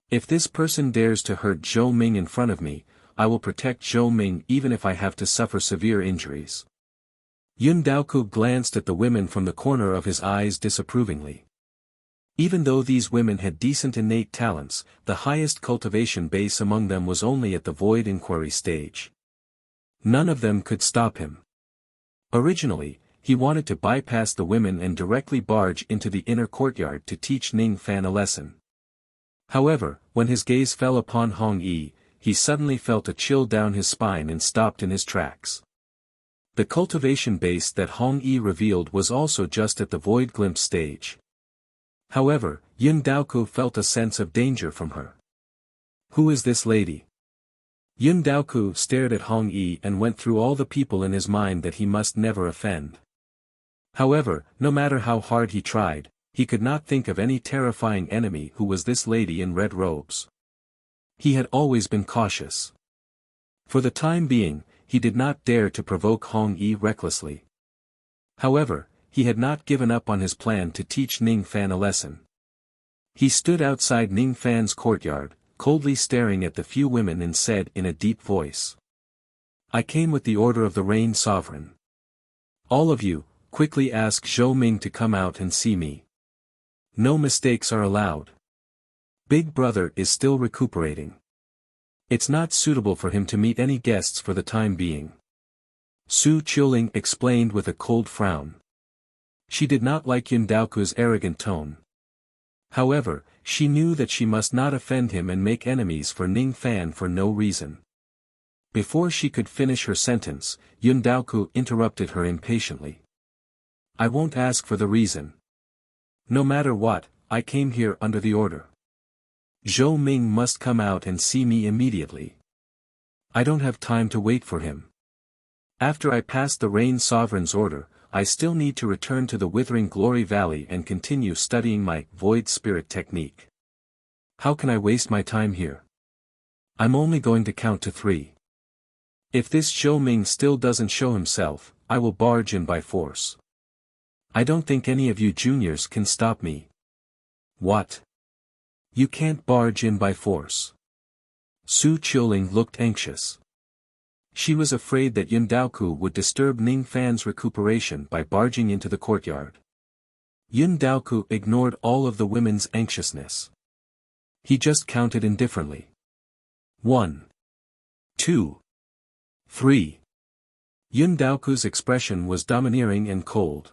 S1: If this person dares to hurt Zhou Ming in front of me, I will protect Zhou Ming even if I have to suffer severe injuries." Yun Daoku glanced at the women from the corner of his eyes disapprovingly. Even though these women had decent innate talents, the highest cultivation base among them was only at the void inquiry stage. None of them could stop him. Originally, he wanted to bypass the women and directly barge into the inner courtyard to teach Ning Fan a lesson. However, when his gaze fell upon Hong Yi, he suddenly felt a chill down his spine and stopped in his tracks. The cultivation base that Hong Yi revealed was also just at the void glimpse stage. However, Yun Daoku felt a sense of danger from her. Who is this lady? Yun Daoku stared at Hong Yi and went through all the people in his mind that he must never offend. However, no matter how hard he tried, he could not think of any terrifying enemy who was this lady in red robes. He had always been cautious. For the time being, he did not dare to provoke Hong Yi recklessly. However, he had not given up on his plan to teach Ning Fan a lesson. He stood outside Ning Fan's courtyard, coldly staring at the few women and said in a deep voice. "I came with the order of the Rain Sovereign. All of you, quickly ask Zhou Ming to come out and see me." No mistakes are allowed. Big Brother is still recuperating. It's not suitable for him to meet any guests for the time being. Su Qiuling explained with a cold frown. She did not like Yun Daoku's arrogant tone. However, she knew that she must not offend him and make enemies for Ning Fan for no reason. Before she could finish her sentence, Yun Daoku interrupted her impatiently. I won't ask for the reason. No matter what, I came here under the order. Zhou Ming must come out and see me immediately. I don't have time to wait for him. After I pass the Rain Sovereign's order, I still need to return to the Withering Glory Valley and continue studying my Void Spirit technique. How can I waste my time here? I'm only going to count to 3. If this Zhou Ming still doesn't show himself, I will barge in by force. I don't think any of you juniors can stop me. What? You can't barge in by force. Su Qiuling looked anxious. She was afraid that Yun Daoku would disturb Ning Fan's recuperation by barging into the courtyard. Yun Daoku ignored all of the women's anxiousness. He just counted indifferently. 1, 2, 3. Yun Daoku's expression was domineering and cold.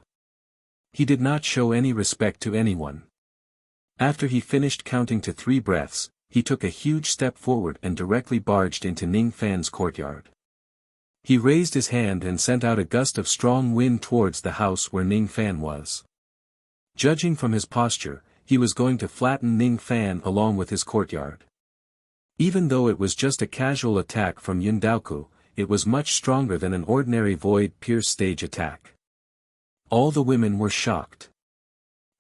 S1: He did not show any respect to anyone. After he finished counting to 3 breaths, he took a huge step forward and directly barged into Ning Fan's courtyard. He raised his hand and sent out a gust of strong wind towards the house where Ning Fan was. Judging from his posture, he was going to flatten Ning Fan along with his courtyard. Even though it was just a casual attack from Yun Daoku, it was much stronger than an ordinary Void Pierce stage attack. All the women were shocked.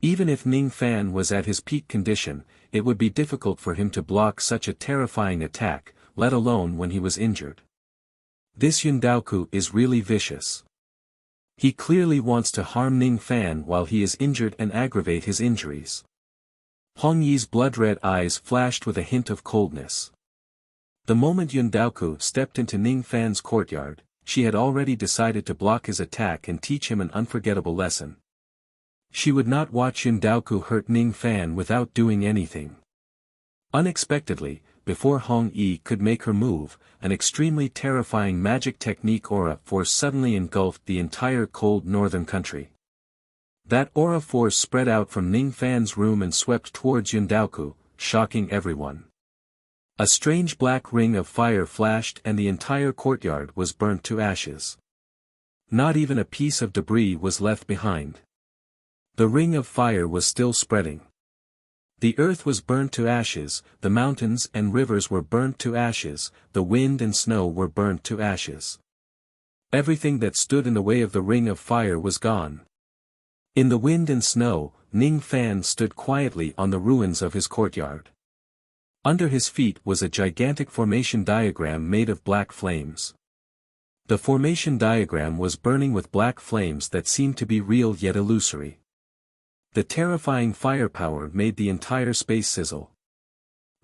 S1: Even if Ning Fan was at his peak condition, it would be difficult for him to block such a terrifying attack, let alone when he was injured. This Yun Daoku is really vicious. He clearly wants to harm Ning Fan while he is injured and aggravate his injuries. Hong Yi's blood-red eyes flashed with a hint of coldness. The moment Yun Daoku stepped into Ning Fan's courtyard, she had already decided to block his attack and teach him an unforgettable lesson. She would not watch Yun Daoku hurt Ning Fan without doing anything. Unexpectedly, before Hong Yi could make her move, an extremely terrifying magic technique aura force suddenly engulfed the entire cold northern country. That aura force spread out from Ning Fan's room and swept towards Yun Daoku, shocking everyone. A strange black ring of fire flashed and the entire courtyard was burnt to ashes. Not even a piece of debris was left behind. The ring of fire was still spreading. The earth was burnt to ashes, the mountains and rivers were burnt to ashes, the wind and snow were burnt to ashes. Everything that stood in the way of the ring of fire was gone. In the wind and snow, Ning Fan stood quietly on the ruins of his courtyard. Under his feet was a gigantic formation diagram made of black flames. The formation diagram was burning with black flames that seemed to be real yet illusory. The terrifying firepower made the entire space sizzle.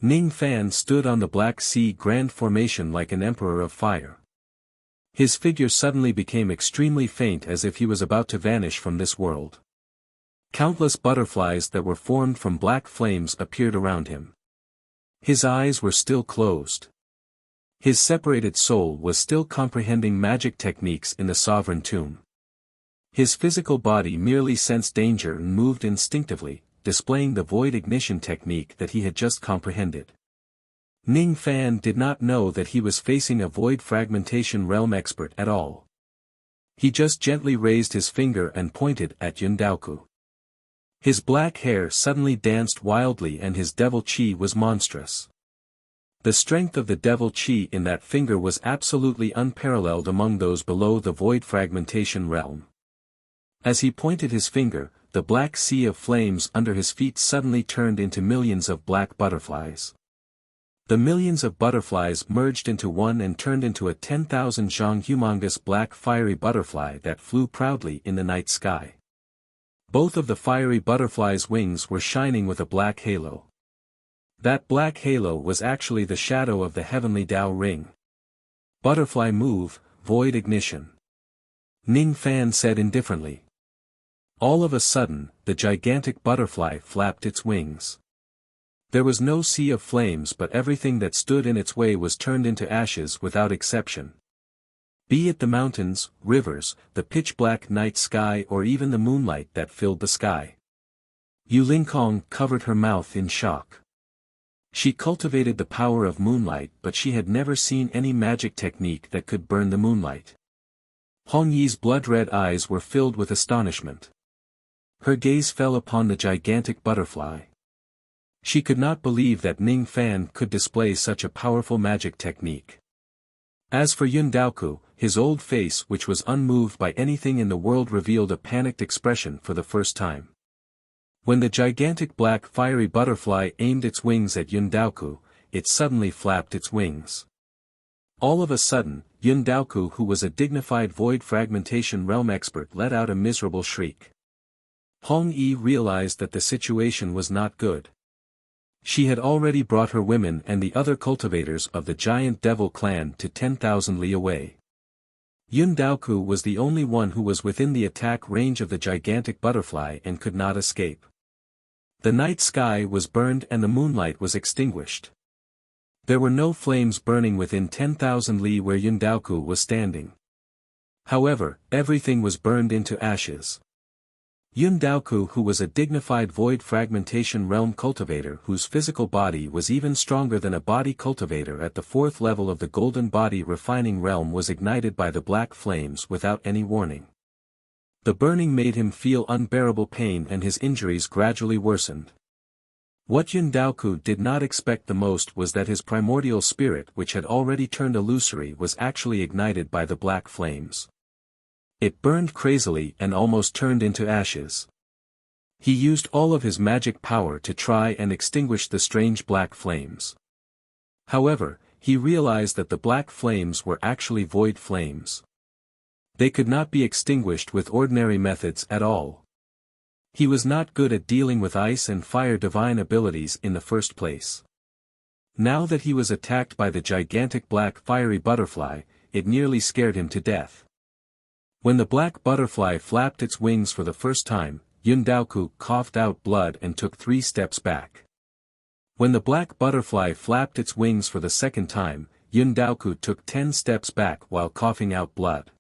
S1: Ning Fan stood on the Black Sea Grand Formation like an emperor of fire. His figure suddenly became extremely faint as if he was about to vanish from this world. Countless butterflies that were formed from black flames appeared around him. His eyes were still closed. His separated soul was still comprehending magic techniques in the sovereign tomb. His physical body merely sensed danger and moved instinctively, displaying the void ignition technique that he had just comprehended. Ning Fan did not know that he was facing a void fragmentation realm expert at all. He just gently raised his finger and pointed at Yun Daoku. His black hair suddenly danced wildly and his devil chi was monstrous. The strength of the devil chi in that finger was absolutely unparalleled among those below the void fragmentation realm. As he pointed his finger, the black sea of flames under his feet suddenly turned into millions of black butterflies. The millions of butterflies merged into one and turned into a 10,000 zhang humongous black fiery butterfly that flew proudly in the night sky. Both of the fiery butterfly's wings were shining with a black halo. That black halo was actually the shadow of the heavenly Tao ring. Butterfly move, void ignition. Ning Fan said indifferently. All of a sudden, the gigantic butterfly flapped its wings. There was no sea of flames, but everything that stood in its way was turned into ashes without exception. Be it the mountains, rivers, the pitch-black night sky, or even the moonlight that filled the sky. Yu Lingkong covered her mouth in shock. She cultivated the power of moonlight, but she had never seen any magic technique that could burn the moonlight. Hong Yi's blood-red eyes were filled with astonishment. Her gaze fell upon the gigantic butterfly. She could not believe that Ning Fan could display such a powerful magic technique. As for Yun Daoku, his old face, which was unmoved by anything in the world, revealed a panicked expression for the first time. When the gigantic black fiery butterfly aimed its wings at Yun Daoku, it suddenly flapped its wings. All of a sudden, Yun Daoku, who was a dignified void fragmentation realm expert, let out a miserable shriek. Hong Yi realized that the situation was not good. She had already brought her women and the other cultivators of the giant devil clan to 10,000 li away. Yun Daoku was the only one who was within the attack range of the gigantic butterfly and could not escape. The night sky was burned and the moonlight was extinguished. There were no flames burning within 10,000 li where Yun Daoku was standing. However, everything was burned into ashes. Yun Daoku, who was a dignified void fragmentation realm cultivator whose physical body was even stronger than a body cultivator at the 4th level of the golden body refining realm, was ignited by the black flames without any warning. The burning made him feel unbearable pain and his injuries gradually worsened. What Yun Daoku did not expect the most was that his primordial spirit, which had already turned illusory, was actually ignited by the black flames. It burned crazily and almost turned into ashes. He used all of his magic power to try and extinguish the strange black flames. However, he realized that the black flames were actually void flames. They could not be extinguished with ordinary methods at all. He was not good at dealing with ice and fire divine abilities in the first place. Now that he was attacked by the gigantic black fiery butterfly, it nearly scared him to death. When the black butterfly flapped its wings for the first time, Yun Daoku coughed out blood and took 3 steps back. When the black butterfly flapped its wings for the second time, Yun Daoku took 10 steps back while coughing out blood.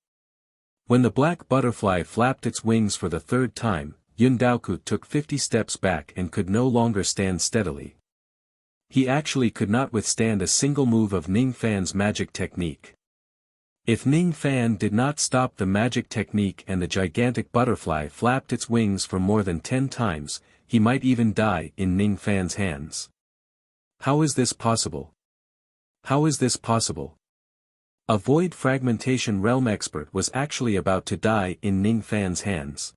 S1: When the black butterfly flapped its wings for the third time, Yun Daoku took 50 steps back and could no longer stand steadily. He actually could not withstand a single move of Ning Fan's magic technique. If Ning Fan did not stop the magic technique and the gigantic butterfly flapped its wings for more than 10 times, he might even die in Ning Fan's hands. How is this possible? How is this possible? A void fragmentation realm expert was actually about to die in Ning Fan's hands.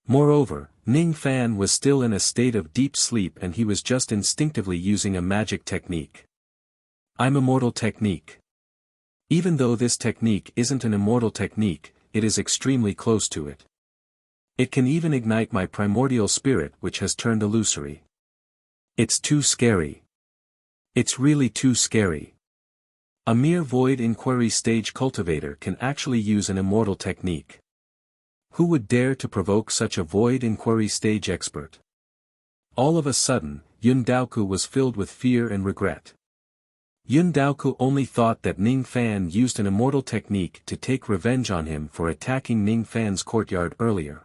S1: Moreover, Ning Fan was still in a state of deep sleep and he was just instinctively using a magic technique. I'm immortal technique. Even though this technique isn't an immortal technique, it is extremely close to it. It can even ignite my primordial spirit, which has turned illusory. It's too scary. It's really too scary. A mere void inquiry stage cultivator can actually use an immortal technique. Who would dare to provoke such a void inquiry stage expert? All of a sudden, Yun Daoku was filled with fear and regret. Yun Daoku only thought that Ning Fan used an immortal technique to take revenge on him for attacking Ning Fan's courtyard earlier.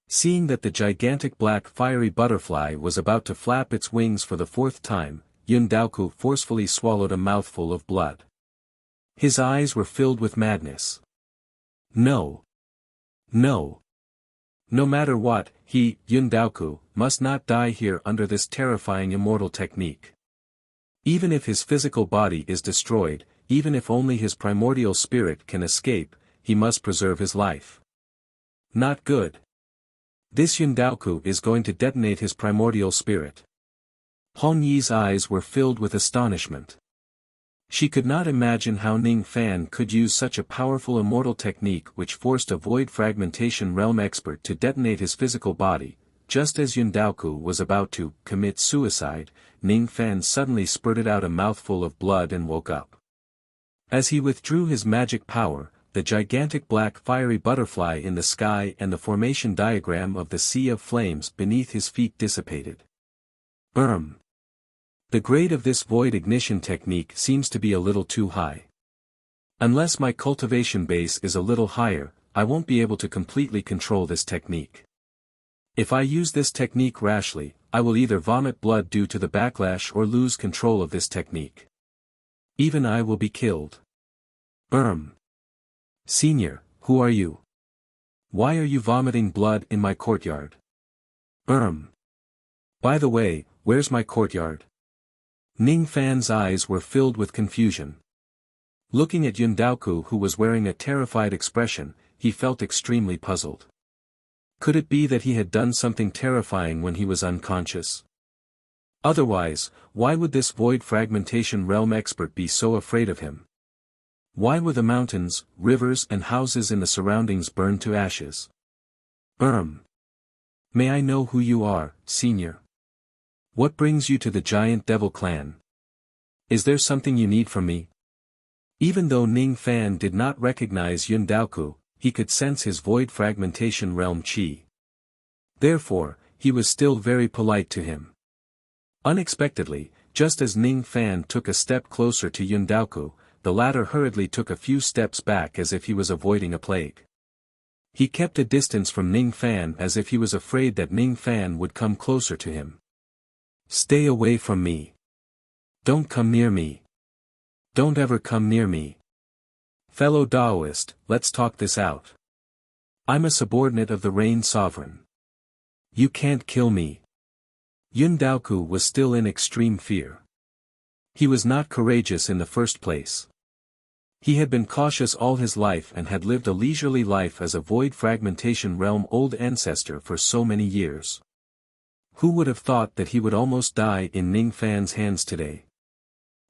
S1: Seeing that the gigantic black fiery butterfly was about to flap its wings for the 4th time, Yun Daoku forcefully swallowed a mouthful of blood. His eyes were filled with madness. No. No. No matter what, he, Yun Daoku, must not die here under this terrifying immortal technique. Even if his physical body is destroyed, even if only his primordial spirit can escape, he must preserve his life. Not good. This Yun Daoku is going to detonate his primordial spirit. Hong Yi's eyes were filled with astonishment. She could not imagine how Ning Fan could use such a powerful immortal technique which forced a void fragmentation realm expert to detonate his physical body. Just as Yun Daoku was about to commit suicide, Ning Fan suddenly spurted out a mouthful of blood and woke up. As he withdrew his magic power, the gigantic black fiery butterfly in the sky and the formation diagram of the sea of flames beneath his feet dissipated. The grade of this void ignition technique seems to be a little too high. Unless my cultivation base is a little higher, I won't be able to completely control this technique. If I use this technique rashly, I will either vomit blood due to the backlash or lose control of this technique. Even I will be killed. Senior, who are you? Why are you vomiting blood in my courtyard? By the way, where's my courtyard? Ning Fan's eyes were filled with confusion. Looking at Yundaoku, who was wearing a terrified expression, he felt extremely puzzled. Could it be that he had done something terrifying when he was unconscious? Otherwise, why would this void fragmentation realm expert be so afraid of him? Why were the mountains, rivers and houses in the surroundings burned to ashes? May I know who you are, senior? What brings you to the giant devil clan? Is there something you need from me? Even though Ning Fan did not recognize Yundaoku, he could sense his void fragmentation realm chi. Therefore, he was still very polite to him. Unexpectedly, just as Ning Fan took a step closer to Yundaoku, the latter hurriedly took a few steps back as if he was avoiding a plague. He kept a distance from Ning Fan as if he was afraid that Ning Fan would come closer to him. Stay away from me. Don't come near me. Don't ever come near me. Fellow Taoist, let's talk this out. I'm a subordinate of the Rain Sovereign. You can't kill me. Yundaoku was still in extreme fear. He was not courageous in the first place. He had been cautious all his life and had lived a leisurely life as a void fragmentation realm old ancestor for so many years. Who would have thought that he would almost die in Ning Fan's hands today?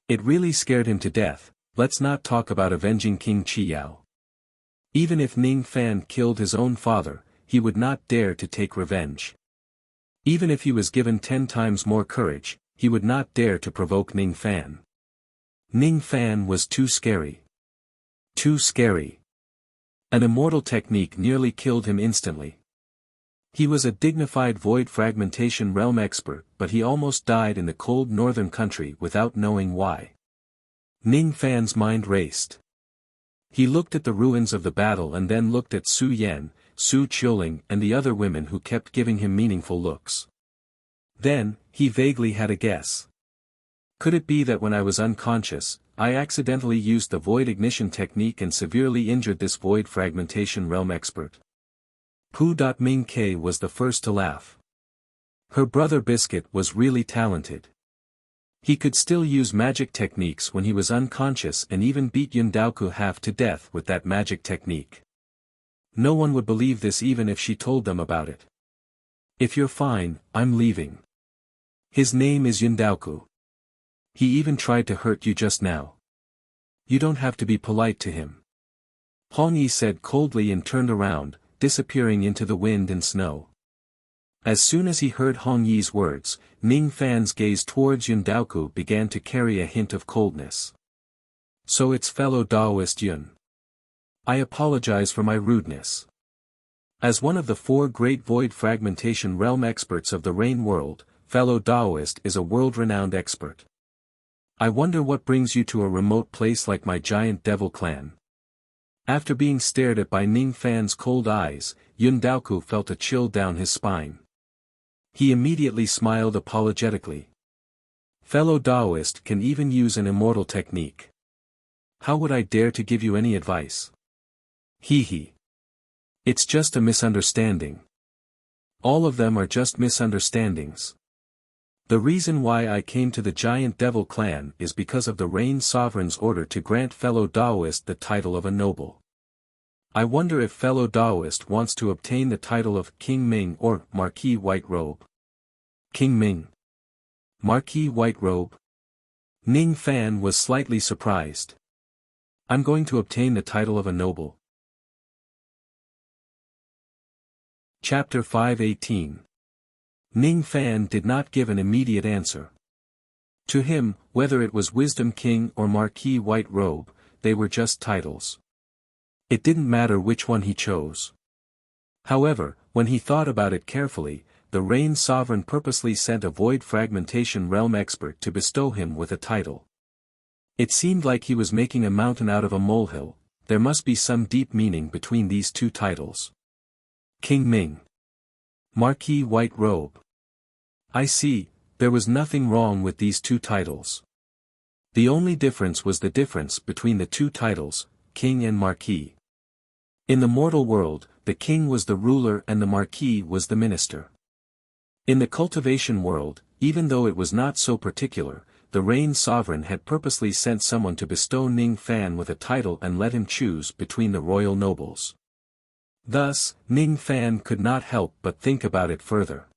S1: It really scared him to death. Let's not talk about avenging King Qiyao. Even if Ning Fan killed his own father, he would not dare to take revenge. Even if he was given 10 times more courage, he would not dare to provoke Ning Fan. Ning Fan was too scary. Too scary. An immortal technique nearly killed him instantly. He was a dignified void fragmentation realm expert, but he almost died in the cold northern country without knowing why. Ning Fan's mind raced. He looked at the ruins of the battle and then looked at Su Yan, Su Qiuling and the other women who kept giving him meaningful looks. Then, he vaguely had a guess. Could it be that when I was unconscious, I accidentally used the void ignition technique and severely injured this void fragmentation realm expert? Pu Ming Ke was the first to laugh. Her brother Biscuit was really talented. He could still use magic techniques when he was unconscious and even beat Yundaoku half to death with that magic technique. No one would believe this even if she told them about it. If you're fine, I'm leaving. His name is Yundaoku. He even tried to hurt you just now. You don't have to be polite to him. Hong Yi said coldly and turned around, disappearing into the wind and snow. As soon as he heard Hong Yi's words, Ning Fan's gaze towards Yundaoku began to carry a hint of coldness. So it's fellow Taoist Yun. I apologize for my rudeness. As one of the 4 great void fragmentation realm experts of the Rain world, fellow Taoist is a world-renowned expert. I wonder what brings you to a remote place like my giant devil clan. After being stared at by Ning Fan's cold eyes, Yundaoku felt a chill down his spine. He immediately smiled apologetically. Fellow Taoist can even use an immortal technique. How would I dare to give you any advice? Hee. It's just a misunderstanding. All of them are just misunderstandings. The reason why I came to the Giant Devil clan is because of the Rain Sovereign's order to grant fellow Taoist the title of a noble. I wonder if fellow Taoist wants to obtain the title of King Ming or Marquis White Robe. King Ming. Marquis White Robe. Ning Fan was slightly surprised. I'm going to obtain the title of a noble. Chapter 518. Ning Fan did not give an immediate answer. To him, whether it was Wisdom King or Marquis White Robe, they were just titles. It didn't matter which one he chose. However, when he thought about it carefully, the Rain Sovereign purposely sent a void fragmentation realm expert to bestow him with a title. It seemed like he was making a mountain out of a molehill. There must be some deep meaning between these two titles. King Ming. Marquis White Robe. I see, there was nothing wrong with these two titles. The only difference was the difference between the two titles, King and Marquis. In the mortal world, the king was the ruler and the marquis was the minister. In the cultivation world, even though it was not so particular, the Rain Sovereign had purposely sent someone to bestow Ning Fan with a title and let him choose between the royal nobles. Thus, Ning Fan could not help but think about it further.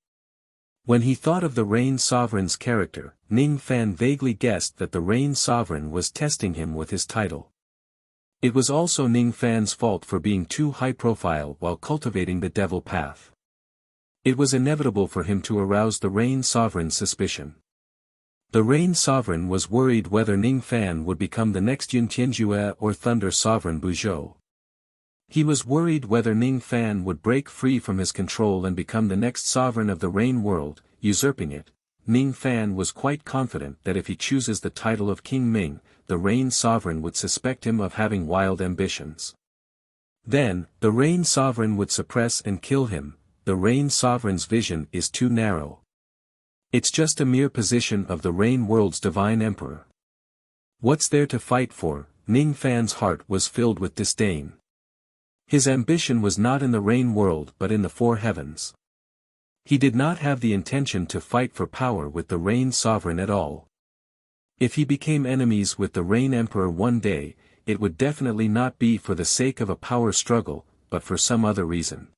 S1: When he thought of the Rain Sovereign's character, Ning Fan vaguely guessed that the Rain Sovereign was testing him with his title. It was also Ning Fan's fault for being too high-profile while cultivating the devil path. It was inevitable for him to arouse the Rain Sovereign's suspicion. The Rain Sovereign was worried whether Ning Fan would become the next Yun Tianjue or Thunder Sovereign Buzhou. He was worried whether Ning Fan would break free from his control and become the next sovereign of the Rain world, usurping it. Ning Fan was quite confident that if he chooses the title of King Ming, the Rain Sovereign would suspect him of having wild ambitions. Then, the Rain Sovereign would suppress and kill him. The Rain Sovereign's vision is too narrow. It's just a mere position of the Rain world's divine emperor. What's there to fight for? Ning Fan's heart was filled with disdain. His ambition was not in the Rain world but in the four heavens. He did not have the intention to fight for power with the Rain Sovereign at all. If he became enemies with the Rain Emperor one day, it would definitely not be for the sake of a power struggle, but for some other reason.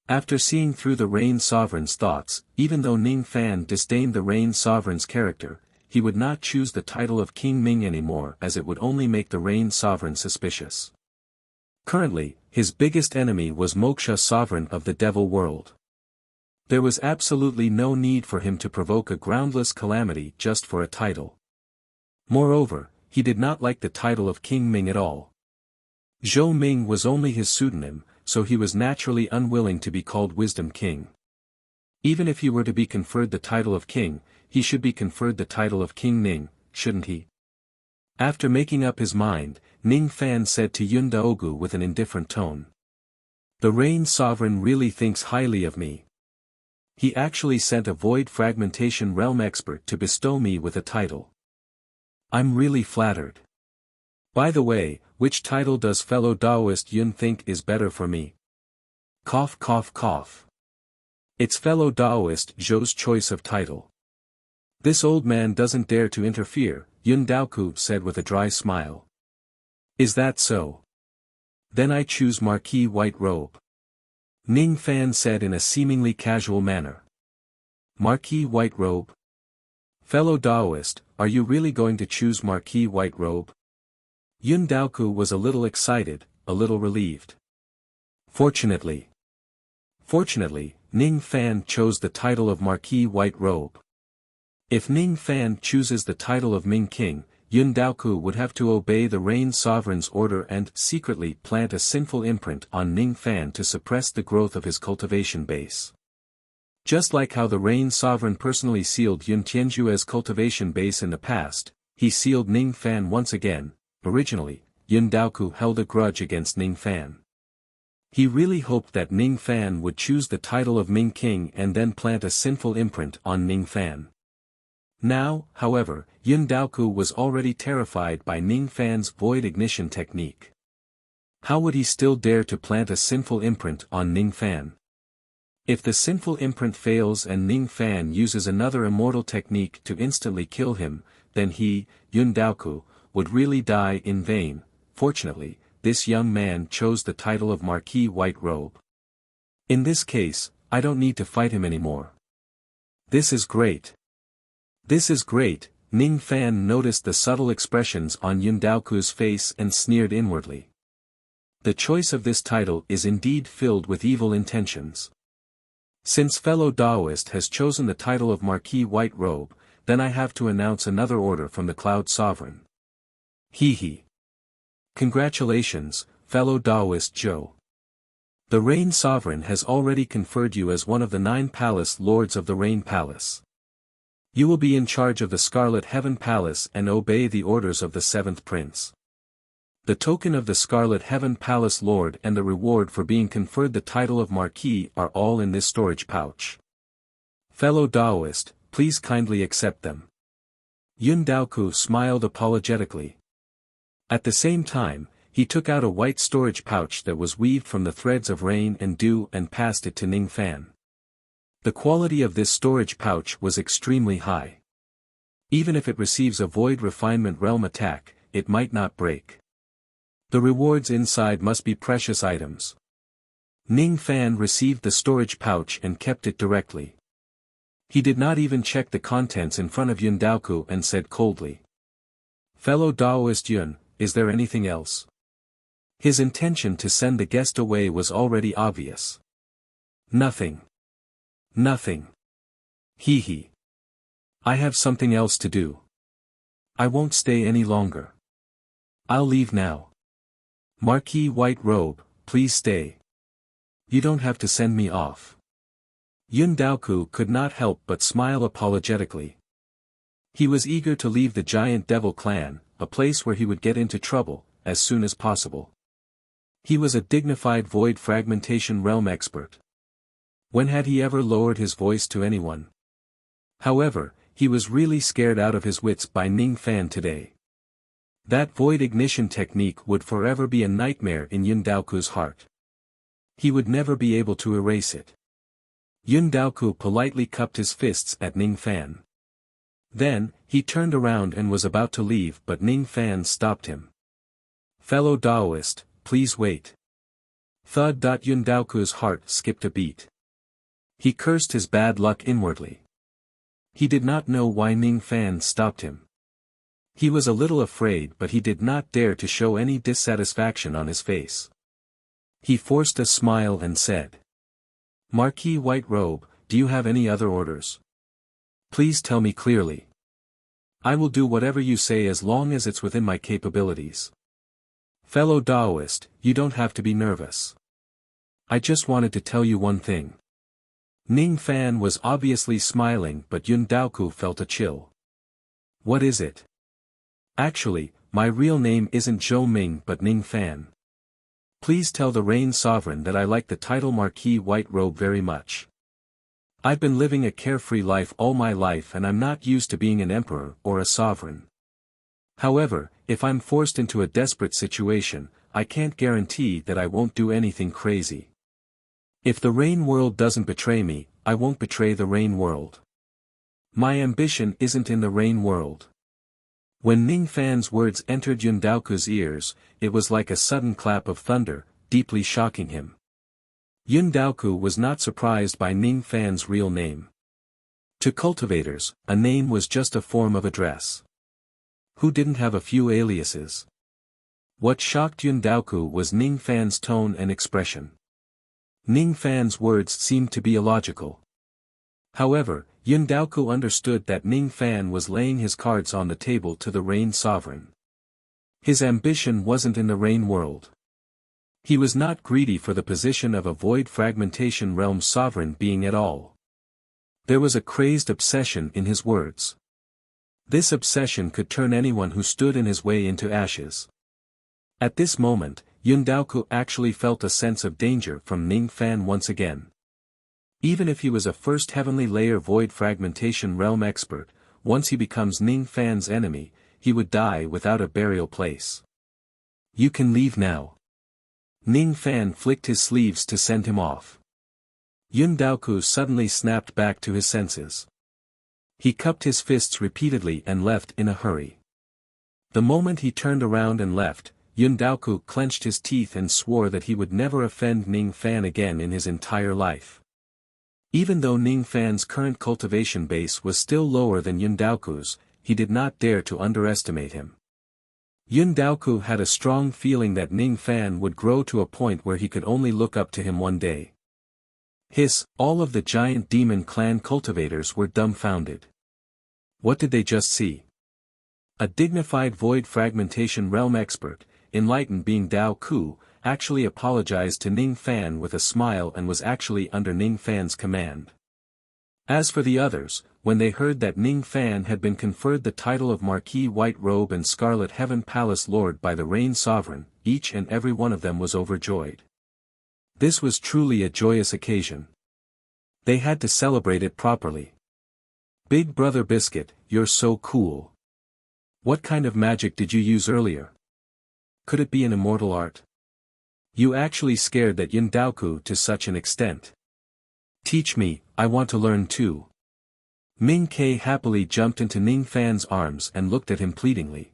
S1: After seeing through the Rain Sovereign's thoughts, even though Ning Fan disdained the Rain Sovereign's character, he would not choose the title of King Ming anymore as it would only make the Rain Sovereign suspicious. Currently, his biggest enemy was Wuxia Sovereign of the Devil World. There was absolutely no need for him to provoke a groundless calamity just for a title. Moreover, he did not like the title of King Ming at all. Zhou Ming was only his pseudonym, so he was naturally unwilling to be called Wisdom King. Even if he were to be conferred the title of king, he should be conferred the title of King Ning, shouldn't he? After making up his mind, Ning Fan said to Yun Daogu with an indifferent tone. The Rain Sovereign really thinks highly of me. He actually sent a void fragmentation realm expert to bestow me with a title. I'm really flattered. By the way, which title does fellow Daoist Yun think is better for me? Cough cough cough. It's fellow Daoist Zhou's choice of title. This old man doesn't dare to interfere, Yun Daoku said with a dry smile. Is that so? Then I choose Marquis White Robe. Ning Fan said in a seemingly casual manner. Marquis White Robe? Fellow Daoist, are you really going to choose Marquis White Robe? Yun Daoku was a little excited, a little relieved. Fortunately, Ning Fan chose the title of Marquis White Robe. If Ning Fan chooses the title of Ming King, Yun Daoku would have to obey the Rain Sovereign's order and secretly plant a sinful imprint on Ning Fan to suppress the growth of his cultivation base. Just like how the Rain Sovereign personally sealed Yun Tianjue's cultivation base in the past, he sealed Ning Fan once again. Originally, Yun Daoku held a grudge against Ning Fan. He really hoped that Ning Fan would choose the title of Ming King and then plant a sinful imprint on Ning Fan. Now, however, Yun Daoku was already terrified by Ning Fan's void ignition technique. How would he still dare to plant a sinful imprint on Ning Fan? If the sinful imprint fails and Ning Fan uses another immortal technique to instantly kill him, then he, Yun Daoku, would really die in vain. Fortunately, this young man chose the title of Marquis White Robe. In this case, I don't need to fight him anymore. This is great. This is great. Ning Fan noticed the subtle expressions on Yun Daoku's face and sneered inwardly. The choice of this title is indeed filled with evil intentions. Since fellow Daoist has chosen the title of Marquis White Robe, then I have to announce another order from the Cloud Sovereign. Hee hee. Congratulations, fellow Taoist Zhou. The Rain Sovereign has already conferred you as one of the 9 Palace Lords of the Rain Palace. You will be in charge of the Scarlet Heaven Palace and obey the orders of the 7th Prince. The token of the Scarlet Heaven Palace Lord and the reward for being conferred the title of Marquis are all in this storage pouch. Fellow Taoist, please kindly accept them. Yun Daoku smiled apologetically. At the same time, he took out a white storage pouch that was weaved from the threads of rain and dew and passed it to Ning Fan. The quality of this storage pouch was extremely high. Even if it receives a Void Refinement Realm attack, it might not break. The rewards inside must be precious items. Ning Fan received the storage pouch and kept it directly. He did not even check the contents in front of Yun Daoku and said coldly. Fellow Taoist Yun, is there anything else? His intention to send the guest away was already obvious. Nothing. Nothing. Hee. I have something else to do. I won't stay any longer. I'll leave now. Marquis White Robe, please stay. You don't have to send me off. Yun Daoku could not help but smile apologetically. He was eager to leave the Giant Devil Clan, a place where he would get into trouble, as soon as possible. He was a dignified Void Fragmentation Realm expert. When had he ever lowered his voice to anyone? However, he was really scared out of his wits by Ning Fan today. That Void Ignition technique would forever be a nightmare in Yun Daoku's heart. He would never be able to erase it. Yun Daoku politely cupped his fists at Ning Fan. Then, he turned around and was about to leave but Ning Fan stopped him. Fellow Taoist, please wait. Thud. Yun Daoku's heart skipped a beat. He cursed his bad luck inwardly. He did not know why Ning Fan stopped him. He was a little afraid but he did not dare to show any dissatisfaction on his face. He forced a smile and said. Marquis White Robe, do you have any other orders? Please tell me clearly. I will do whatever you say as long as it's within my capabilities. Fellow Taoist, you don't have to be nervous. I just wanted to tell you one thing. Ning Fan was obviously smiling but Yun Daoku felt a chill. What is it? Actually, my real name isn't Zhou Ming but Ning Fan. Please tell the Rain Sovereign that I like the title Marquis White Robe very much. I've been living a carefree life all my life and I'm not used to being an emperor or a sovereign. However, if I'm forced into a desperate situation, I can't guarantee that I won't do anything crazy. If the Rain World doesn't betray me, I won't betray the Rain World. My ambition isn't in the Rain World. When Ning Fan's words entered Yun Daoku's ears, it was like a sudden clap of thunder, deeply shocking him. Yun Daoku was not surprised by Ning Fan's real name. To cultivators, a name was just a form of address. Who didn't have a few aliases? What shocked Yun Daoku was Ning Fan's tone and expression. Ning Fan's words seemed to be illogical. However, Yun Daoku understood that Ning Fan was laying his cards on the table to the Rain Sovereign. His ambition wasn't in the Rain World. He was not greedy for the position of a Void Fragmentation Realm Sovereign being at all. There was a crazed obsession in his words. This obsession could turn anyone who stood in his way into ashes. At this moment, Yun Daoku actually felt a sense of danger from Ning Fan once again. Even if he was a first heavenly layer Void Fragmentation Realm expert, once he becomes Ning Fan's enemy, he would die without a burial place. You can leave now. Ning Fan flicked his sleeves to send him off. Yun Daoku suddenly snapped back to his senses. He cupped his fists repeatedly and left in a hurry. The moment he turned around and left, Yun Daoku clenched his teeth and swore that he would never offend Ning Fan again in his entire life. Even though Ning Fan's current cultivation base was still lower than Yun Daoku's, he did not dare to underestimate him. Yun Daoku had a strong feeling that Ning Fan would grow to a point where he could only look up to him one day. All of the giant demon clan cultivators were dumbfounded. What did they just see? A dignified Void Fragmentation Realm expert, enlightened being Daoku, actually apologized to Ning Fan with a smile and was actually under Ning Fan's command. As for the others, when they heard that Ning Fan had been conferred the title of Marquis White Robe and Scarlet Heaven Palace Lord by the Rain Sovereign, each and every one of them was overjoyed. This was truly a joyous occasion. They had to celebrate it properly. Big Brother Biscuit, you're so cool. What kind of magic did you use earlier? Could it be an immortal art? You actually scared that Yindaoku to such an extent. Teach me, I want to learn too. Ming Ke happily jumped into Ning Fan's arms and looked at him pleadingly.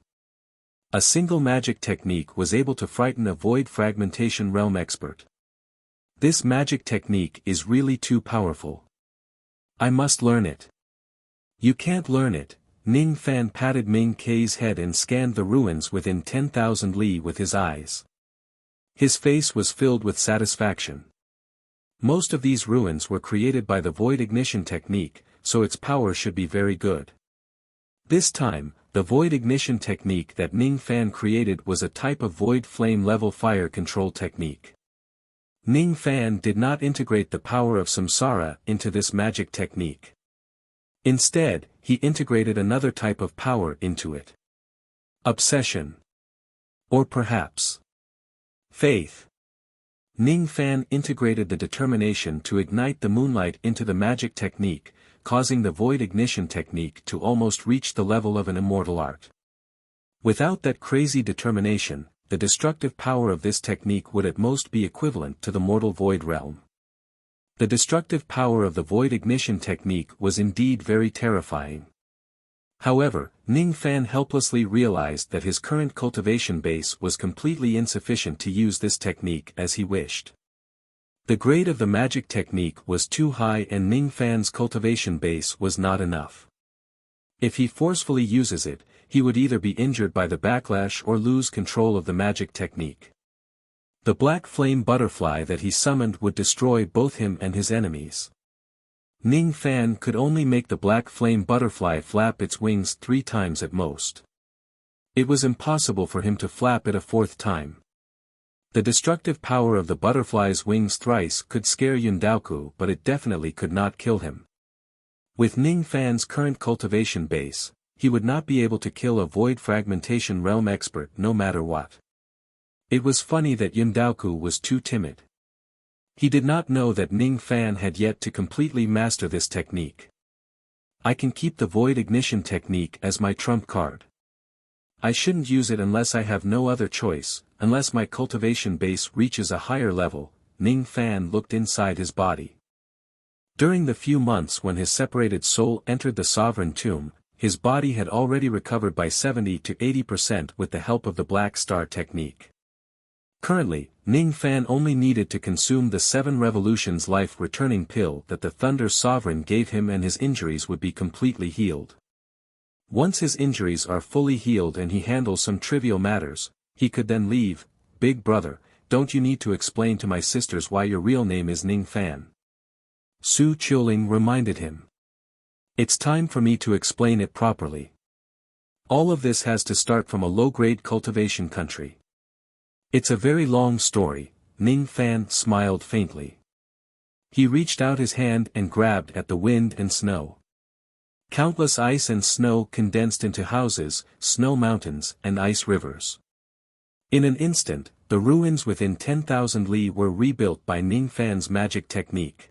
S1: A single magic technique was able to frighten a void fragmentation realm expert. This magic technique is really too powerful. I must learn it. You can't learn it. Ning Fan patted Ming Ke's head and scanned the ruins within 10,000 li with his eyes. His face was filled with satisfaction. Most of these ruins were created by the void ignition technique, so its power should be very good. This time, the void ignition technique that Ning Fan created was a type of void flame level fire control technique. Ning Fan did not integrate the power of samsara into this magic technique. Instead, he integrated another type of power into it. Obsession. Or perhaps faith. Ning Fan integrated the determination to ignite the moonlight into the magic technique, causing the void ignition technique to almost reach the level of an immortal art. Without that crazy determination, the destructive power of this technique would at most be equivalent to the mortal void realm. The destructive power of the void ignition technique was indeed very terrifying. However, Ning Fan helplessly realized that his current cultivation base was completely insufficient to use this technique as he wished. The grade of the magic technique was too high and Ning Fan's cultivation base was not enough. If he forcefully uses it, he would either be injured by the backlash or lose control of the magic technique. The black flame butterfly that he summoned would destroy both him and his enemies. Ning Fan could only make the black flame butterfly flap its wings 3 times at most. It was impossible for him to flap it a 4th time. The destructive power of the butterfly's wings thrice could scare Yundaoku, but it definitely could not kill him. With Ning Fan's current cultivation base, he would not be able to kill a void fragmentation realm expert no matter what. It was funny that Yundaoku was too timid. He did not know that Ning Fan had yet to completely master this technique. I can keep the void ignition technique as my trump card. I shouldn't use it unless I have no other choice, unless my cultivation base reaches a higher level. Ning Fan looked inside his body. During the few months when his separated soul entered the sovereign tomb, his body had already recovered by 70 to 80% with the help of the Black Star technique. Currently, Ning Fan only needed to consume the 7 revolutions life returning pill that the Thunder Sovereign gave him and his injuries would be completely healed. Once his injuries are fully healed and he handles some trivial matters, he could then leave. Big brother, don't you need to explain to my sisters why your real name is Ning Fan? Su Qiuling reminded him. It's time for me to explain it properly. All of this has to start from a low-grade cultivation country. It's a very long story. Ning Fan smiled faintly. He reached out his hand and grabbed at the wind and snow. Countless ice and snow condensed into houses, snow mountains, and ice rivers. In an instant, the ruins within 10,000 li were rebuilt by Ning Fan's magic technique.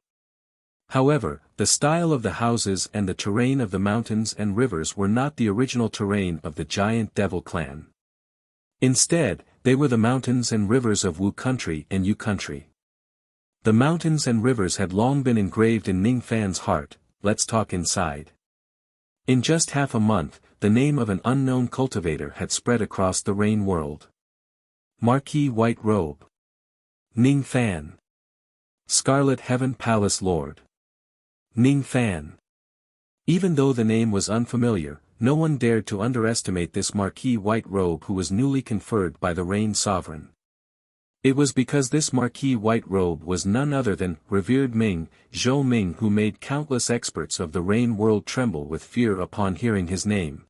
S1: However, the style of the houses and the terrain of the mountains and rivers were not the original terrain of the giant devil clan. Instead, they were the mountains and rivers of Wu country and Yu country. The mountains and rivers had long been engraved in Ning Fan's heart. Let's talk inside. In just half a month, the name of an unknown cultivator had spread across the Rain world. Marquis White Robe. Ning Fan. Scarlet Heaven Palace Lord. Ning Fan. Even though the name was unfamiliar, no one dared to underestimate this Marquis White Robe who was newly conferred by the Rain Sovereign. It was because this Marquis White Robe was none other than revered Ming, Zhou Ming, who made countless experts of the Rain world tremble with fear upon hearing his name.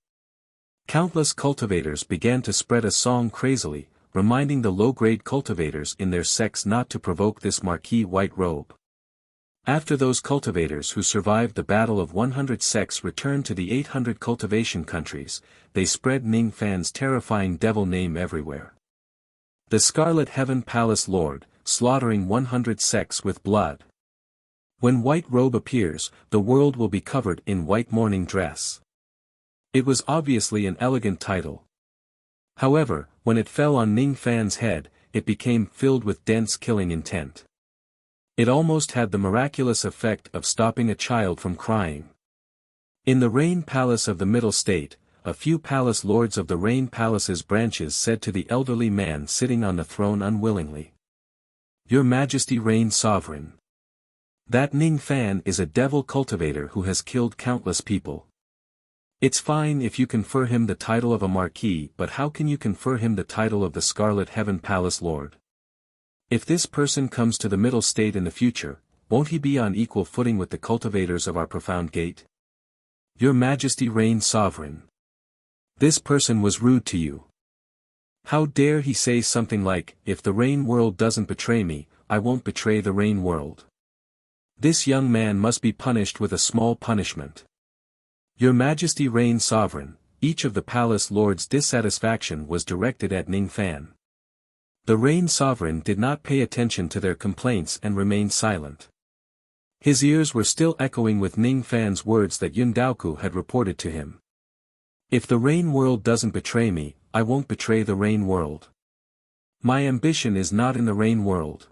S1: Countless cultivators began to spread a song crazily, reminding the low-grade cultivators in their sects not to provoke this Marquis White Robe. After those cultivators who survived the Battle of 100 sects returned to the 800 cultivation countries, they spread Ning Fan's terrifying devil name everywhere. The Scarlet Heaven Palace Lord, slaughtering 100 sects with blood. When White Robe appears, the world will be covered in white mourning dress. It was obviously an elegant title. However, when it fell on Ning Fan's head, it became filled with dense killing intent. It almost had the miraculous effect of stopping a child from crying. In the Rain Palace of the Middle State, a few palace lords of the Rain Palace's branches said to the elderly man sitting on the throne unwillingly, "Your Majesty reigns sovereign. That Ning Fan is a devil cultivator who has killed countless people. It's fine if you confer him the title of a marquis, but how can you confer him the title of the Scarlet Heaven Palace Lord? If this person comes to the Middle State in the future, won't he be on equal footing with the cultivators of our profound gate? Your Majesty reigns sovereign. This person was rude to you. How dare he say something like, 'If the Rain World doesn't betray me, I won't betray the Rain World.' This young man must be punished with a small punishment. Your Majesty reigns sovereign." Each of the palace lords' dissatisfaction was directed at Ning Fan. The Rain Sovereign did not pay attention to their complaints and remained silent. His ears were still echoing with Ning Fan's words that Yun Daoku had reported to him. "If the Rain World doesn't betray me, I won't betray the Rain World. My ambition is not in the Rain World."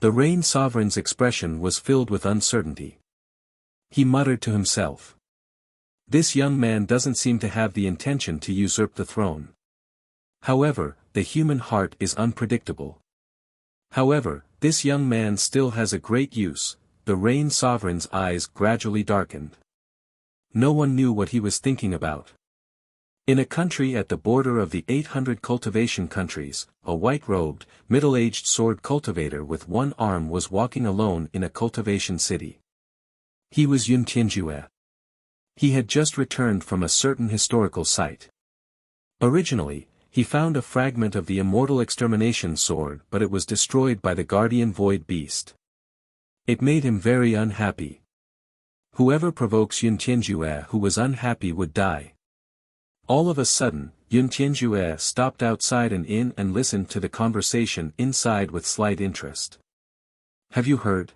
S1: The Rain Sovereign's expression was filled with uncertainty. He muttered to himself, "This young man doesn't seem to have the intention to usurp the throne. However, the human heart is unpredictable. However, this young man still has a great use." The Rain Sovereign's eyes gradually darkened. No one knew what he was thinking about. In a country at the border of the 800 cultivation countries, a white-robed, middle-aged sword cultivator with one arm was walking alone in a cultivation city. He was Yun Tianjue. He had just returned from a certain historical site. Originally, he found a fragment of the immortal extermination sword, but it was destroyed by the guardian void beast. It made him very unhappy. Whoever provokes Yun Tianjue who was unhappy would die. All of a sudden, Yun Tianjue stopped outside an inn and listened to the conversation inside with slight interest. "Have you heard?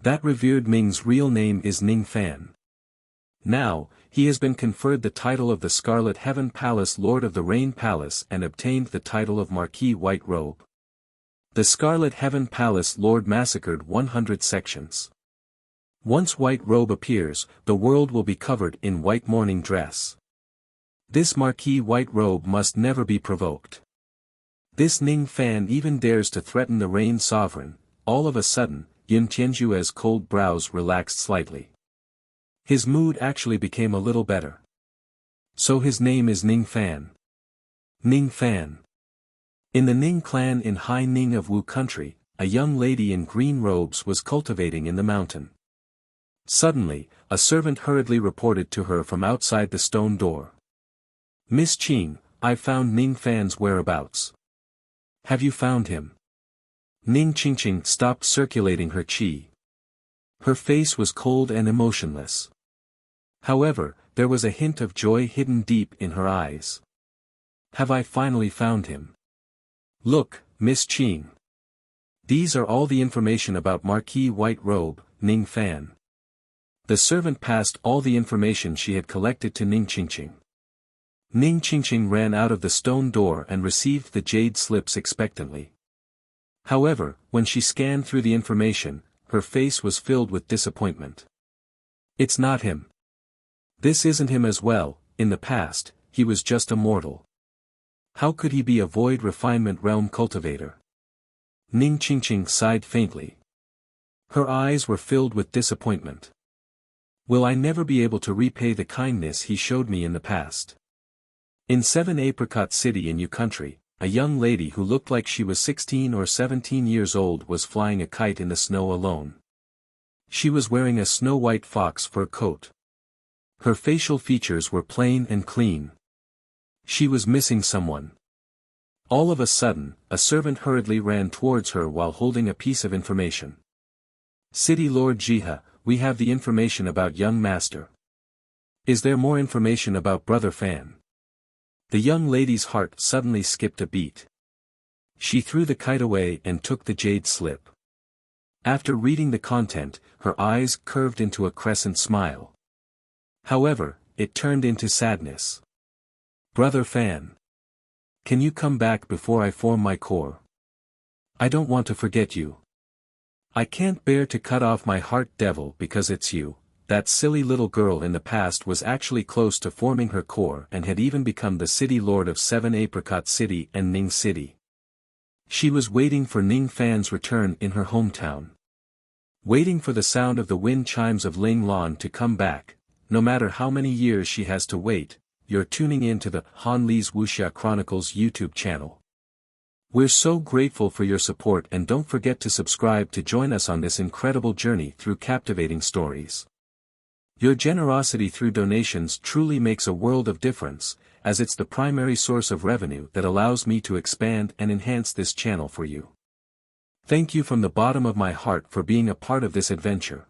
S1: That revered Ming's real name is Ning Fan. Now, he has been conferred the title of the Scarlet Heaven Palace Lord of the Rain Palace and obtained the title of Marquis White Robe. The Scarlet Heaven Palace Lord massacred 100 sections. Once White Robe appears, the world will be covered in white mourning dress. This Marquis White Robe must never be provoked. This Ning Fan even dares to threaten the Rain Sovereign." All of a sudden, Yun Tianjue's cold brows relaxed slightly. His mood actually became a little better. So his name is Ning Fan. Ning Fan. In the Ning clan in Hai Ning of Wu country, a young lady in green robes was cultivating in the mountain. Suddenly, a servant hurriedly reported to her from outside the stone door. "Miss Qing, I've found Ning Fan's whereabouts." "Have you found him?" Ning Qingqing stopped circulating her qi. Her face was cold and emotionless. However, there was a hint of joy hidden deep in her eyes. "Have I finally found him? Look, Miss Qing. These are all the information about Marquis White Robe, Ning Fan." The servant passed all the information she had collected to Ning Qingqing. Ning Qingqing ran out of the stone door and received the jade slips expectantly. However, when she scanned through the information, her face was filled with disappointment. "It's not him. This isn't him as well. In the past, he was just a mortal. How could he be a void refinement realm cultivator?" Ning Qingqing sighed faintly. Her eyes were filled with disappointment. "Will I never be able to repay the kindness he showed me in the past?" In 7 Apricot City in Yu country, a young lady who looked like she was 16 or 17 years old was flying a kite in the snow alone. She was wearing a snow-white fox fur coat. Her facial features were plain and clean. She was missing someone. All of a sudden, a servant hurriedly ran towards her while holding a piece of information. City Lord Jiha, we have the information about young master. Is there more information about Brother Fan? The young lady's heart suddenly skipped a beat. She threw the kite away and took the jade slip. After reading the content, her eyes curved into a crescent smile. However, it turned into sadness. Brother Fan. Can you come back before I form my core? I don't want to forget you. I can't bear to cut off my heart, devil, because it's you. That silly little girl in the past was actually close to forming her core and had even become the city lord of 7 Apricot City and Ning City. She was waiting for Ning Fan's return in her hometown. Waiting for the sound of the wind chimes of Ling Lan to come back. No matter how many years she has to wait, you're tuning in to the Han Li's Wuxia Chronicles YouTube channel. We're so grateful for your support, and don't forget to subscribe to join us on this incredible journey through captivating stories. Your generosity through donations truly makes a world of difference, as it's the primary source of revenue that allows me to expand and enhance this channel for you. Thank you from the bottom of my heart for being a part of this adventure.